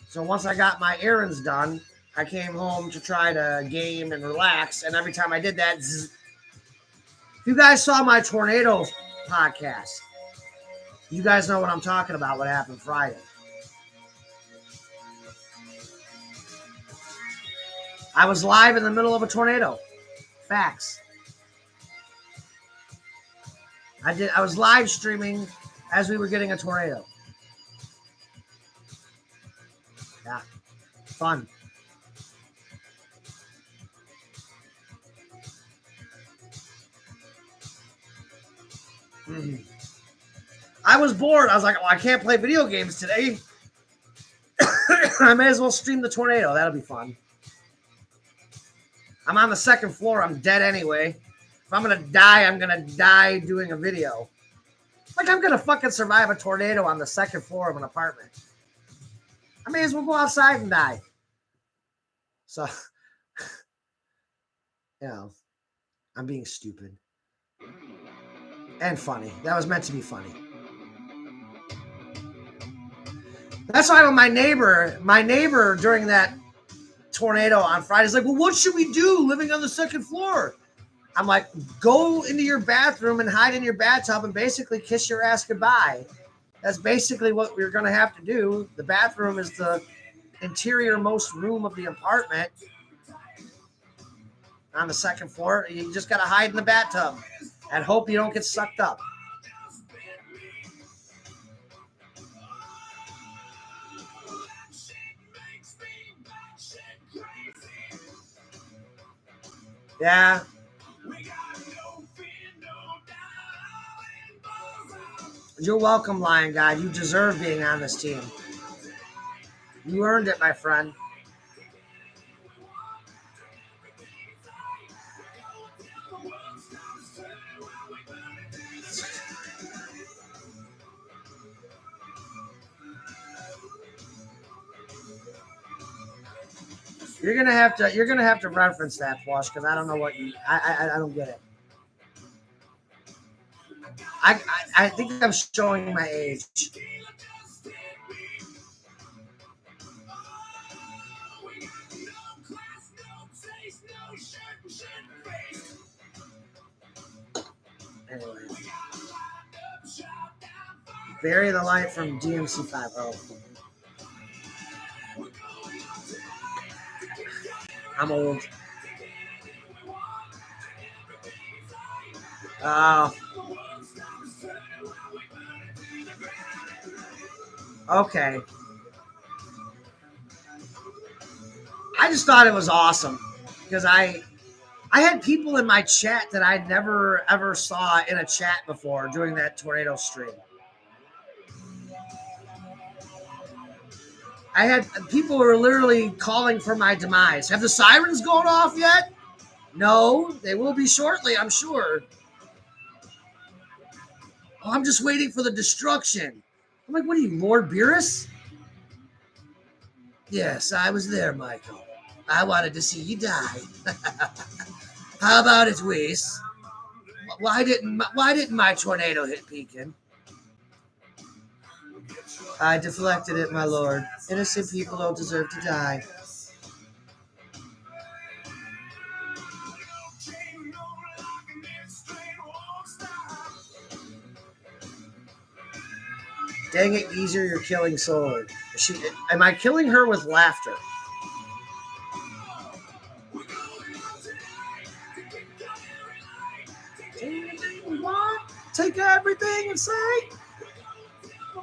So once I got my errands done, I came home to try to game and relax, and every time I did that, if you guys saw my tornado podcast, you guys know what I'm talking about, what happened Friday. I was live in the middle of a tornado. Facts. I was live streaming as we were getting a tornado. Yeah. Fun. I was bored. I was like, oh, I can't play video games today. I may as well stream the tornado. That'll be fun. I'm on the second floor. I'm dead anyway. If I'm going to die, I'm going to die doing a video. Like, I'm going to fucking survive a tornado on the second floor of an apartment. I may as well go outside and die. So, you know, I'm being stupid. And funny. That was meant to be funny. That's why when my neighbor during that tornado on Friday is like, well, what should we do living on the second floor? I'm like, go into your bathroom and hide in your bathtub and basically kiss your ass goodbye. That's basically what we're going to have to do. The bathroom is the interior-most room of the apartment on the second floor. You just got to hide in the bathtub and hope you don't get sucked up. Yeah. You're welcome, Lion God. You deserve being on this team. You earned it, my friend. You're gonna have to reference that, Plush, because I don't know what you. I don't get it. I think I'm showing my age. Anyway. Bury the Light from DMC5. Oh. I'm old. Okay. I just thought it was awesome because I had people in my chat that I never ever saw in a chat before during that tornado stream. I had people who were literally calling for my demise. Have the sirens gone off yet? No, they will be shortly, I'm sure. Oh, I'm just waiting for the destruction. I'm like, what are you, Lord Beerus? Yes, I was there, Michael. I wanted to see you die. How about it, Weiss? Why didn't my tornado hit Pekin? I deflected it, my lord. Innocent people don't deserve to die. Dang it, Geezer, you're killing Sword. Am I killing her with laughter? Take everything in sight.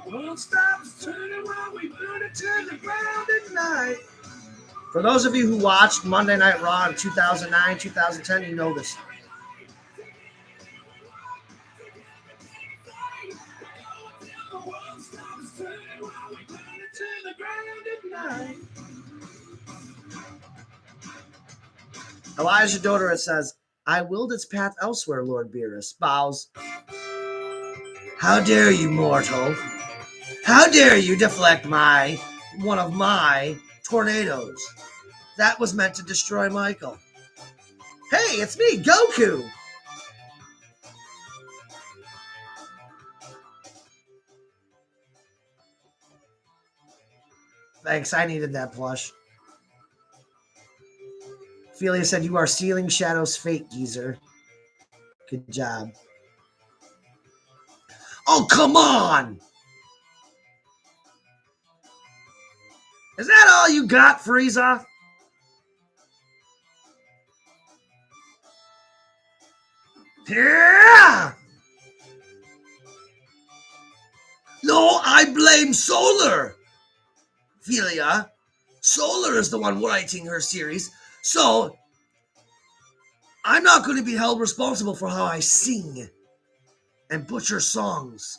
Won't stop turning while we burn it to the ground at night. For those of you who watched Monday Night Raw in 2009, 2010, you know this. Elijah Dodoret says, I willed its path elsewhere, Lord Beerus. Bows. How dare you, mortal? How dare you deflect one of my tornadoes? That was meant to destroy Michael. Hey, it's me, Goku! Thanks, I needed that plush. Ophelia said, you are sealing Shadow's fate, geezer. Good job. Oh, come on! Is that all you got, Frieza? Yeah! No, I blame Solar. Philia. Solar is the one writing her series, so I'm not going to be held responsible for how I sing and butcher songs.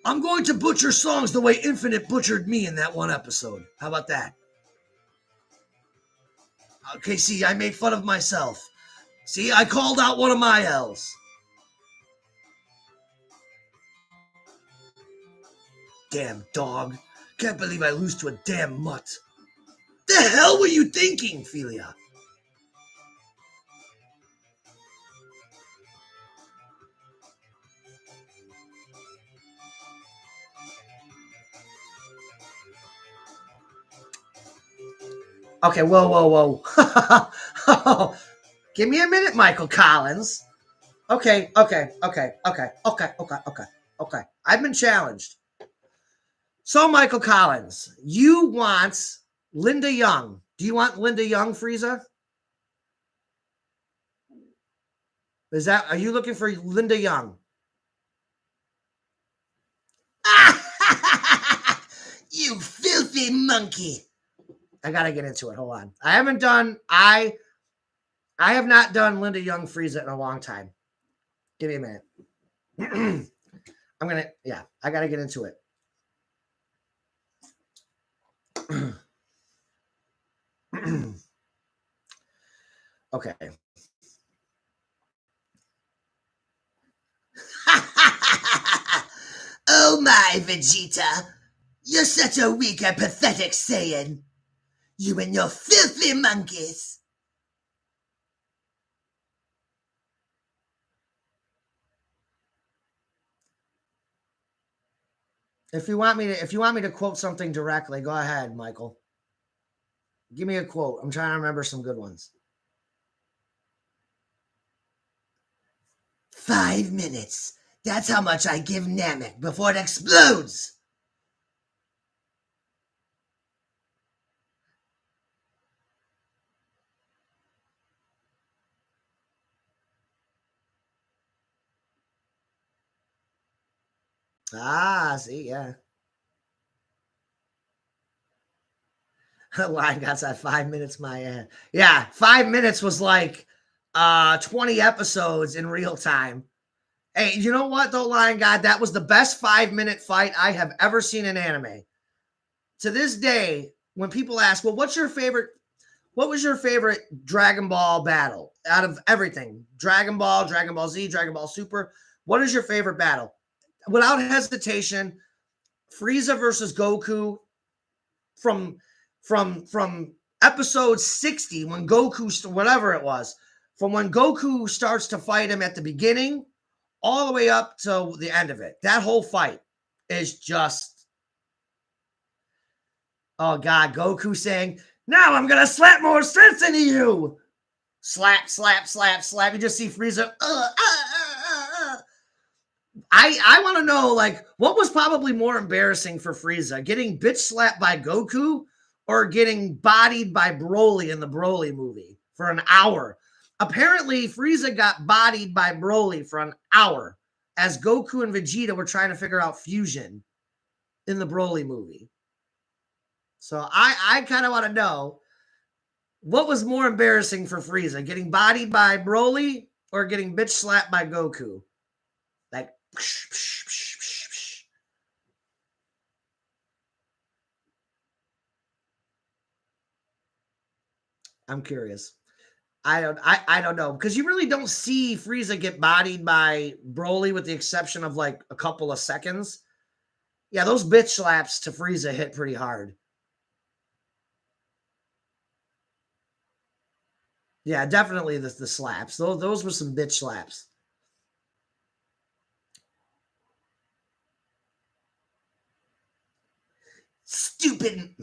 I'm going to butcher songs the way Infinite butchered me in that one episode. How about that? Okay, see, I made fun of myself. See, I called out one of my L's. Damn dog. Can't believe I lose to a damn mutt. The hell were you thinking, Philia? Okay, whoa. Give me a minute, Michael Collins. Okay. I've been challenged. So, Michael Collins, you want Linda Young. Do you want Linda Young, Frieza? Are you looking for Linda Young? You filthy monkey. I gotta get into it. Hold on. I have not done Linda Young Frieza in a long time. Give me a minute. I gotta get into it. Okay. Oh my, Vegeta. You're such a weak and pathetic Saiyan. You and your filthy monkeys. If you want me to quote something directly, go ahead, Michael. Give me a quote. I'm trying to remember some good ones. 5 minutes. That's how much I give Namek before it explodes. See, yeah. Lion got that 5 minutes, my yeah, 5 minutes was like 20 episodes in real time. Hey, you know what though, Lion God? That was the best 5-minute fight I have ever seen in anime. To this day, when people ask, well, what was your favorite Dragon Ball battle out of everything? Dragon Ball, Dragon Ball Z, Dragon Ball Super. What is your favorite battle? Without hesitation, Frieza versus Goku from episode 60 when Goku, whatever it was, from when Goku starts to fight him at the beginning all the way up to the end of it. That whole fight is just, oh God, Goku saying, now I'm going to slap more sense into you. Slap. You just see Frieza. I want to know, like, what was probably more embarrassing for Frieza, getting bitch slapped by Goku or getting bodied by Broly in the Broly movie for an hour? Apparently, Frieza got bodied by Broly for an hour as Goku and Vegeta were trying to figure out fusion in the Broly movie. So I kind of want to know, what was more embarrassing for Frieza, getting bodied by Broly or getting bitch slapped by Goku? Like, psh, psh, psh, psh, psh. I'm curious. I don't know, because you really don't see Frieza get bodied by Broly with the exception of like a couple of seconds. Yeah, those bitch slaps to Frieza hit pretty hard. Yeah, definitely the slaps. Those were some bitch slaps. Stupid.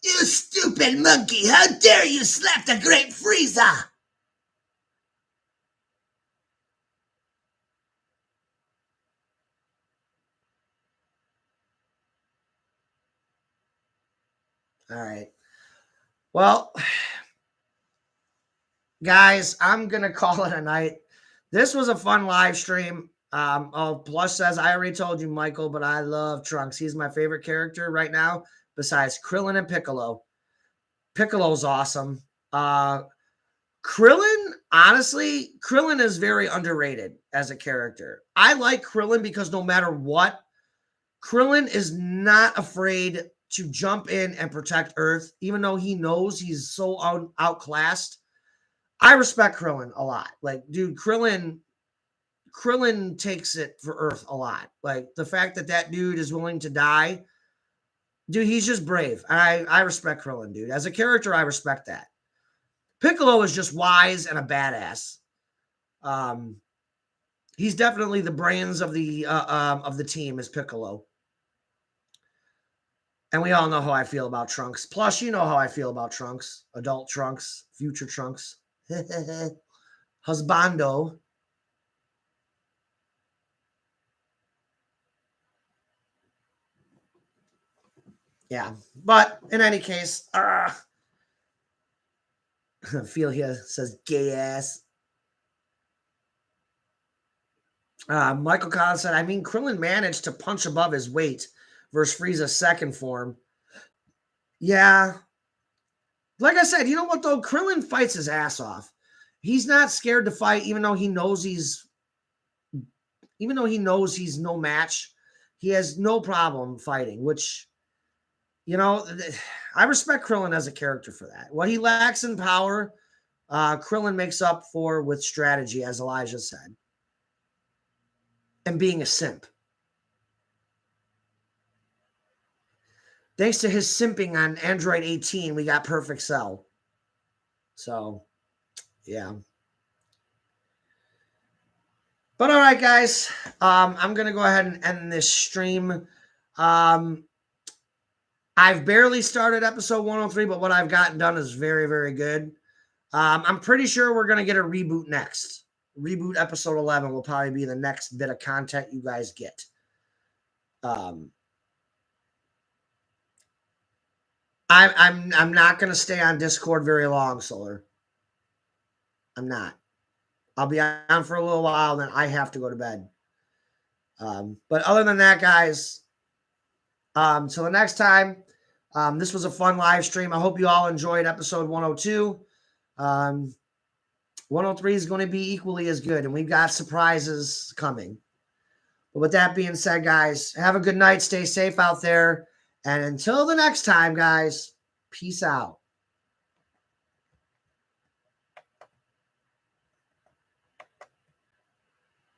You stupid monkey! How dare you slap the great Frieza! All right. Well, guys, I'm going to call it a night. This was a fun live stream. Plush says, I already told you, Michael, but I love Trunks. He's my favorite character right now, besides Krillin and Piccolo. Piccolo's awesome. Krillin, honestly, Krillin is very underrated as a character. I like Krillin because no matter what, Krillin is not afraid to jump in and protect Earth, even though he knows he's so outclassed. I respect Krillin a lot. Like, dude, Krillin takes it for Earth a lot. Like, the fact that that dude is willing to die, dude, he's just brave. I respect Krillin, dude. As a character, I respect that. Piccolo is just wise and a badass. He's definitely the brains of the team is Piccolo. And we all know how I feel about Trunks. Plus, you know how I feel about Trunks. Adult Trunks, future Trunks. Husbando. Yeah. But in any case, feel here says gay ass. Michael Collins said, I mean, Krillin managed to punch above his weight versus Frieza's second form. Yeah. Like I said, you know what, though? Krillin fights his ass off. He's not scared to fight, even though he knows he's no match. He has no problem fighting, which, you know, I respect Krillin as a character for that. What he lacks in power, Krillin makes up for with strategy, as Elijah said, and being a simp. Thanks to his simping on Android 18, we got Perfect Cell. So, yeah. But all right, guys, I'm going to go ahead and end this stream. I've barely started episode 103, but what I've gotten done is very, very good. I'm pretty sure we're going to get a reboot next. Reboot episode 11 will probably be the next bit of content you guys get. I'm not going to stay on Discord very long, Solar. I'm not. I'll be on for a little while, then I have to go to bed. But other than that, guys, till the next time, this was a fun live stream. I hope you all enjoyed episode 102. 103 is going to be equally as good, and we've got surprises coming. But with that being said, guys, have a good night. Stay safe out there. And until the next time, guys, peace out.